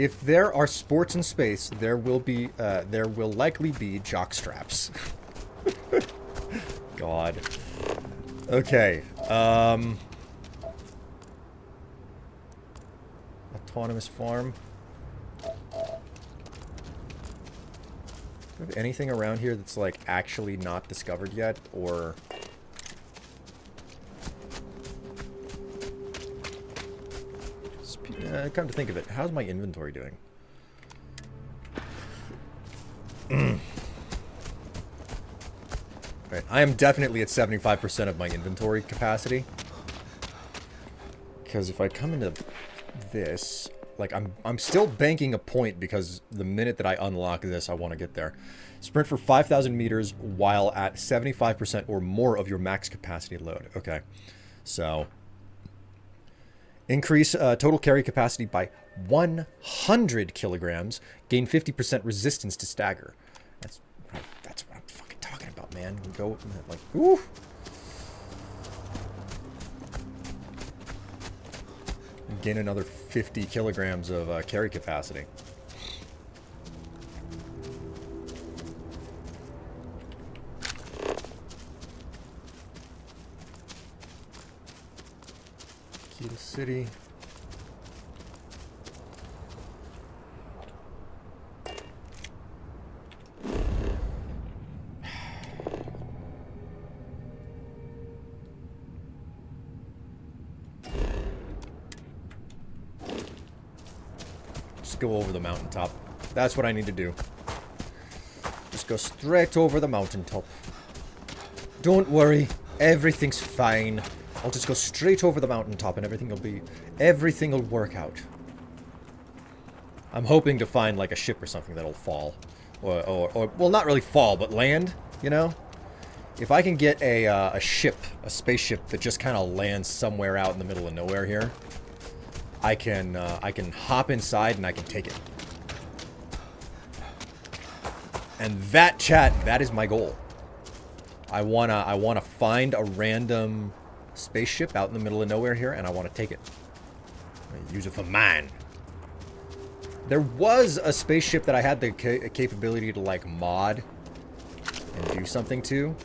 If there are sports in space, there will likely be jock straps. God. Okay. Autonomous farm. Do we have anything around here that's like actually not discovered yet, or? Come to think of it, how's my inventory doing? Right, I am definitely at 75% of my inventory capacity. Because if I come into this, like I'm still banking a point because the minute that I unlock this, I want to get there. Sprint for 5,000 meters while at 75% or more of your max capacity load. Okay, so increase total carry capacity by 100 kilograms. Gain 50% resistance to stagger. That's what I'm fucking talking about, man. Go like, ooh. Gain another 50 kilograms of carry capacity. Key to city. Just go over the mountaintop. That's what I need to do. Just go straight over the mountaintop. Don't worry, everything's fine. I'll just go straight over the mountaintop and everything will work out. I'm hoping to find like a ship or something that'll fall. Or well, not really fall, but land, you know? If I can get a ship, a spaceship that just kind of lands somewhere out in the middle of nowhere here, I can hop inside and I can take it. And that, chat, that is my goal. I wanna find a random spaceship out in the middle of nowhere here, and I want to take it. Use it for mine. There was a spaceship that I had the capability to like mod and do something to,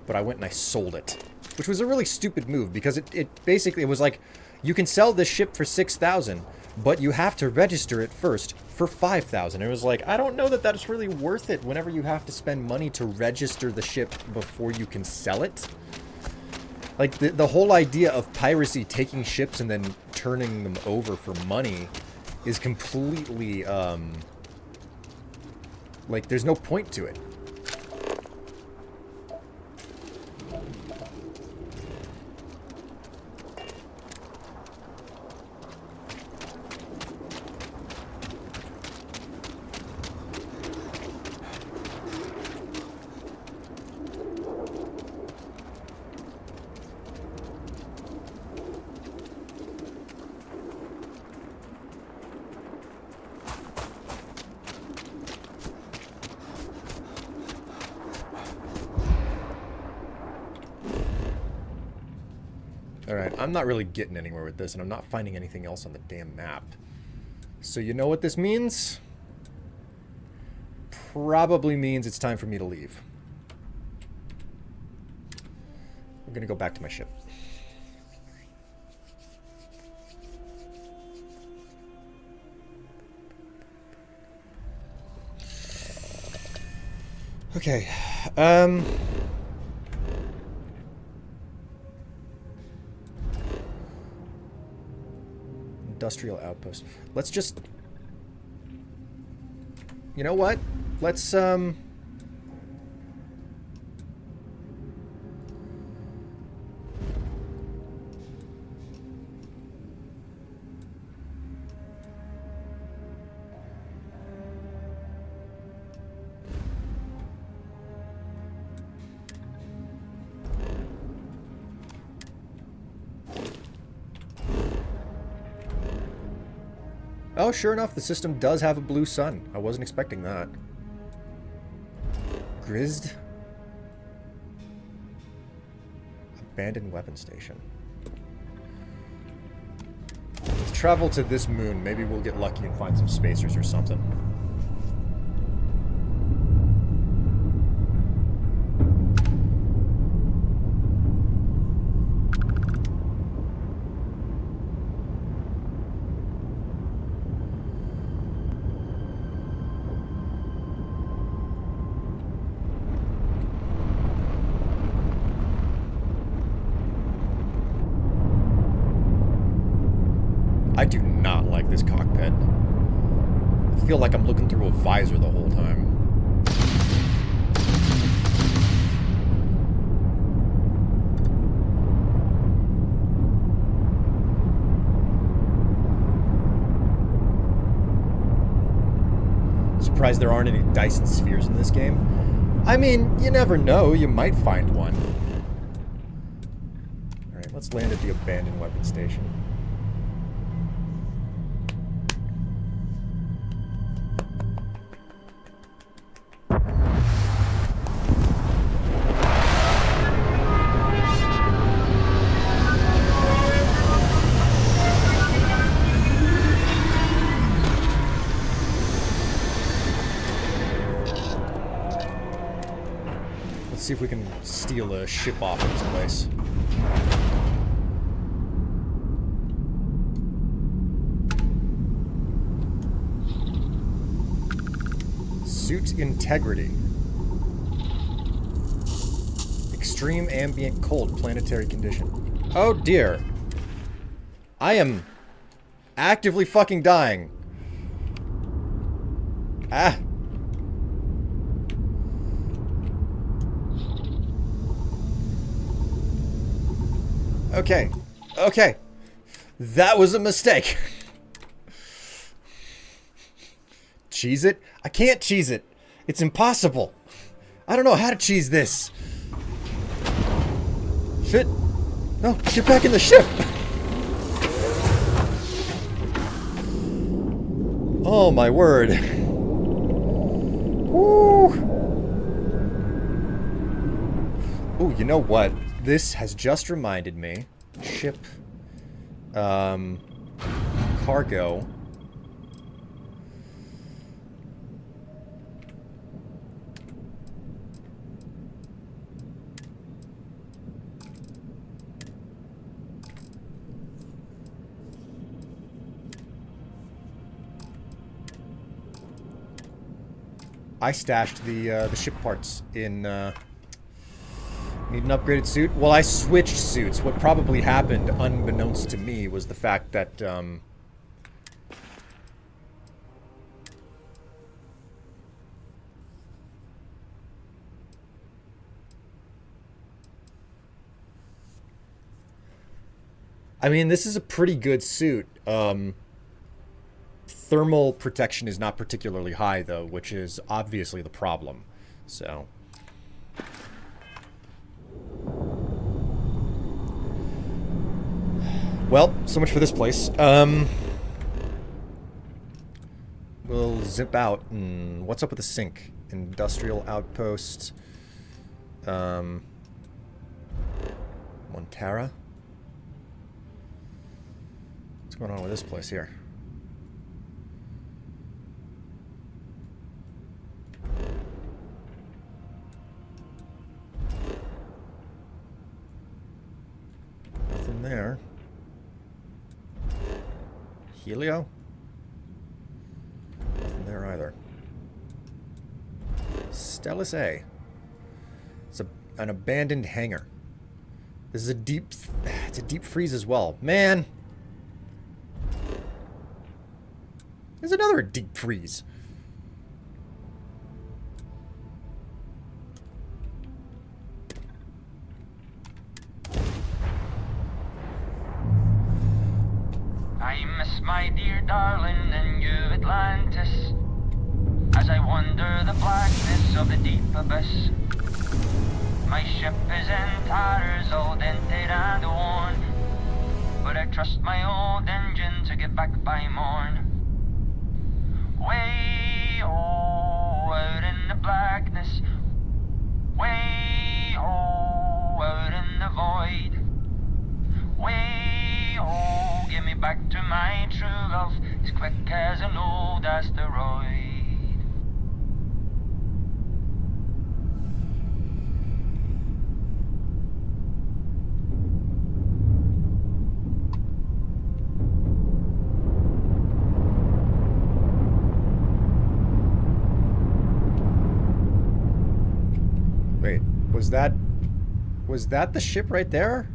but I went and I sold it, which was a really stupid move because it basically was like, you can sell this ship for 6,000, but you have to register it first for 5,000. It was like, I don't know that that's really worth it whenever you have to spend money to register the ship before you can sell it. Like, the whole idea of piracy, taking ships and then turning them over for money, is completely, like, there's no point to it. Alright, I'm not really getting anywhere with this, and I'm not finding anything else on the damn map. So you know what this means? Probably means it's time for me to leave. I'm gonna go back to my ship. Okay, industrial outpost. Let's just... You know what? Let's, Oh, sure enough, the system does have a blue sun. I wasn't expecting that. Grizzed? Abandoned weapon station. Let's travel to this moon. Maybe we'll get lucky and find some spacers or something. I do not like this cockpit. I feel like I'm looking through a visor the whole time. Surprised there aren't any Dyson spheres in this game. I mean, you never know, you might find one. Alright, let's land at the abandoned weapon station. See if we can steal a ship off of this place. Suit integrity. Extreme ambient cold planetary condition. Oh dear. I am actively fucking dying. Ah. Okay. Okay. That was a mistake. Cheese it? I can't cheese it. It's impossible. I don't know how to cheese this. Shit. No, get back in the ship. Oh my word. Woo. Ooh, you know what? This has just reminded me. Ship. Cargo. I stashed the ship parts in, need an upgraded suit? Well, I switched suits. What probably happened, unbeknownst to me, was the fact that, I mean, this is a pretty good suit. Thermal protection is not particularly high, though, which is obviously the problem. So... Well, so much for this place. We'll zip out. What's up with the sink? Industrial outpost. Montara? What's going on with this place here? Nothing there. Helio? Nothing there either. Stellus A. It's an abandoned hangar. This is a deep... It's a deep freeze as well. Man! There's another deep freeze. I miss my dear darling and you, Atlantis, as I wander the blackness of the deep abyss. My ship is in tatters, all dented and worn, but I trust my old engine to get back by morn. Way out in the blackness, way out in the void, way give me back to my quick as an old asteroid. Wait, was that the ship right there?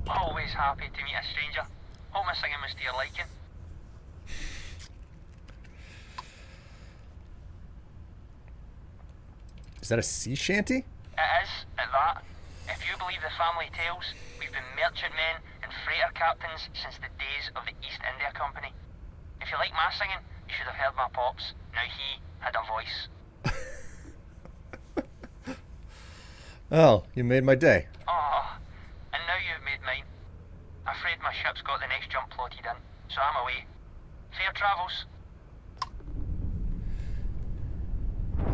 Always happy to meet a stranger. Hope my singing was to your liking. Is that a sea shanty? It is, at that. If you believe the family tales, we've been merchantmen and freighter captains since the days of the East India Company. If you like my singing, you should have heard my pops. Now he had a voice. Oh, you made my day. Oh, and now you've made mine. Afraid my ship's got the next jump plotted in, so I'm away. Fair travels.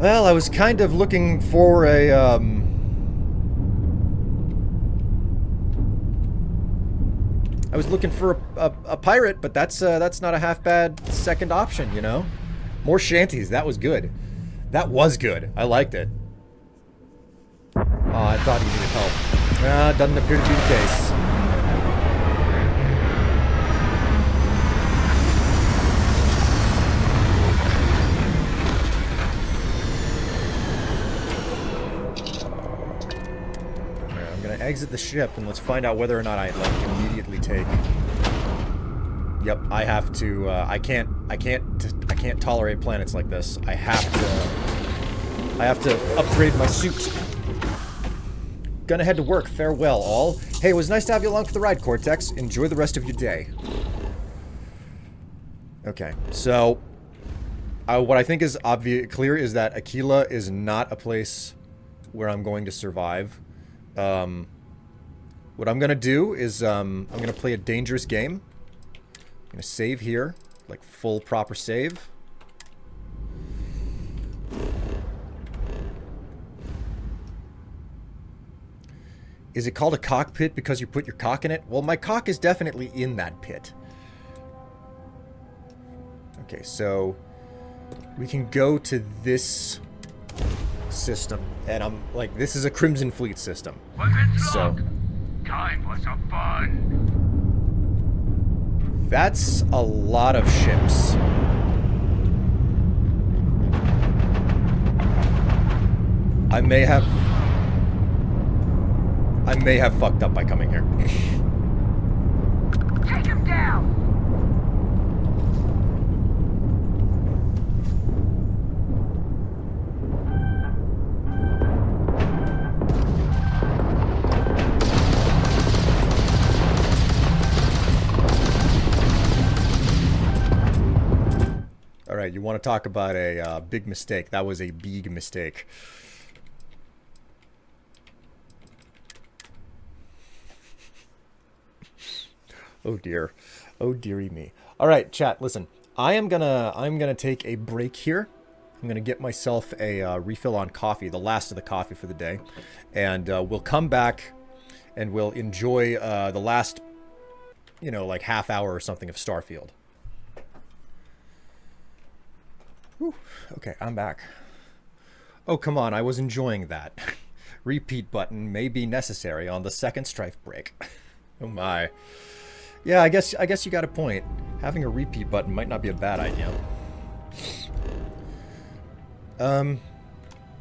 Well, I was kind of looking for a, I was looking for a pirate, but that's not a half bad second option, you know? More shanties, that was good. That was good. I liked it. Oh, I thought he needed help. Doesn't appear to be the case. Alright, I'm gonna exit the ship and let's find out whether or not I like immediately take. Yep, I have to. I can't tolerate planets like this. I have to upgrade my suit. Gonna head to work. Farewell, all. Hey, it was nice to have you along for the ride, Cortex. Enjoy the rest of your day. Okay, so what I think is clear is that Aquila is not a place where I'm going to survive. What I'm gonna do is I'm gonna play a dangerous game. I'm gonna save here, like full proper save. Is it called a cockpit because you put your cock in it? Well, my cock is definitely in that pit. Okay, so we can go to this system, and I'm like, this is a Crimson Fleet system. So Time for some fun. That's a lot of ships. I may have fucked up by coming here. Take him down. All right, you want to talk about a big mistake? That was a big mistake. Oh dear. Oh dearie me. All right, chat, listen. I'm gonna take a break here. I'm gonna get myself a refill on coffee, the last of the coffee for the day, and we'll come back and we'll enjoy the last, you know, like half hour or something of Starfield. Whew. Okay, I'm back. Oh, come on, I was enjoying that. Repeat button may be necessary on the second Strife break. Oh my. Yeah, I guess you got a point. Having a repeat button might not be a bad idea. Oh,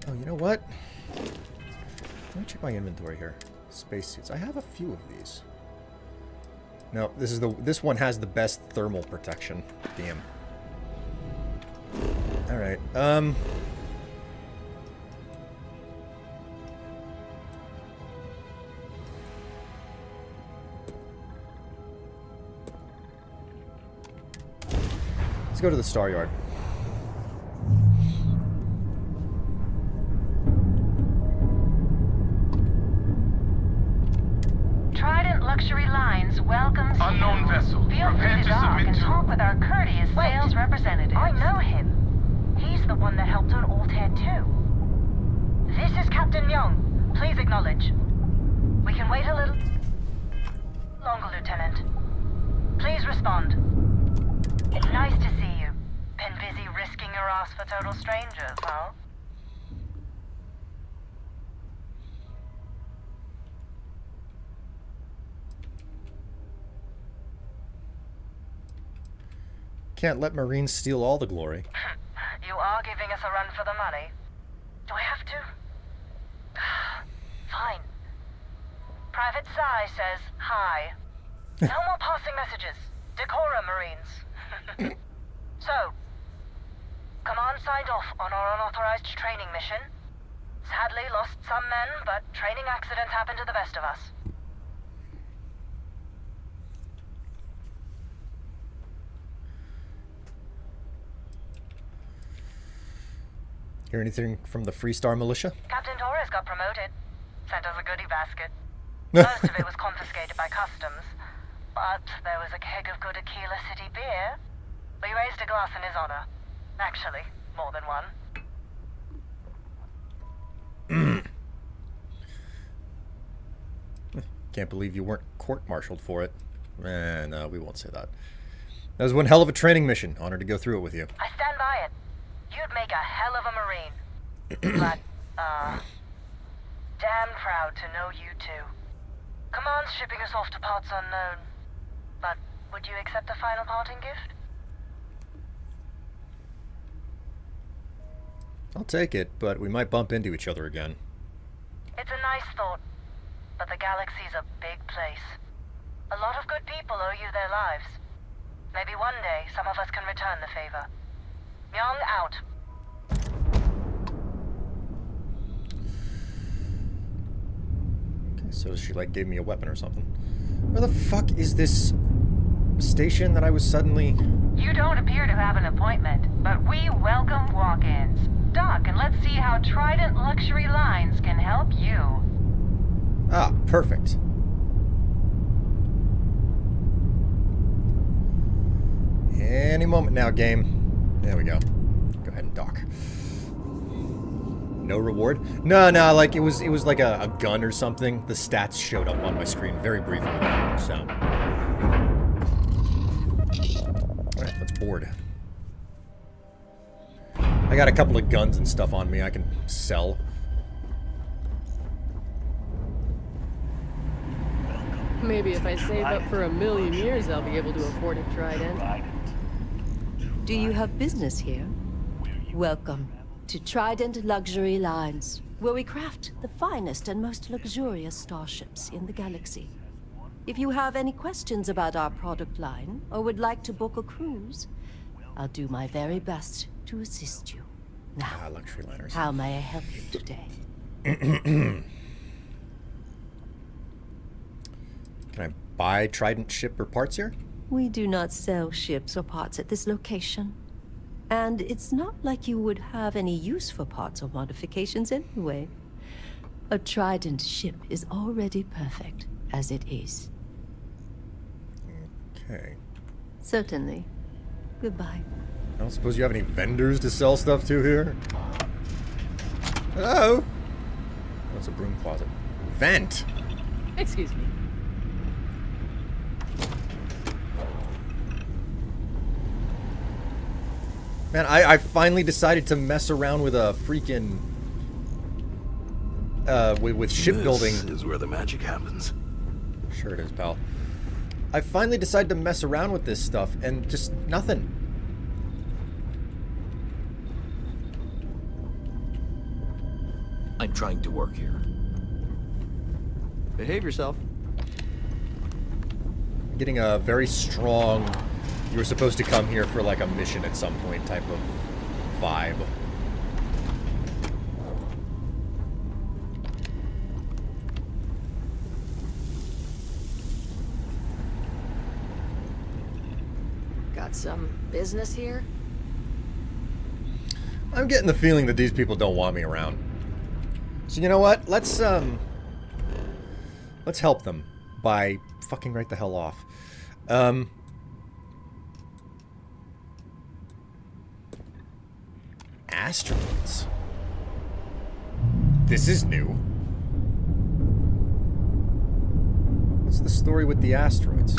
you know what? Let me check my inventory here. Spacesuits. I have a few of these. No, this one has the best thermal protection. Damn. All right. Let's go to the Star Yard. sales representative. I know him. He's the one that helped on Altair 2. This is Captain Young. Please acknowledge. We can wait a little longer, Lieutenant. Please respond. It's nice to see you. Been busy risking your ass for total strangers, huh? Can't let Marines steal all the glory. You are giving us a run for the money. Do I have to? Fine. Private Psy says hi. No more passing messages. Decorum, Marines. So, Command signed off on our unauthorized training mission. Sadly lost some men, but training accidents happen to the best of us. Hear anything from the Freestar militia? Captain Torres got promoted. Sent us a goodie basket. Most of it was confiscated by customs. But there was a keg of good Aquila City beer. We raised a glass in his honor. Actually, more than one. Can't believe you weren't court-martialed for it. No, we won't say that. That was one hell of a training mission. Honored to go through it with you. I stand by it. You'd make a hell of a Marine. But, damn proud to know you two. Command's shipping us off to parts unknown. But would you accept a final parting gift? I'll take it, but we might bump into each other again. It's a nice thought, but the galaxy's a big place. A lot of good people owe you their lives. Maybe one day some of us can return the favor. Young out. Okay, so she like gave me a weapon or something. Where the fuck is this station that I was suddenly... You don't appear to have an appointment, but we welcome walk-ins. Dock, and let's see how Trident Luxury Lines can help you. Ah, perfect. Any moment now, game. There we go. Go ahead and dock. No reward? No, like it was like a gun or something. The stats showed up on my screen very briefly. So. Alright, let's board. I got a couple of guns and stuff on me I can sell. Maybe if I save up for 1,000,000 years, I'll be able to afford a Trident. Do you have business here? Welcome to Trident Luxury Lines, where we craft the finest and most luxurious starships in the galaxy. If you have any questions about our product line, or would like to book a cruise, I'll do my very best to assist you. Now, luxury liners. How may I help you today? Can I buy Trident ship or parts here? We do not sell ships or parts at this location. And it's not like you would have any use for parts or modifications anyway. A Trident ship is already perfect, as it is. Okay. Certainly. Goodbye. I don't suppose you have any vendors to sell stuff to here? Hello? What's a broom closet? Vent! Excuse me. Man, I finally decided to mess around with a freaking... with shipbuilding. This is where the magic happens. Sure it is, pal. I finally decided to mess around with this stuff, and just nothing. I'm trying to work here. Behave yourself. Getting a very strong... You were supposed to come here for like a mission at some point type of vibe. Got some business here? I'm getting the feeling that these people don't want me around. So you know what? Let's help them by fucking right the hell off. Asteroids. This is new. What's the story with the asteroids?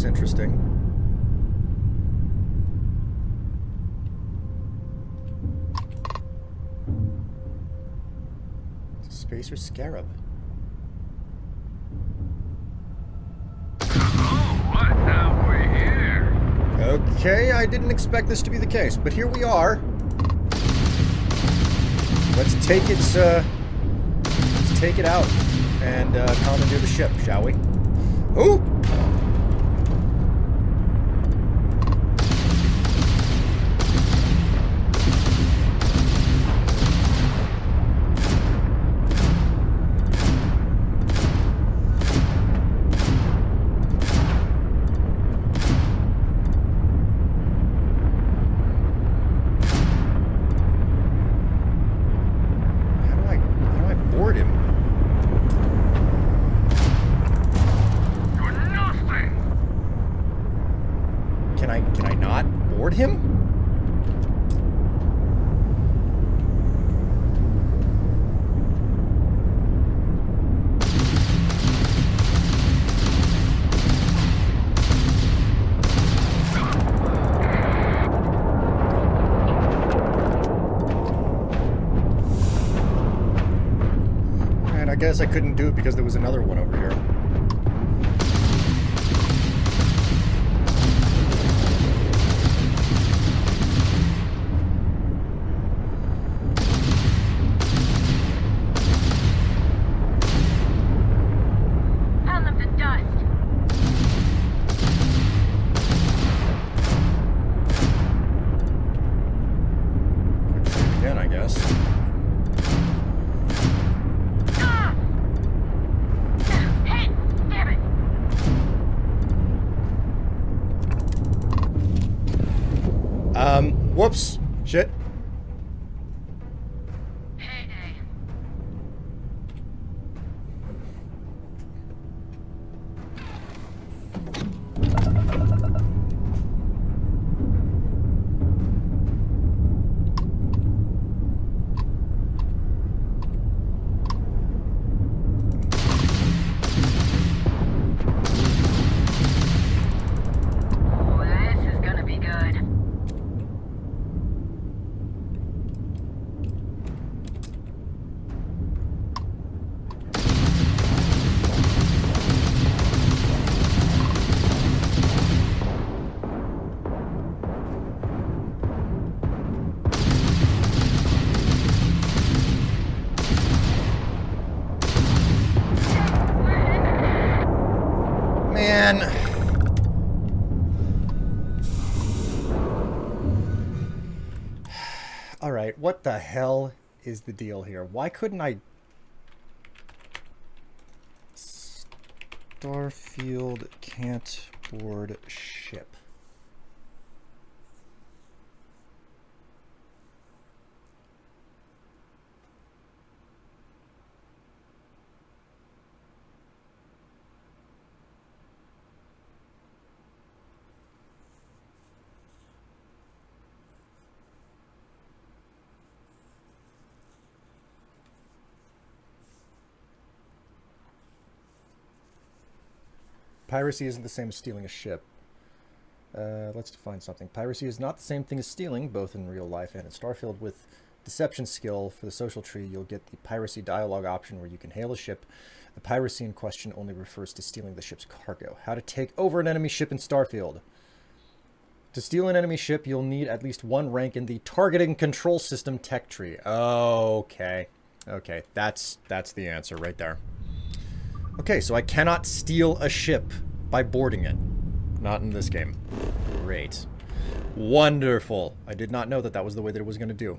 Interesting. It's a spacer scarab. Oh, what? Now we're here. Okay, I didn't expect this to be the case, but here we are. Let's take it out and commandeer the ship, shall we? Ooh! I guess I couldn't do it because there was another one over here. Pound them to dust. Quick save again, I guess. Whoops. Shit. Man. Alright, what the hell is the deal here? Why couldn't I... Starfield can't board ship. Piracy isn't the same as stealing a ship. Let's define something. Piracy is not the same thing as stealing, both in real life and in Starfield. With deception skill for the social tree, you'll get the piracy dialogue option where you can hail a ship. The piracy in question only refers to stealing the ship's cargo. How to take over an enemy ship in Starfield. To steal an enemy ship, you'll need at least one rank in the targeting control system tech tree. Okay. Okay, that's the answer right there. Okay, so I cannot steal a ship by boarding it. Not in this game. Great. Wonderful. I did not know that that was the way that it was going to do.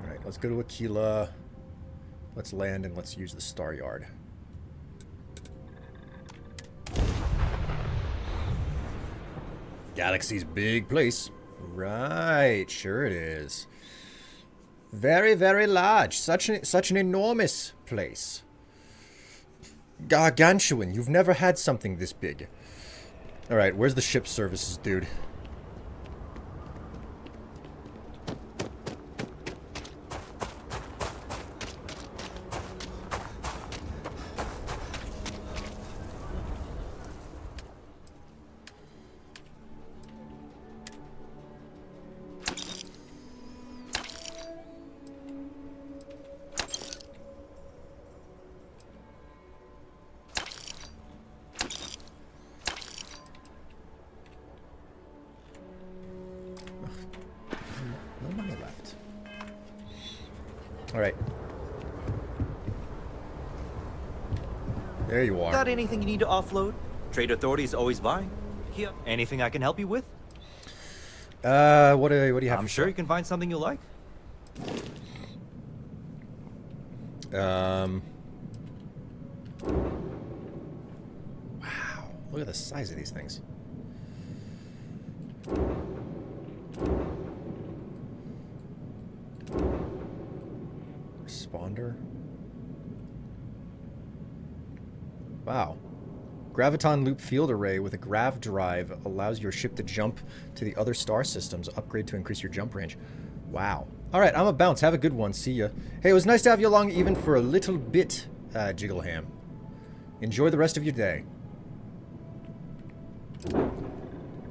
Alright, let's go to Aquila. Let's land and let's use the Star Yard. Galaxy's big place. Right, sure it is. Very, very large. Such an enormous place. Gargantuan. You've never had something this big. Alright, where's the ship services, dude? Alright. There you are. Got anything you need to offload? Trade Authority is always buying. Here, anything I can help you with? What do you have? I'm sure you can find something you like. Wow. Look at the size of these things. Responder. Wow. Graviton Loop Field Array with a grav drive allows your ship to jump to the other star systems. Upgrade to increase your jump range. Wow. Alright, I'm a bounce. Have a good one. See ya. Hey, it was nice to have you along even for a little bit, Jiggleham. Enjoy the rest of your day.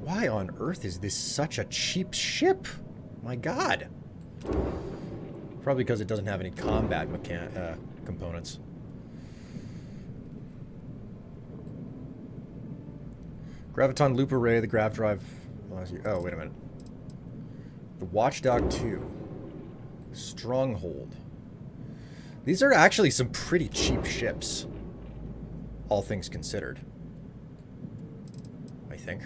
Why on earth is this such a cheap ship? My god. Probably because it doesn't have any combat components. Graviton Loop Array, the grav drive allows you... Oh, wait a minute. The Watchdog 2. Stronghold. These are actually some pretty cheap ships. All things considered. I think.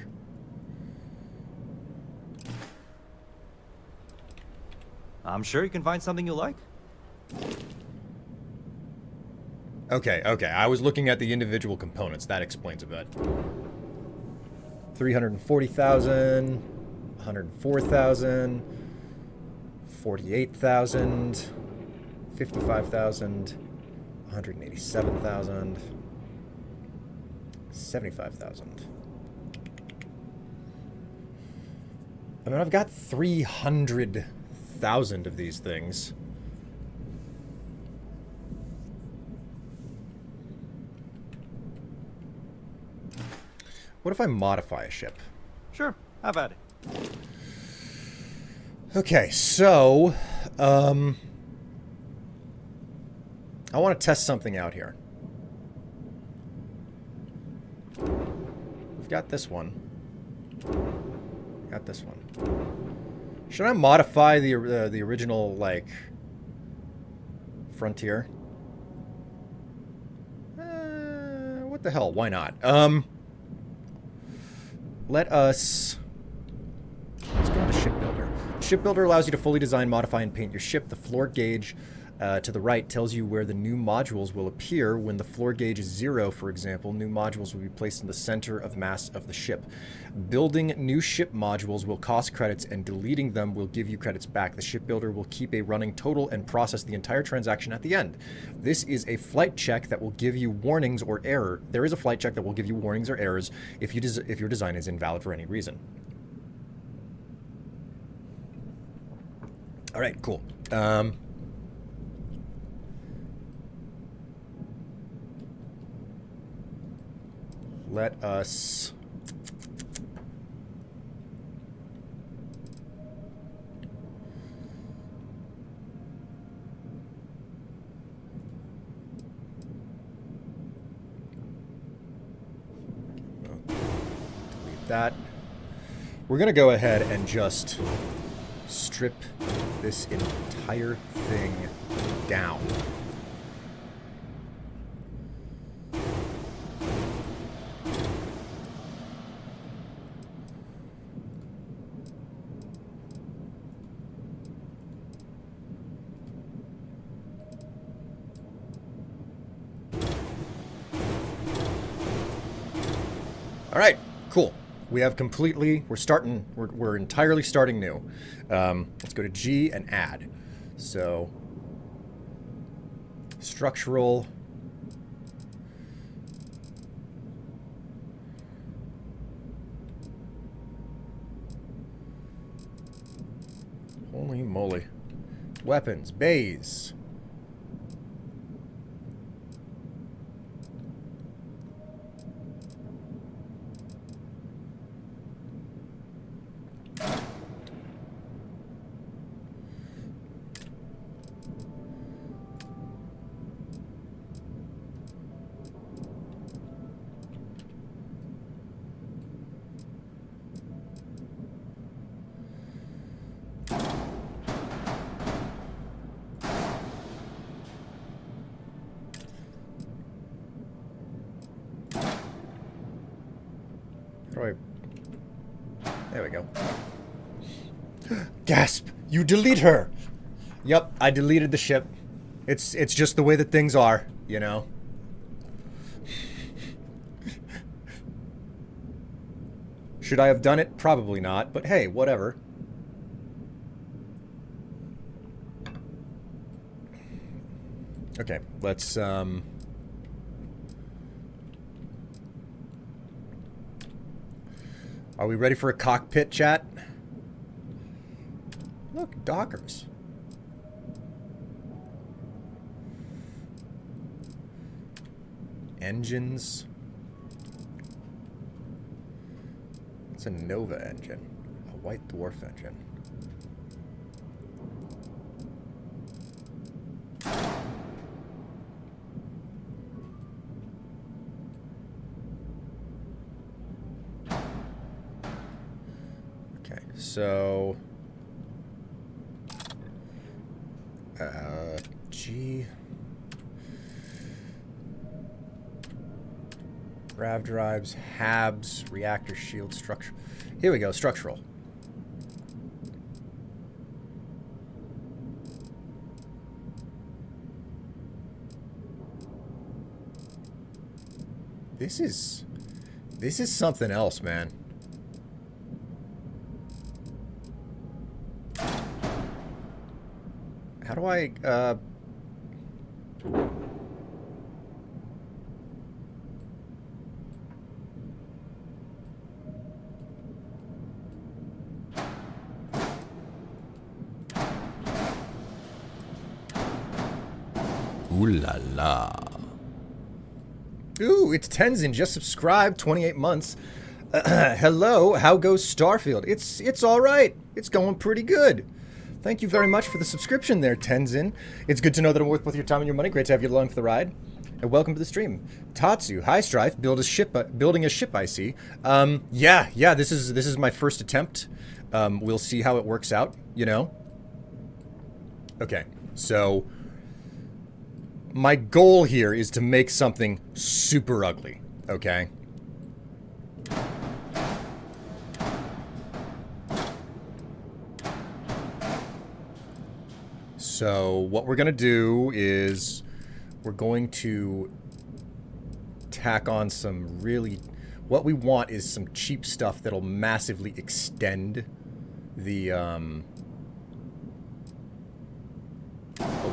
I'm sure you can find something you like. Okay, okay. I was looking at the individual components. That explains a bit. 340,000, 104,000, 48,000, 55,000, 187,000, 75,000. I mean, I've got 300,000 of these things. What if I modify a ship? Sure, have at it. Okay, so, I want to test something out here. We've got this one. Got this one. Should I modify the original, like, Frontier? What the hell? Why not? Let's go into Shipbuilder. Shipbuilder allows you to fully design, modify, and paint your ship. The floor gauge to the right tells you where the new modules will appear. When the floor gauge is 0, for example, new modules will be placed in the center of mass of the ship. Building new ship modules will cost credits, and deleting them will give you credits back. The shipbuilder will keep a running total and process the entire transaction at the end. This is a flight check that will give you warnings or error. There is a flight check that will give you warnings or errors if your design is invalid for any reason. All right, cool. Let us... that. We're gonna go ahead and just strip this entire thing down. All right, cool. We have completely, we're entirely starting new. Let's go to G and add. So, structural. Holy moly. Weapons, bays. There we go. Gasp! You delete her! Yep, I deleted the ship. It's just the way that things are, you know? Should I have done it? Probably not, but hey, whatever. Okay, let's, Are we ready for a cockpit, chat? Look, Dockers. Engines. It's a Nova engine. A White Dwarf engine. So, G, grav drives, HABs, reactor shield structure. Here we go, structural. This is something else, man. How do I, Ooh la la. Ooh, it's Tenzin, just subscribed, 28 months. Hello, how goes Starfield? It's all right. It's going pretty good. Thank you very much for the subscription there, Tenzin. It's good to know that I'm worth both your time and your money. Great to have you along for the ride. And welcome to the stream. Tatsu, hi Strife, building a ship, I see. Yeah, this is my first attempt. We'll see how it works out, you know? Okay, so my goal here is to make something super ugly, okay? So what we're gonna do is we're going to tack on some really, what we want is some cheap stuff that'll massively extend the, oh,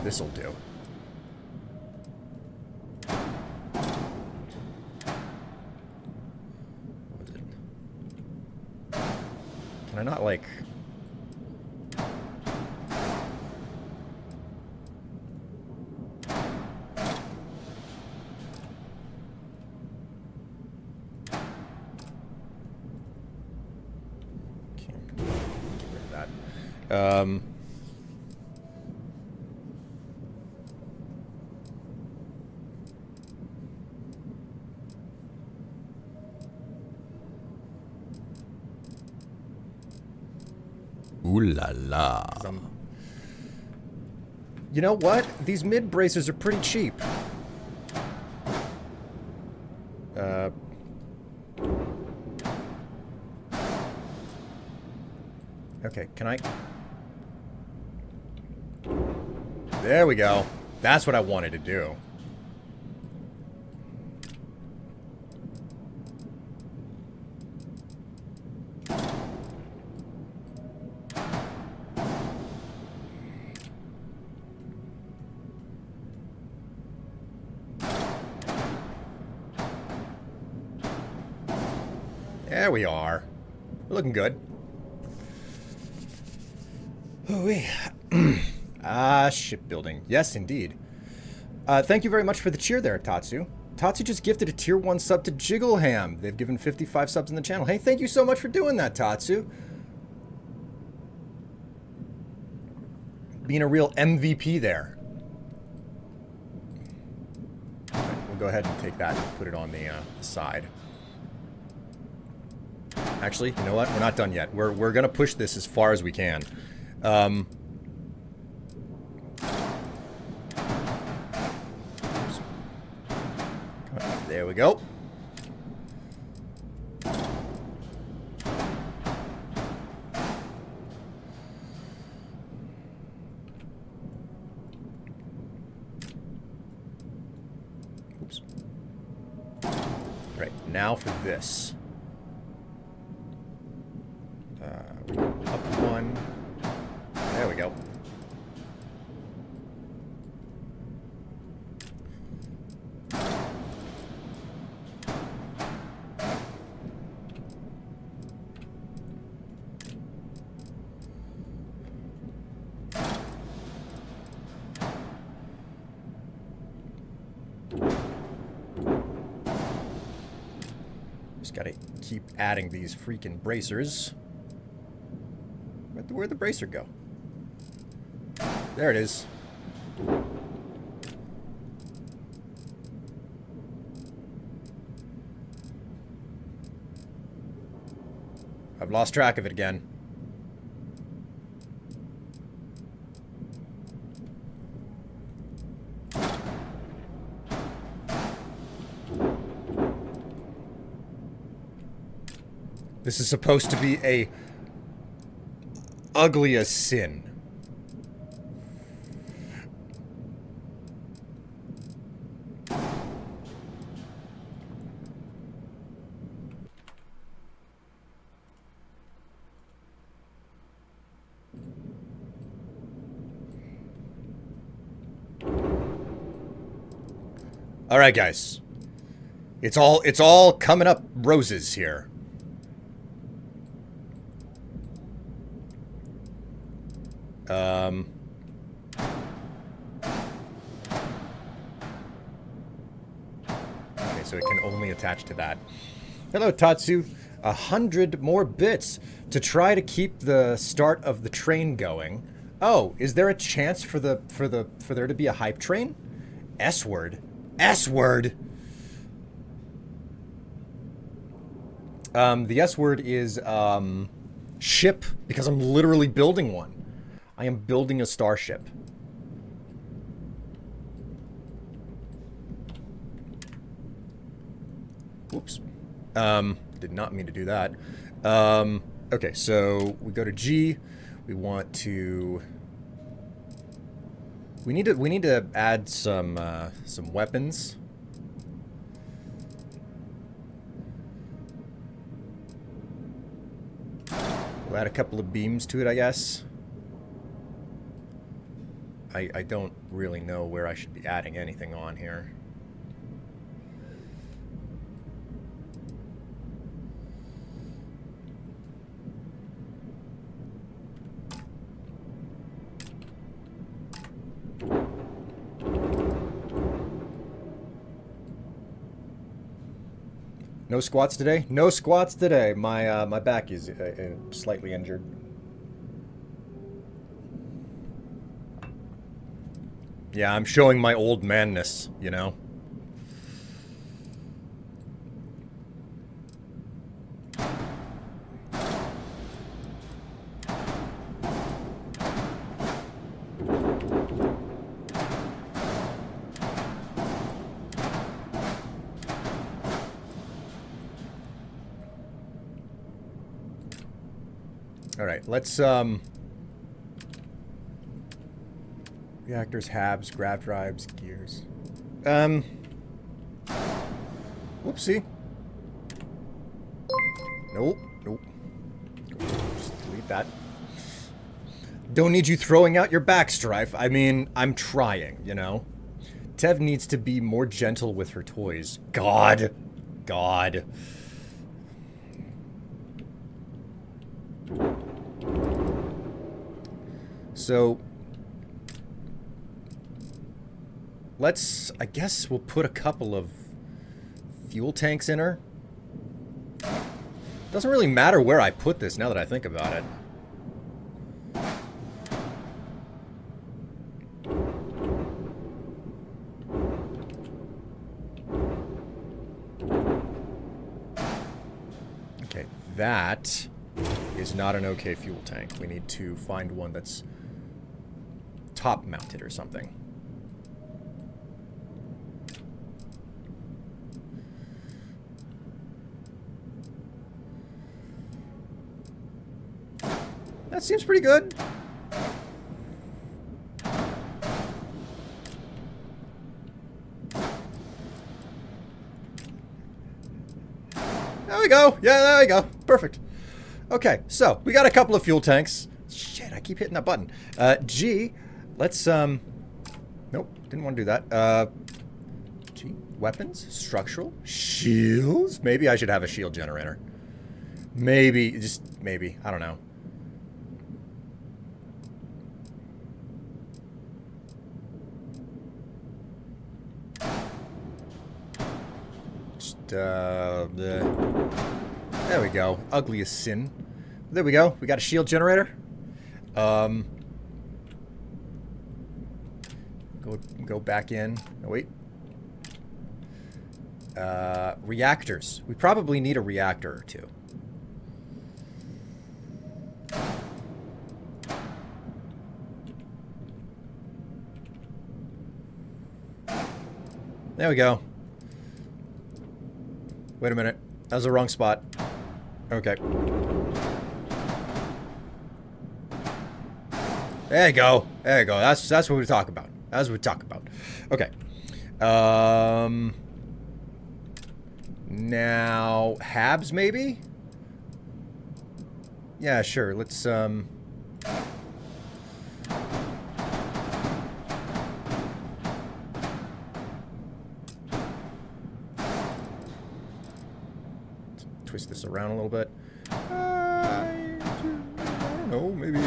this'll do. What is it? Can I not, like... Ooh la la. You know what? These mid bracers are pretty cheap. Okay, can I... There we go. That's what I wanted to do. There we are. We're looking good. Ooh-wee. Shipbuilding. Yes, indeed. Thank you very much for the cheer there, Tatsu. Tatsu just gifted a tier 1 sub to Jiggleham. They've given 55 subs in the channel. Hey, thank you so much for doing that, Tatsu. Being a real MVP there. We'll go ahead and take that and put it on the side. Actually, you know what? We're not done yet. We're gonna push this as far as we can. There we go. Oops. Right, now for this. Up one. There we go. Just gotta keep adding these freaking bracers. Where'd the bracer go? There it is. I've lost track of it again. This is supposed to be a ugly as sin. All right, guys. It's all coming up roses here. Okay, so it can only attach to that. Hello, Tatsu. 100 more bits to try to keep the start of the train going. Oh, is there a chance for there to be a hype train? S-word. S-word. The S-word is ship, because I'm literally building one. I am building a starship. Whoops. Did not mean to do that. Okay, so we go to G. We want to... We need to add some weapons. We'll add a couple of beams to it, I guess. I don't really know where I should be adding anything on here. No squats today? No squats today. My back is slightly injured. Yeah, I'm showing my old manness, you know? Alright, let's, reactors, habs, grav drives, gears. Whoopsie. Nope, nope. Just delete that. Don't need you throwing out your back, Strife. I mean, I'm trying, you know? Tev needs to be more gentle with her toys. God. God. So, let's, I guess we'll put a couple of fuel tanks in her. Doesn't really matter where I put this now that I think about it. Okay, that is not an okay fuel tank. We need to find one that's top mounted or something. That seems pretty good. There we go. Yeah, there we go. Perfect. Okay, so we got a couple of fuel tanks. Shit, I keep hitting that button. G, let's, nope, didn't want to do that. G, weapons, structural, shields. Maybe I should have a shield generator. Maybe, just maybe. I don't know. There we go. Ugly as sin. There we go. We got a shield generator. Go back in. No, wait. Reactors. We probably need a reactor or two. There we go. Wait a minute. That was the wrong spot. Okay. There you go. There you go. That's what we talk about. That's what we talk about. Okay. Now, Habs maybe? Yeah, sure. Let's twist this around a little bit. I don't know, maybe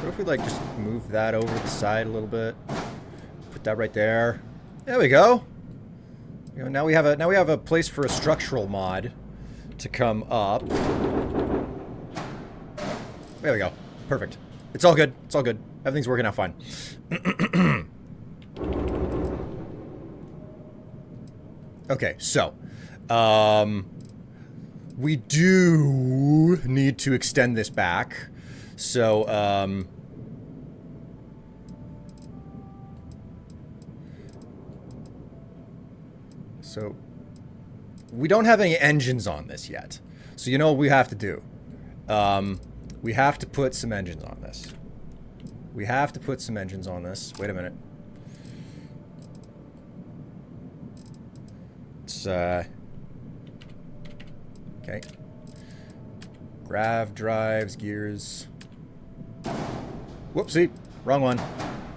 what if we like just move that over the side a little bit? Put that right there. There we go. You know, now we have a place for a structural mod to come up. There we go. Perfect. It's all good. It's all good. Everything's working out fine. Okay, so we do need to extend this back. So so we don't have any engines on this yet. So you know what we have to do? We have to put some engines on this. We have to put some engines on this. Wait a minute. It's okay. Grav drives, gears. Whoopsie, wrong one.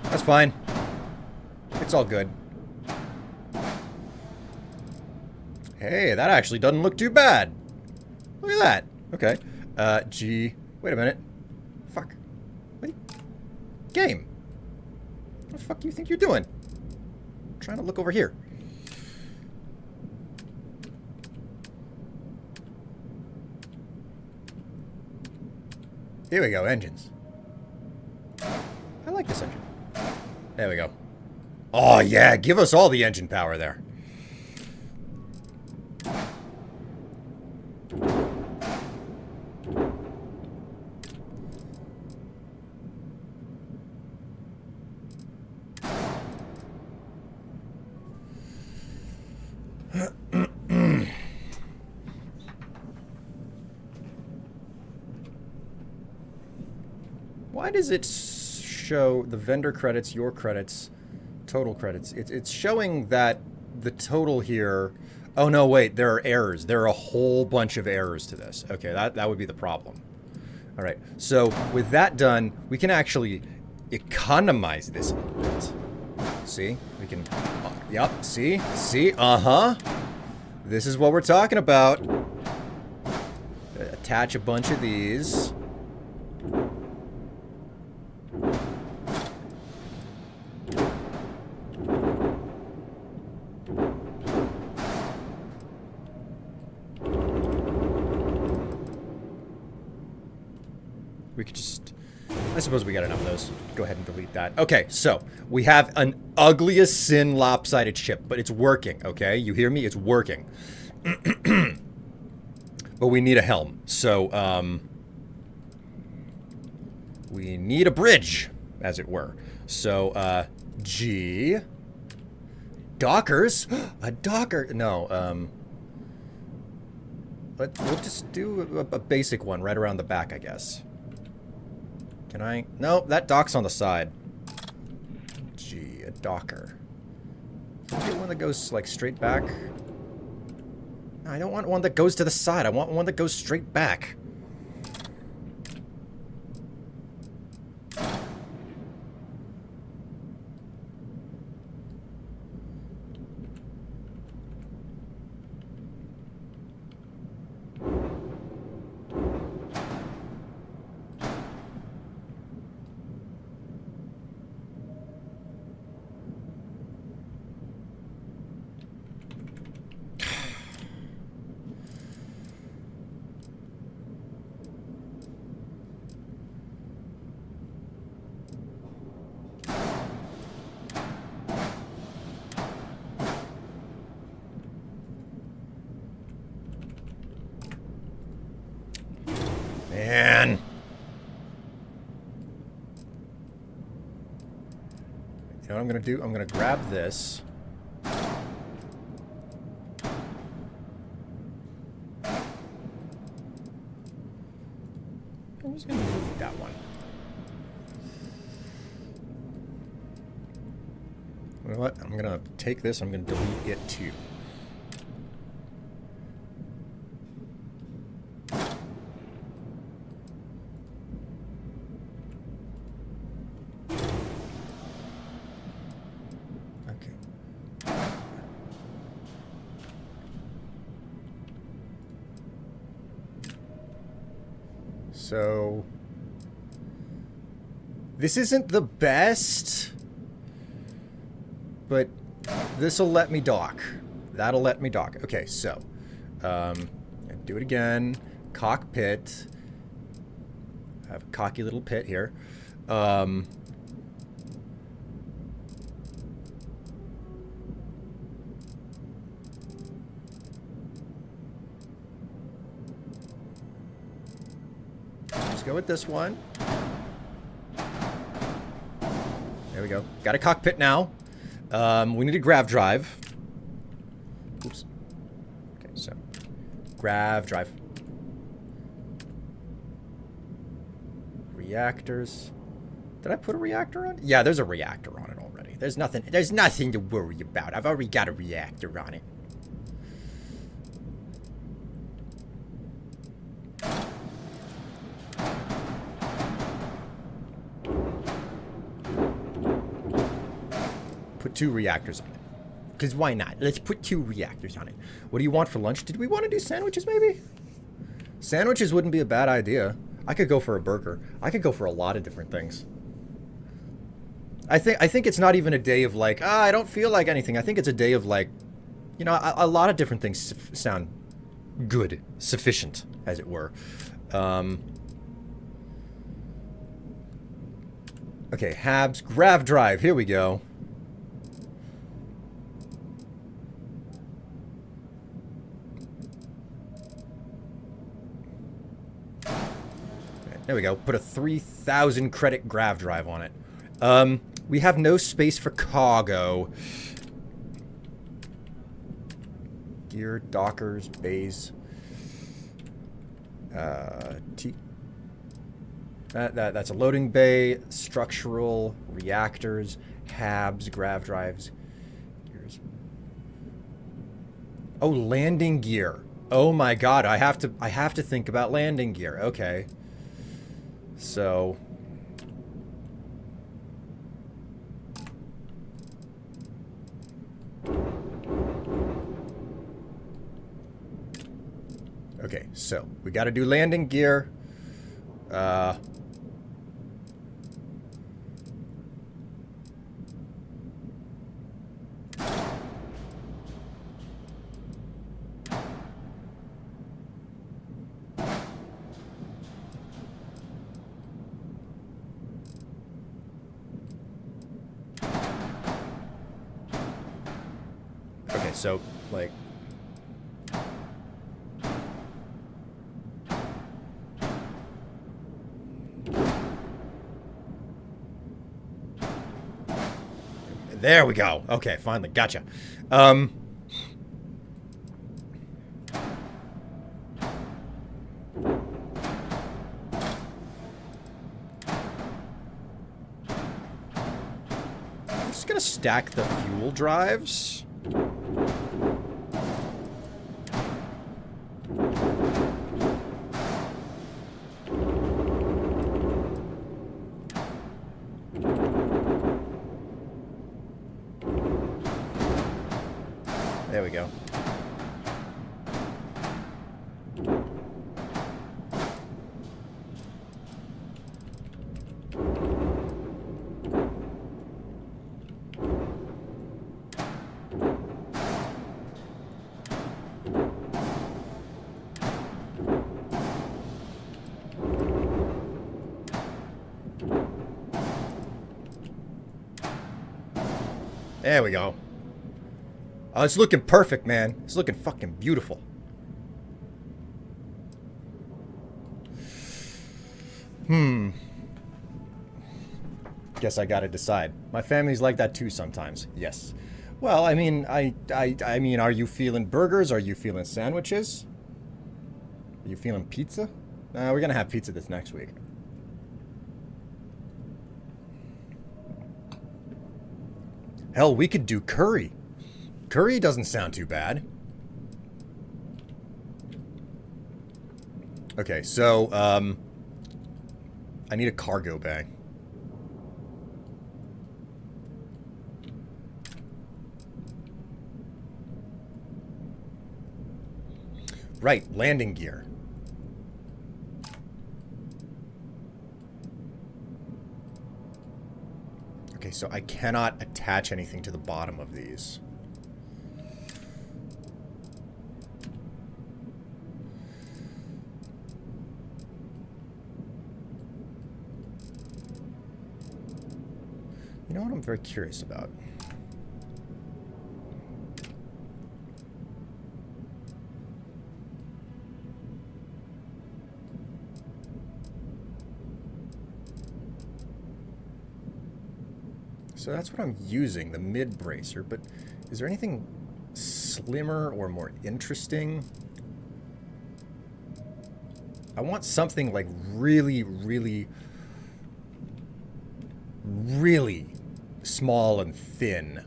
That's fine. It's all good. Hey, that actually doesn't look too bad. Look at that. Okay. G. Wait a minute. Fuck. Wait. Game. What the fuck do you think you're doing? I'm trying to look over here. Here we go, engines. I like this engine. There we go. Oh yeah, give us all the engine power there. Why does it show the vendor credits, your credits, total credits? It's showing that the total here... Oh, no, wait. There are errors. There are a whole bunch of errors to this. Okay, that would be the problem. All right. So with that done, we can actually economize this a little bit. See? We can... yep. See? See? Uh-huh. This is what we're talking about. Attach a bunch of these. We could just... I suppose we got enough of those. Go ahead and delete that. Okay, so we have an ugly as sin lopsided ship, but it's working, okay? You hear me? It's working. But we need a helm. So, we need a bridge, as it were. So, G... Dockers? A docker? No, we'll just do a basic one right around the back, I guess. Can I? No, that dock's on the side. Gee, a docker. Can I get one that goes, like, straight back? No, I don't want one that goes to the side. I want one that goes straight back. Man. You know what I'm gonna do? I'm gonna grab this. I'm just gonna delete that one. You know what? I'm gonna take this, I'm gonna delete it too. So, this isn't the best, but this'll let me dock. That'll let me dock. Okay, so, do it again. Cockpit. I have a cocky little pit here. Go with this one. There we go. Got a cockpit now. We need a grav drive. Oops. Okay, so grav drive. Reactors. Did I put a reactor on? Yeah, there's a reactor on it already. There's nothing to worry about. I've already got a reactor on it. Put 2 reactors on it. Because why not? Let's put 2 reactors on it. What do you want for lunch? Did we want to do sandwiches, maybe? Sandwiches wouldn't be a bad idea. I could go for a burger. I could go for a lot of different things. I think it's not even a day of like, I don't feel like anything. I think it's a day of like, you know, a lot of different things sound good. Sufficient, as it were. Okay, Habs, grav drive. Here we go. There we go. Put a 3,000 credit grav drive on it. We have no space for cargo. Gear, dockers, bays. That's a loading bay, structural, reactors, HABs, grav drives. Gears. Oh, landing gear. Oh my god, I have to think about landing gear. Okay. So okay, so we got to do landing gear. Okay, so like there we go. Okay, finally, gotcha. I'm just gonna stack the fuel drives. There we go. There we go. Oh, it's looking perfect, man. It's looking fucking beautiful. Guess I gotta decide. My family's like that too sometimes. Yes. Well, I mean, I mean, are you feeling burgers? Are you feeling sandwiches? Are you feeling pizza? We're gonna have pizza this next week. Hell, we could do curry. Curry doesn't sound too bad. Okay, so, I need a cargo bay. Right, landing gear. Okay, so I cannot attach anything to the bottom of these. You know what I'm very curious about? So that's what I'm using, the mid bracer, but is there anything slimmer or more interesting? I want something like really, really, really small and thin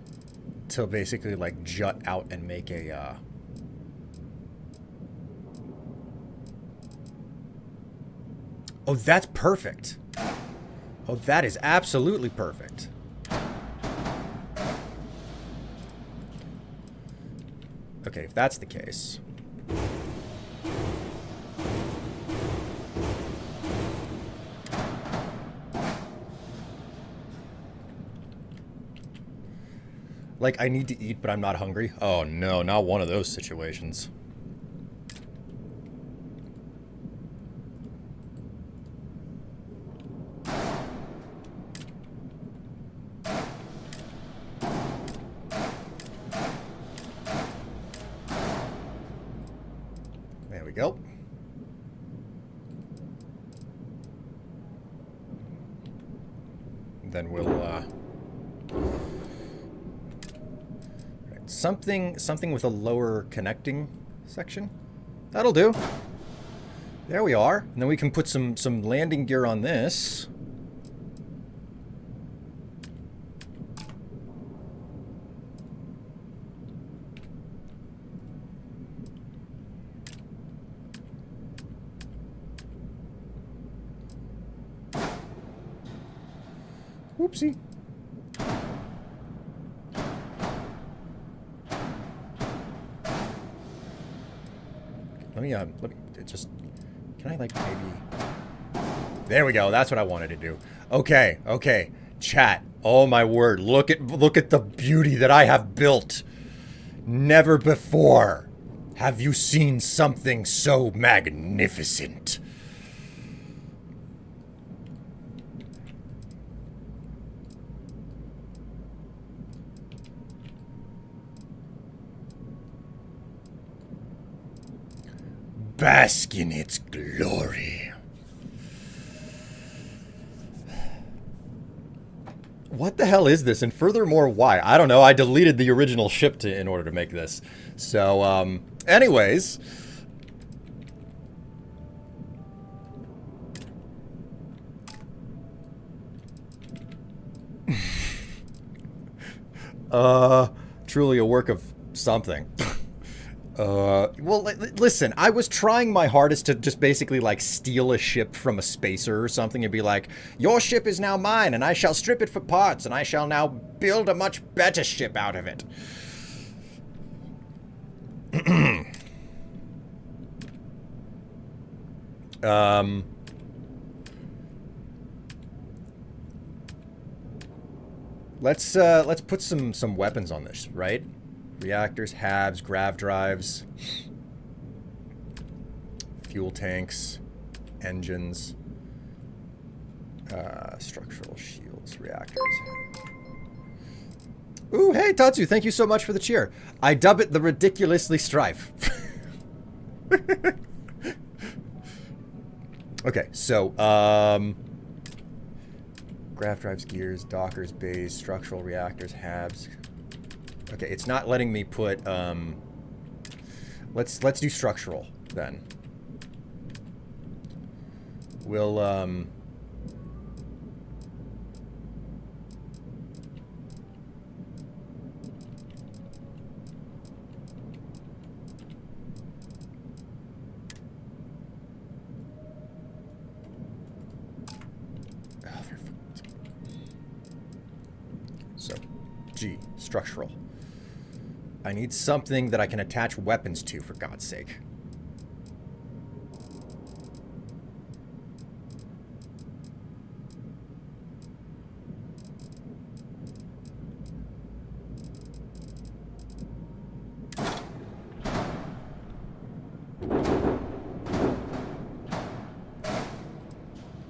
to basically like jut out and make a Oh, that's perfect. Oh, that is absolutely perfect. Okay, if that's the case. Like, I need to eat, but I'm not hungry. Oh no, not one of those situations. There we go. Then we'll, something with a lower connecting section. That'll do. There we are. And then we can put some landing gear on this. Whoopsie. Let me just, can I like maybe, there we go, that's what I wanted to do. Okay, okay, chat, oh my word, look at the beauty that I have built. Never before have you seen something so magnificent. Bask in its glory. What the hell is this? And furthermore, why? I don't know. I deleted the original ship in order to make this. So, anyways. Truly a work of something. Well, listen, I was trying my hardest to just basically, like, steal a ship from a spacer or something and be like, your ship is now mine, and I shall strip it for parts, and I shall now build a much better ship out of it. Let's put some weapons on this, right? Reactors, HABs, grav drives, fuel tanks, engines, structural shields, reactors. Ooh, hey, Tatsu, thank you so much for the cheer. I dub it the ridiculously Strife. Okay, so, grav drives, gears, dockers, bays, structural reactors, HABs. Okay, it's not letting me put, let's do structural, then. We'll, oh, so, G, structural. I need something that I can attach weapons to, for God's sake.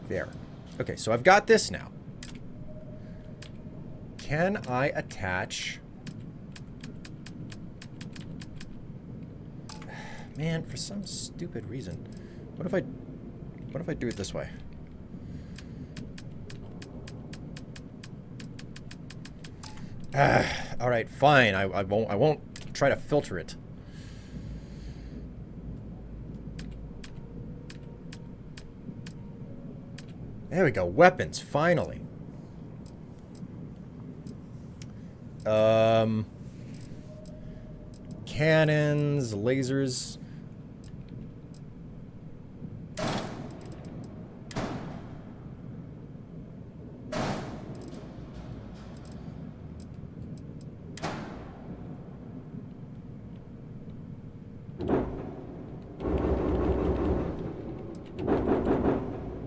There. Okay, so I've got this now. Can I attach... Man, for some stupid reason. What if I do it this way? All right, fine. I won't try to filter it. There we go. Weapons, finally. Cannons, lasers.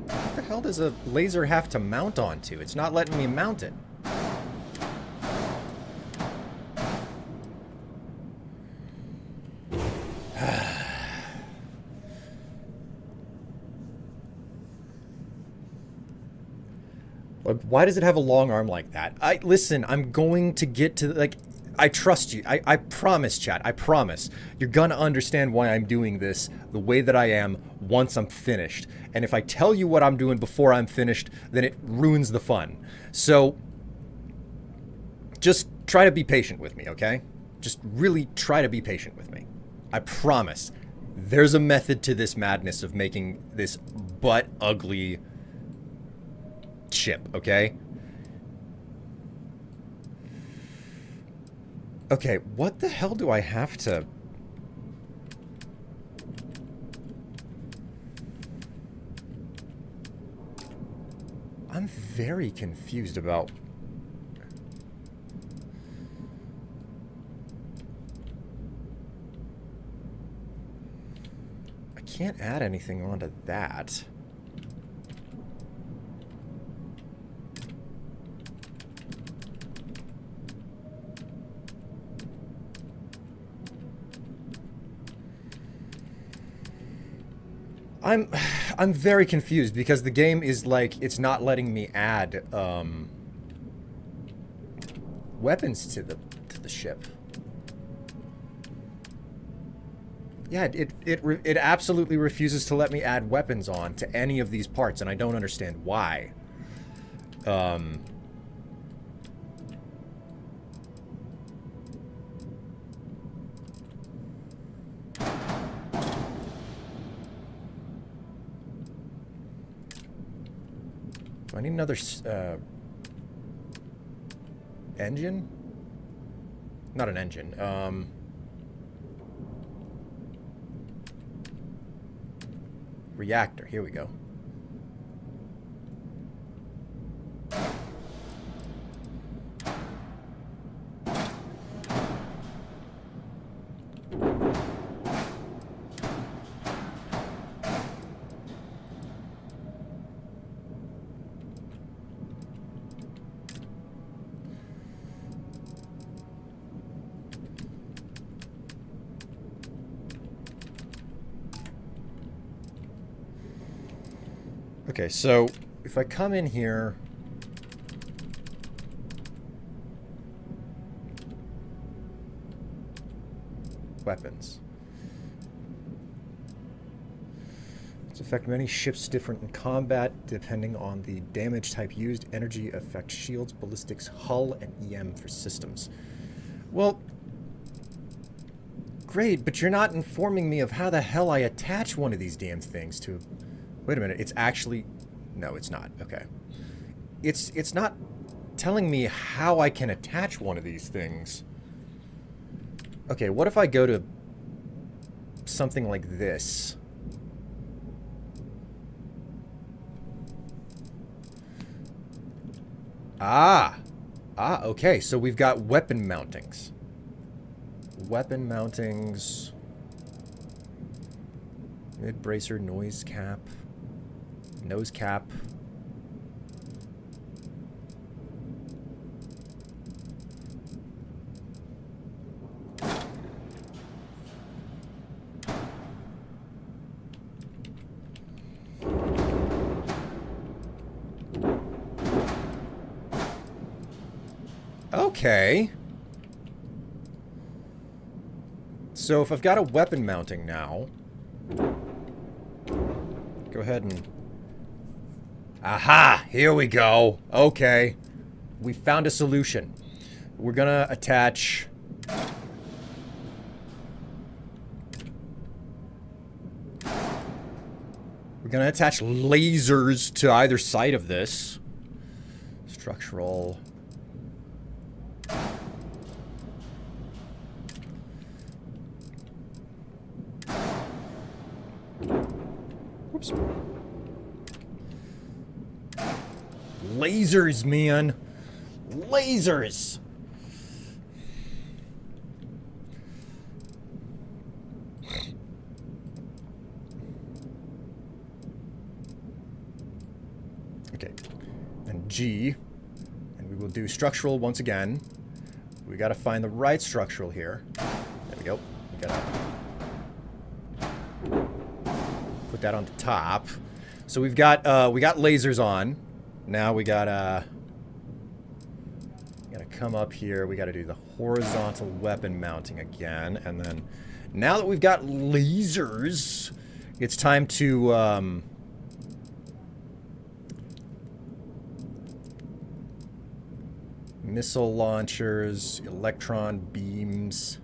What the hell does a laser have to mount onto? It's not letting me mount it. Like, why does it have a long arm like that? Listen, I'm going to get to, like, I trust you. I promise, chat. I promise. You're gonna understand why I'm doing this the way that I am once I'm finished. And if I tell you what I'm doing before I'm finished, then it ruins the fun. So, just try to be patient with me, okay? Just really try to be patient with me. I promise. There's a method to this madness of making this butt ugly ship, okay? Okay, what the hell do I have to... I'm very confused about... I can't add anything onto that. I'm very confused because the game is like, it's not letting me add weapons to the ship. Yeah, it absolutely refuses to let me add weapons on to any of these parts, and I don't understand why. Do I need another engine? Not an engine. Reactor. Here we go. Okay, so if I come in here... Weapons. This affect many ships different in combat depending on the damage type used. Energy affect shields, ballistics, hull, and EM for systems. Well... Great, but you're not informing me of how the hell I attach one of these damn things to... Wait a minute, it's actually... No, it's not. Okay. It's not telling me how I can attach one of these things. Okay, what if I go to something like this? Okay, so we've got weapon mountings. Weapon mountings... Mid-bracer, noise cap... Nose cap. Okay. So if I've got a weapon mounting now, go ahead and... Aha! Here we go. Okay. We found a solution. We're gonna attach... We're gonna attach lasers to either side of this. Structural... Whoops. Lasers, man. Lasers. Okay. And G. And we will do structural once again. We gotta find the right structural here. There we go. We gotta put that on the top. So we got lasers on. Now we gotta come up here. We gotta do the horizontal weapon mounting again, and then now that we've got lasers, it's time to missile launchers, electron beams.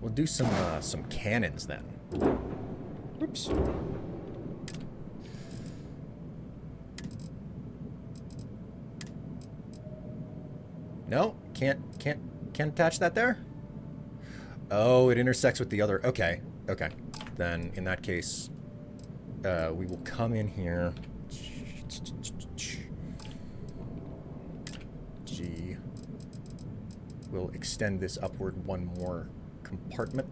We'll do some cannons then. Oops. No, can't attach that there? Oh, it intersects with the other. Okay, okay. Then in that case, we will come in here. G. We'll extend this upward one more compartment.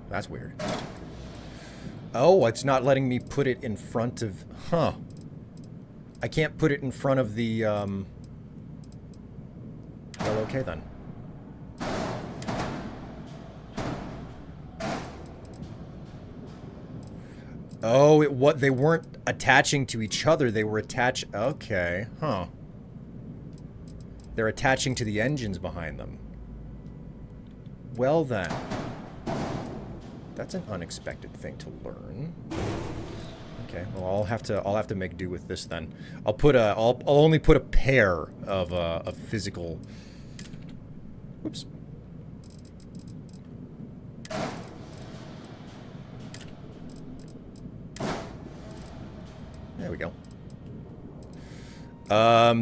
That's weird. Oh, it's not letting me put it in front of... Huh. I can't put it in front of the, Well, okay then. Oh, they weren't attaching to each other. They were attached... Okay. Huh. They're attaching to the engines behind them. Well then. That's an unexpected thing to learn. Okay, well I'll have to make do with this then. I'll only put a pair of physical. Whoops. There we go.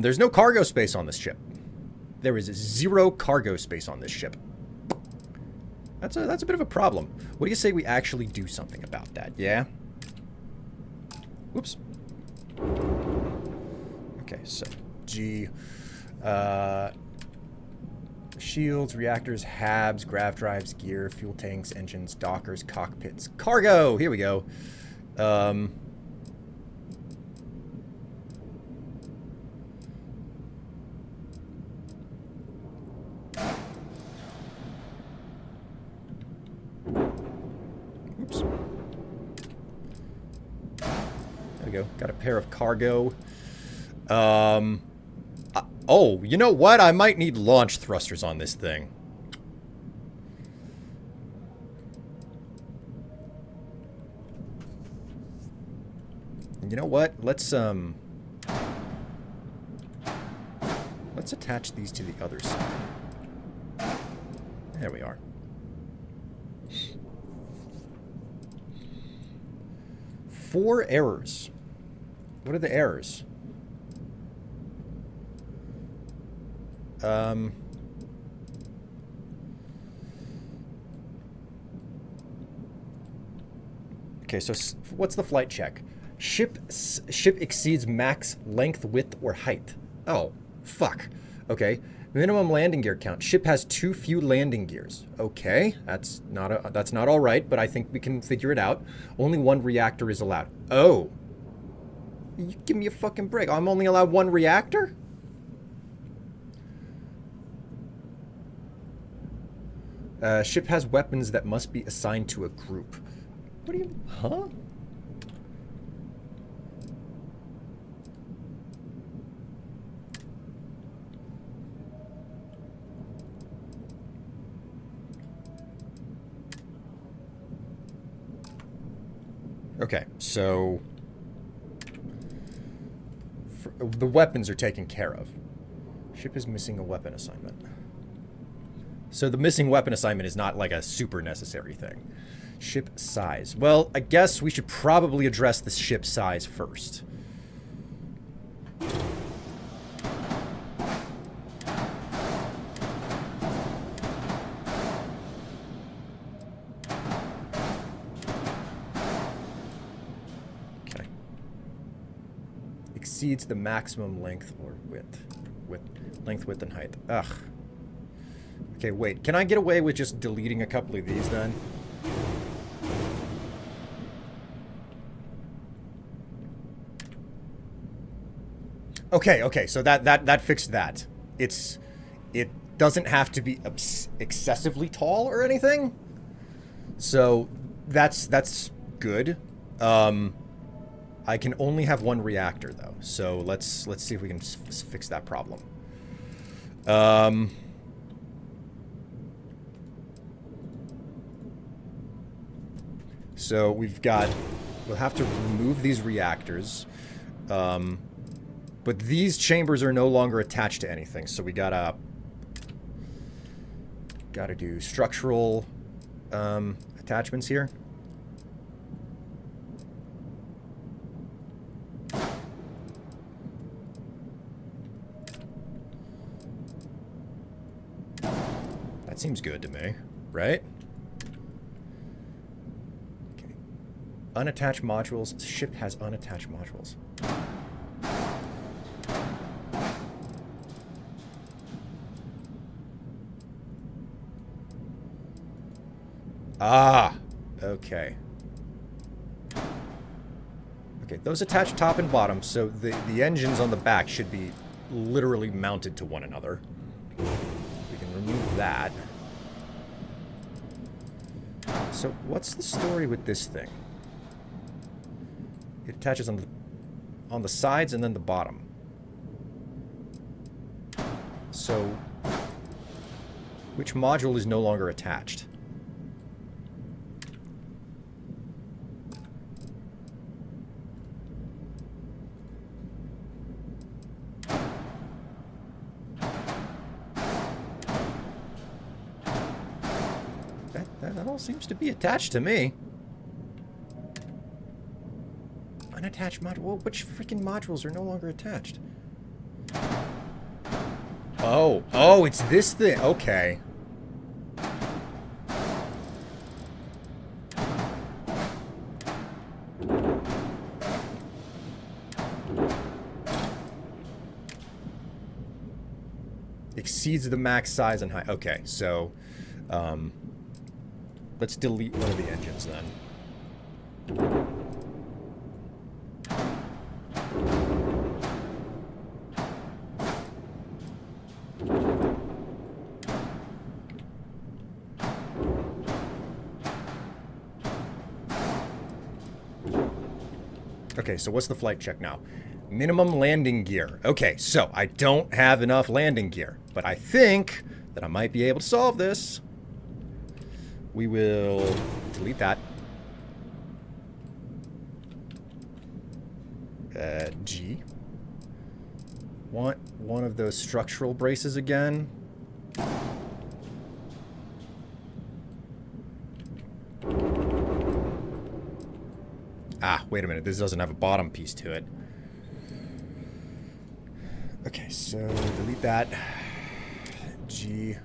There's no cargo space on this ship. There is 0 cargo space on this ship. That's a bit of a problem. What do you say we actually do something about that? Yeah? Whoops. Okay, so G. Shields, reactors, habs, grav drives, gear, fuel tanks, engines, dockers, cockpits, cargo! Here we go. Oops. There we go. Got a pair of cargo. Oh, you know what? I might need launch thrusters on this thing. You know what? Let's attach these to the other side. There we are. Four errors. What are the errors? Okay, so what's the flight check? Ship exceeds max length, width, or height. Oh, fuck. Okay. Minimum landing gear count. Ship has too few landing gears. Okay, that's not all right, but I think we can figure it out. Only 1 reactor is allowed. Oh. You give me a fucking break. I'm only allowed 1 reactor? Ship has weapons that must be assigned to a group. What do you... Huh? Okay, so... the weapons are taken care of. Ship is missing a weapon assignment. So the missing weapon assignment is not like a super necessary thing. Ship size. Well, I guess we should probably address the ship size first. Okay. Exceeds the maximum length or width. Length, width, and height. Ugh. Okay, wait. Can I get away with just deleting a couple of these then? Okay, so that fixed that. It doesn't have to be excessively tall or anything. So that's good. I can only have 1 reactor though. So let's see if we can fix that problem. So we've got We'll have to remove these reactors. But these chambers are no longer attached to anything, so we gotta do structural attachments here. That seems good to me, right? Okay. Unattached modules. Ship has unattached modules. Ah, okay. Okay, those attach top and bottom, so the engines on the back should be literally mounted to one another. We can remove that. So what's the story with this thing? It attaches on the sides and then the bottom. So which module is no longer attached? That all seems to be attached to me. Unattached module. Well, which freaking modules are no longer attached? Oh, it's this thing. Okay. Exceeds the max size and height. Okay, so let's delete one of the engines then. Okay, so what's the flight check now? Minimum landing gear. Okay, so I don't have enough landing gear, but I think that I might be able to solve this. We will delete that. G. Want one of those structural braces again. Ah, wait a minute. This doesn't have a bottom piece to it. Okay, so delete that. G.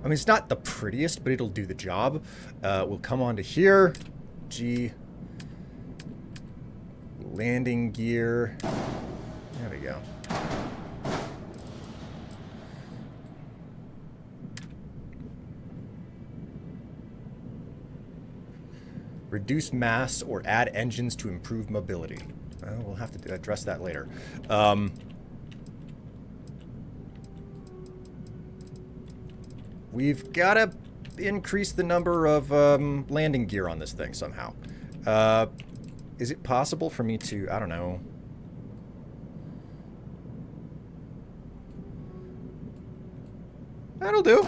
I mean, it's not the prettiest, but it'll do the job. We'll come on to here. G. Landing gear. There we go. Reduce mass or add engines to improve mobility. We'll have to address that later. We've got to increase the number of landing gear on this thing somehow. Is it possible for me to, I don't know... That'll do.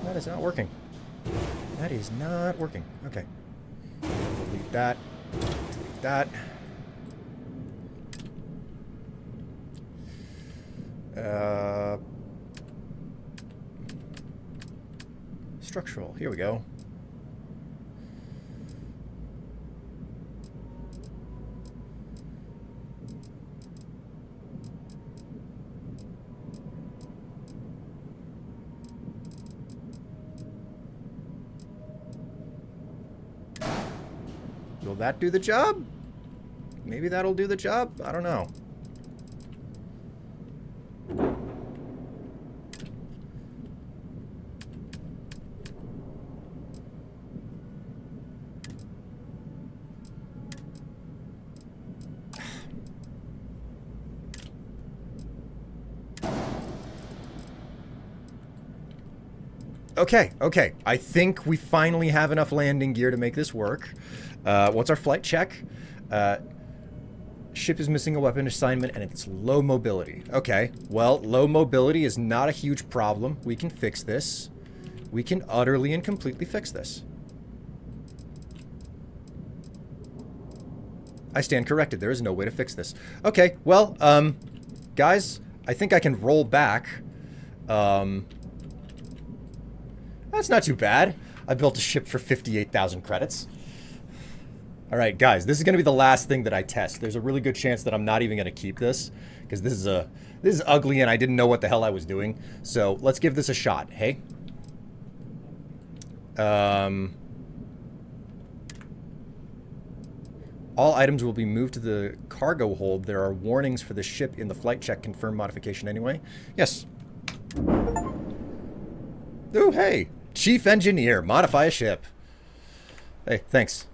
That is not working. That is not working. Okay. Delete that. Delete that. Structural. Here we go. Will that do the job? maybe that'll do the job? I don't know. Okay, okay. I think we finally have enough landing gear to make this work. What's our flight check? Ship is missing a weapon assignment and it's low mobility. Okay, well, low mobility is not a huge problem. We can fix this. We can utterly and completely fix this. I stand corrected. There is no way to fix this. Okay, well, guys, I think I can roll back. That's not too bad. I built a ship for 58,000 credits. Alright, guys, this is going to be the last thing that I test. There's a really good chance that I'm not even going to keep this, because this is ugly and I didn't know what the hell I was doing. So, let's give this a shot, hey? All items will be moved to the cargo hold. There are warnings for the ship in the flight check. Confirm modification anyway. Yes. Oh, hey. Chief Engineer. Modify a ship. Hey, thanks.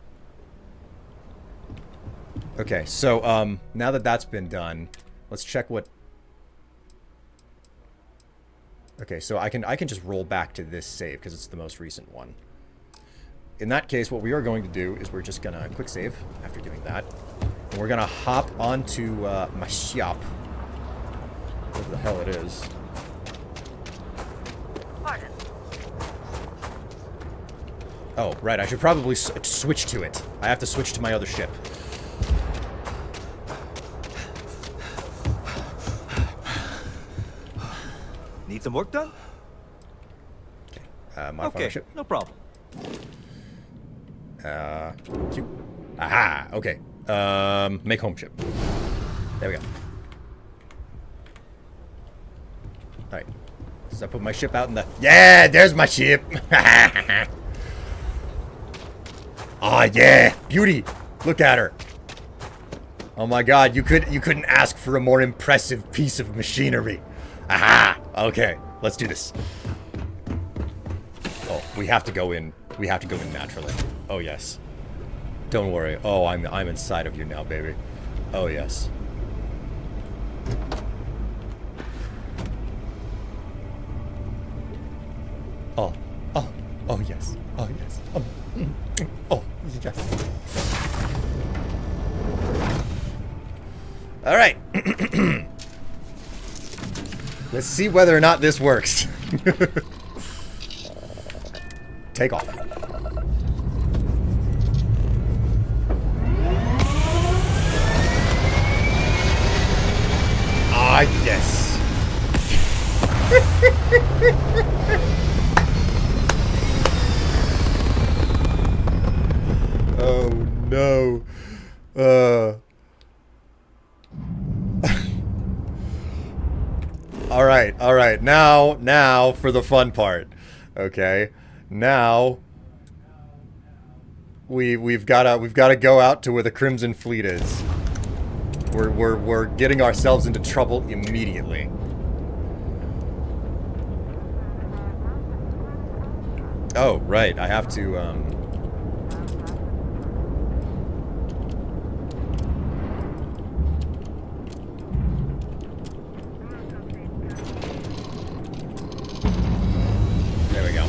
Okay, so, now that that's been done, let's check what... Okay, so I can just roll back to this save, because it's the most recent one. In that case, what we are going to do is we're just gonna quick save after doing that. And we're gonna hop onto, my shop. Whatever the hell it is. Pardon. Oh, right, I should probably switch to it. I have to switch to my other ship. Need some work done? Okay, modify my ship. No problem. Q. Aha, okay. Make home ship. There we go. Alright. So I put my ship out in the... Yeah, there's my ship! Oh yeah, beauty! Look at her. Oh my god, you couldn't ask for a more impressive piece of machinery. Aha! Okay, let's do this. Oh, we have to go in. We have to go in naturally. Oh yes. Don't worry. Oh, I'm inside of you now, baby. Oh yes. Oh, oh, oh yes. Oh yes. Oh yes. All right. Let's see whether or not this works. Take off. Ah, yes. Oh, no. All right. Now for the fun part. Okay. Now we've gotta go out to where the Crimson Fleet is. We're getting ourselves into trouble immediately. Oh, right. I have to there we go.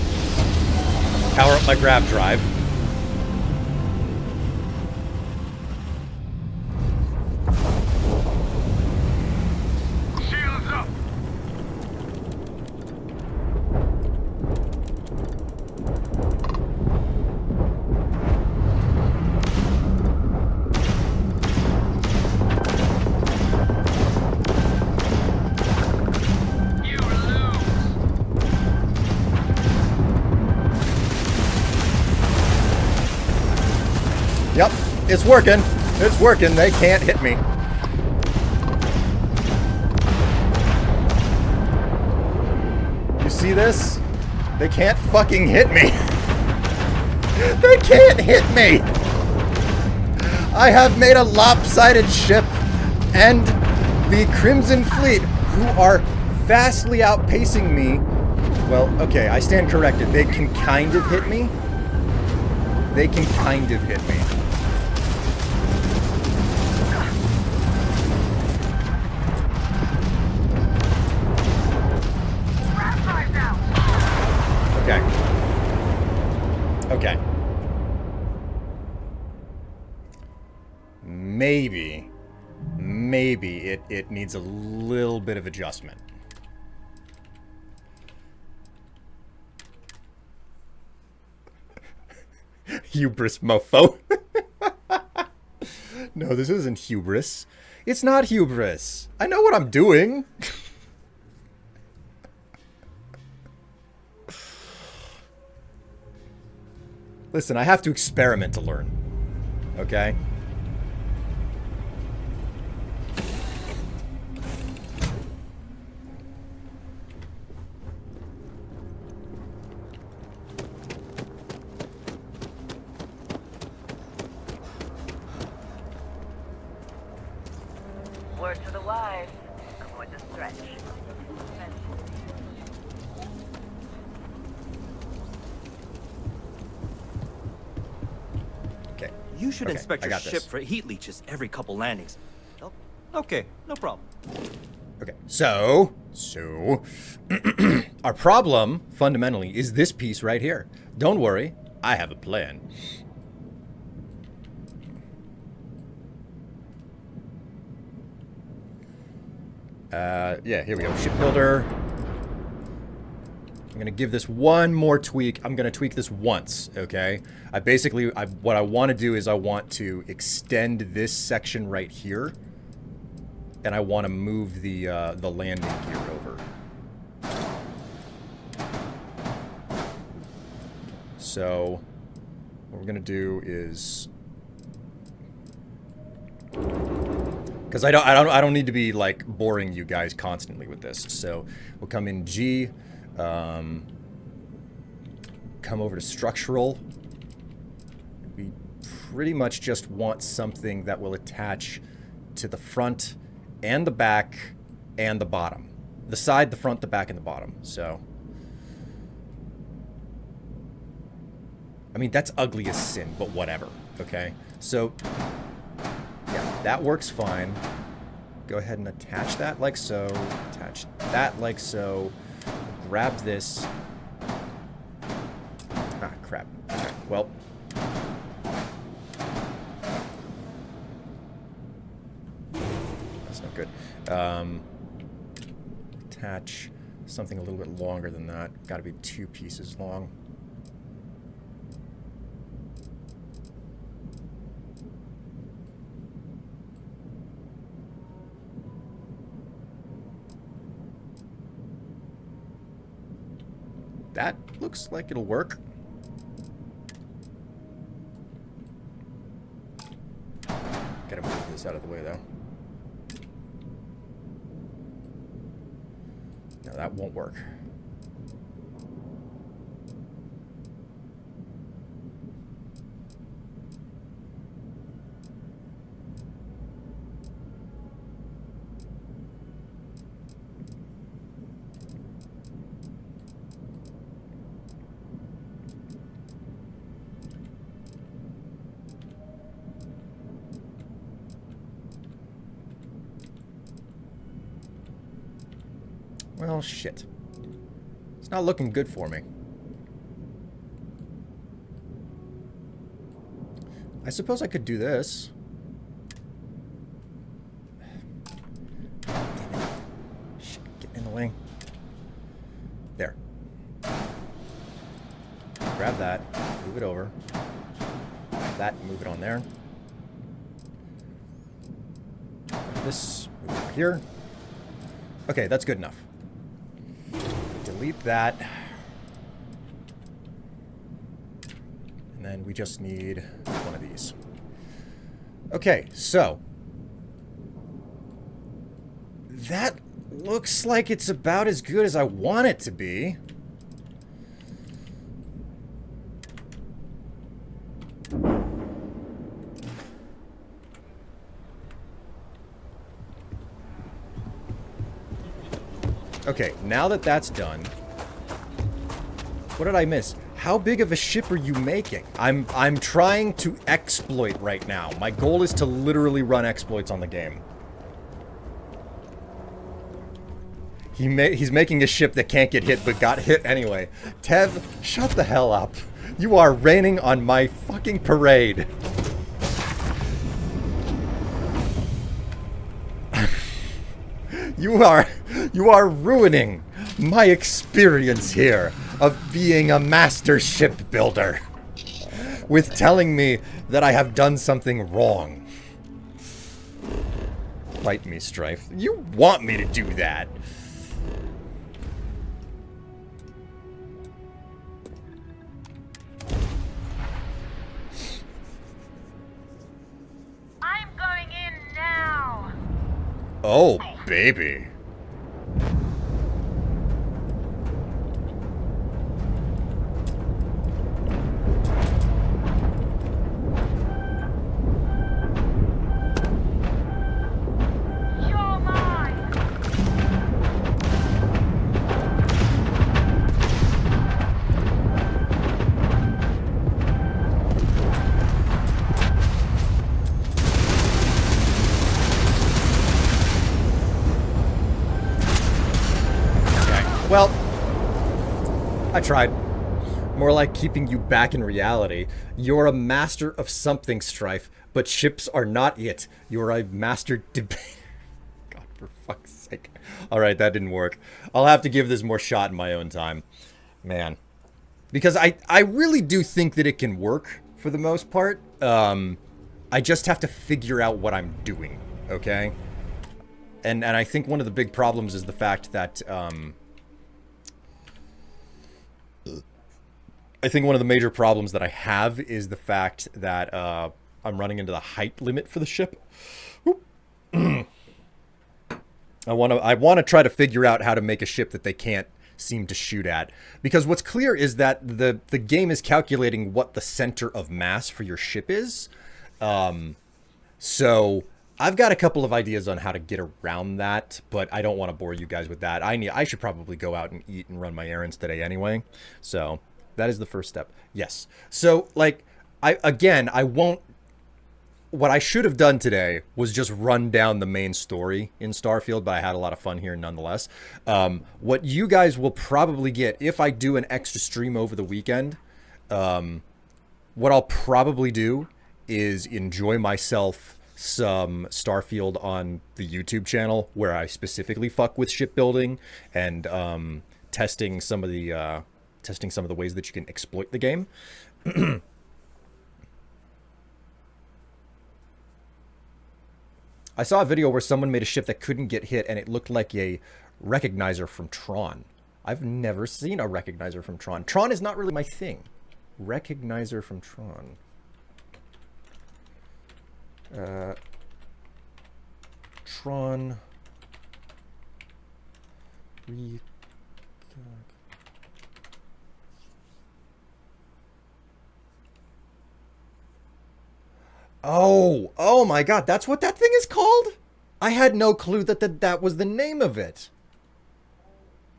Power up my grab drive. Shields up! You lose! Yep, it's working. It's working. They can't hit me. You see this? They can't fucking hit me. They can't hit me. I have made a lopsided ship, and the Crimson Fleet, who are vastly outpacing me. Well, okay, I stand corrected. They can kind of hit me. They can kind of hit me. Okay. Okay. Maybe it needs a little bit of adjustment. Hubris, mofo. No, this isn't hubris. It's not hubris. I know what I'm doing. Listen, I have to experiment to learn. Okay? Word to the wise. Avoid the stretch. Okay. You should Okay, inspect I your got ship this. for heat leeches every couple landings. Oh, okay, no problem. Okay, so our problem fundamentally is this piece right here. Don't worry, I have a plan. Yeah, here we go. Shipbuilder. I'm gonna give this one more tweak. I'm gonna tweak this once, okay? What I want to do is I want to extend this section right here, and I want to move the landing gear over. So, what we're gonna do is, because I don't need to be like boring you guys constantly with this. So we'll come in G, come over to structural. We pretty much just want something that will attach to the front and the back and the bottom. The side, the front, the back, and the bottom. So, I mean, that's ugly as sin, but whatever, okay? So, yeah, that works fine. Go ahead and attach that like so. Attach that like so. Grab this. Ah, crap. Okay, well. That's not good. Attach something a little bit longer than that. Got to be 2 pieces long. That looks like it'll work. Gotta move this out of the way, though. No, that won't work. Well, shit. It's not looking good for me. I suppose I could do this. Shit, get in the way. There. Grab that, move it over. That, move it on there. This, move it over here. Okay, that's good enough. Delete that. And then we just need one of these. Okay, so that looks like it's about as good as I want it to be. Okay, now that that's done, what did I miss? How big of a ship are you making? I'm trying to exploit right now. My goal is to literally run exploits on the game. He's making a ship that can't get hit but got hit anyway. Tev, shut the hell up. You are raining on my fucking parade. You are ruining my experience here of being a master shipbuilder with telling me that I have done something wrong. Fight me, Strife. You want me to do that. I'm going in now. Oh, baby. You're mine. Well, I tried. More like keeping you back in reality. You're a master of something, Strife, but ships are not it. You're a master debater. God, for fuck's sake. Alright, that didn't work. I'll have to give this more shot in my own time. Man. Because I really do think that it can work, for the most part. I just have to figure out what I'm doing, okay? And I think one of the big problems is the fact that, I think one of the major problems that I have is the fact that I'm running into the height limit for the ship. I want to try to figure out how to make a ship that they can't seem to shoot at, because what's clear is that the game is calculating what the center of mass for your ship is. So I've got a couple of ideas on how to get around that, but I don't want to bore you guys with that. I should probably go out and eat and run my errands today anyway. So that is the first step. Yes. So, like, I won't... What I should have done today was just run down the main story in Starfield, but I had a lot of fun here nonetheless. What you guys will probably get, if I do an extra stream over the weekend, what I'll probably do is enjoy myself some Starfield on the YouTube channel, where I specifically fuck with shipbuilding and testing some of the ways that you can exploit the game. I saw a video where someone made a ship that couldn't get hit, and it looked like a recognizer from Tron. I've never seen a recognizer from Tron. Tron is not really my thing. Recognizer from Tron. Tron. Oh my god, that's what that thing is called? I had no clue that was the name of it.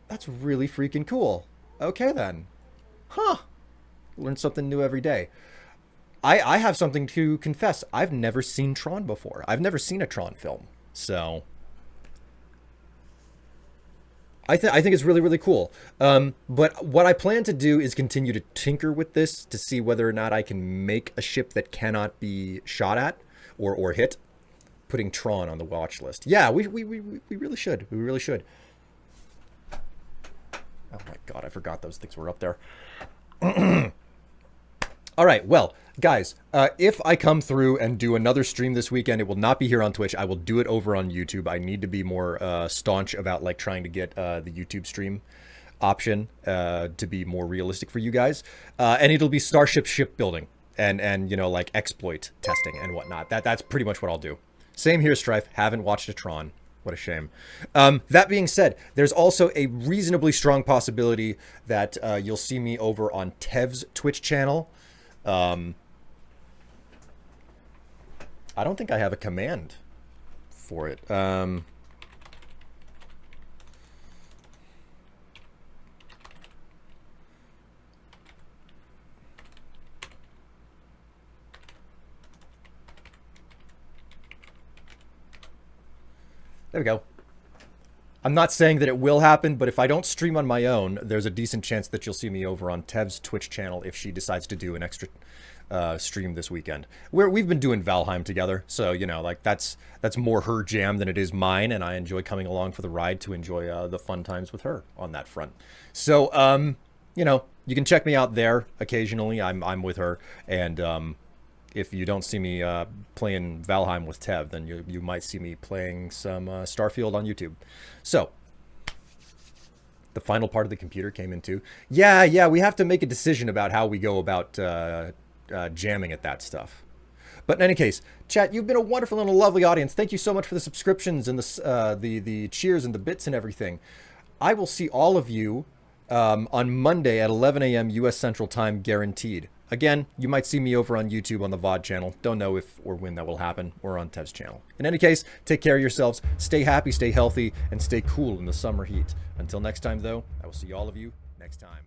That's really freaking cool. Okay then. Huh. Learn something new every day. I have something to confess. I've never seen Tron before. I've never seen a Tron film. So I think it's really, really cool. But what I plan to do is continue to tinker with this to see whether or not I can make a ship that cannot be shot at or hit. Putting Tron on the watch list. Yeah, we really should. We really should. Oh my god, I forgot those things were up there. All right, well, guys, if I come through and do another stream this weekend, it will not be here on Twitch. I will do it over on YouTube. I need to be more staunch about like trying to get the YouTube stream option to be more realistic for you guys. And it'll be Starship shipbuilding and you know, like exploit testing and whatnot. That's pretty much what I'll do. Same here, Strife. Haven't watched a Tron. What a shame. That being said, there's also a reasonably strong possibility that you'll see me over on Tev's Twitch channel. I don't think I have a command for it. There we go. I'm not saying that it will happen, but if I don't stream on my own, there's a decent chance that you'll see me over on Tev's Twitch channel if she decides to do an extra stream this weekend. We've been doing Valheim together, so, you know, like, that's more her jam than it is mine, and I enjoy coming along for the ride to enjoy the fun times with her on that front. So, you know, you can check me out there occasionally. I'm with her, and if you don't see me playing Valheim with Tev, then you might see me playing some Starfield on YouTube. So, the final part of the computer came in too. Yeah, we have to make a decision about how we go about jamming at that stuff. But in any case, chat, you've been a wonderful and a lovely audience. Thank you so much for the subscriptions and the cheers and the bits and everything. I will see all of you on Monday at 11 a.m. U.S. Central Time, guaranteed. Again, you might see me over on YouTube on the VOD channel. Don't know if or when that will happen, or on Tev's channel. In any case, take care of yourselves, stay happy, stay healthy, and stay cool in the summer heat. Until next time, though, I will see all of you next time.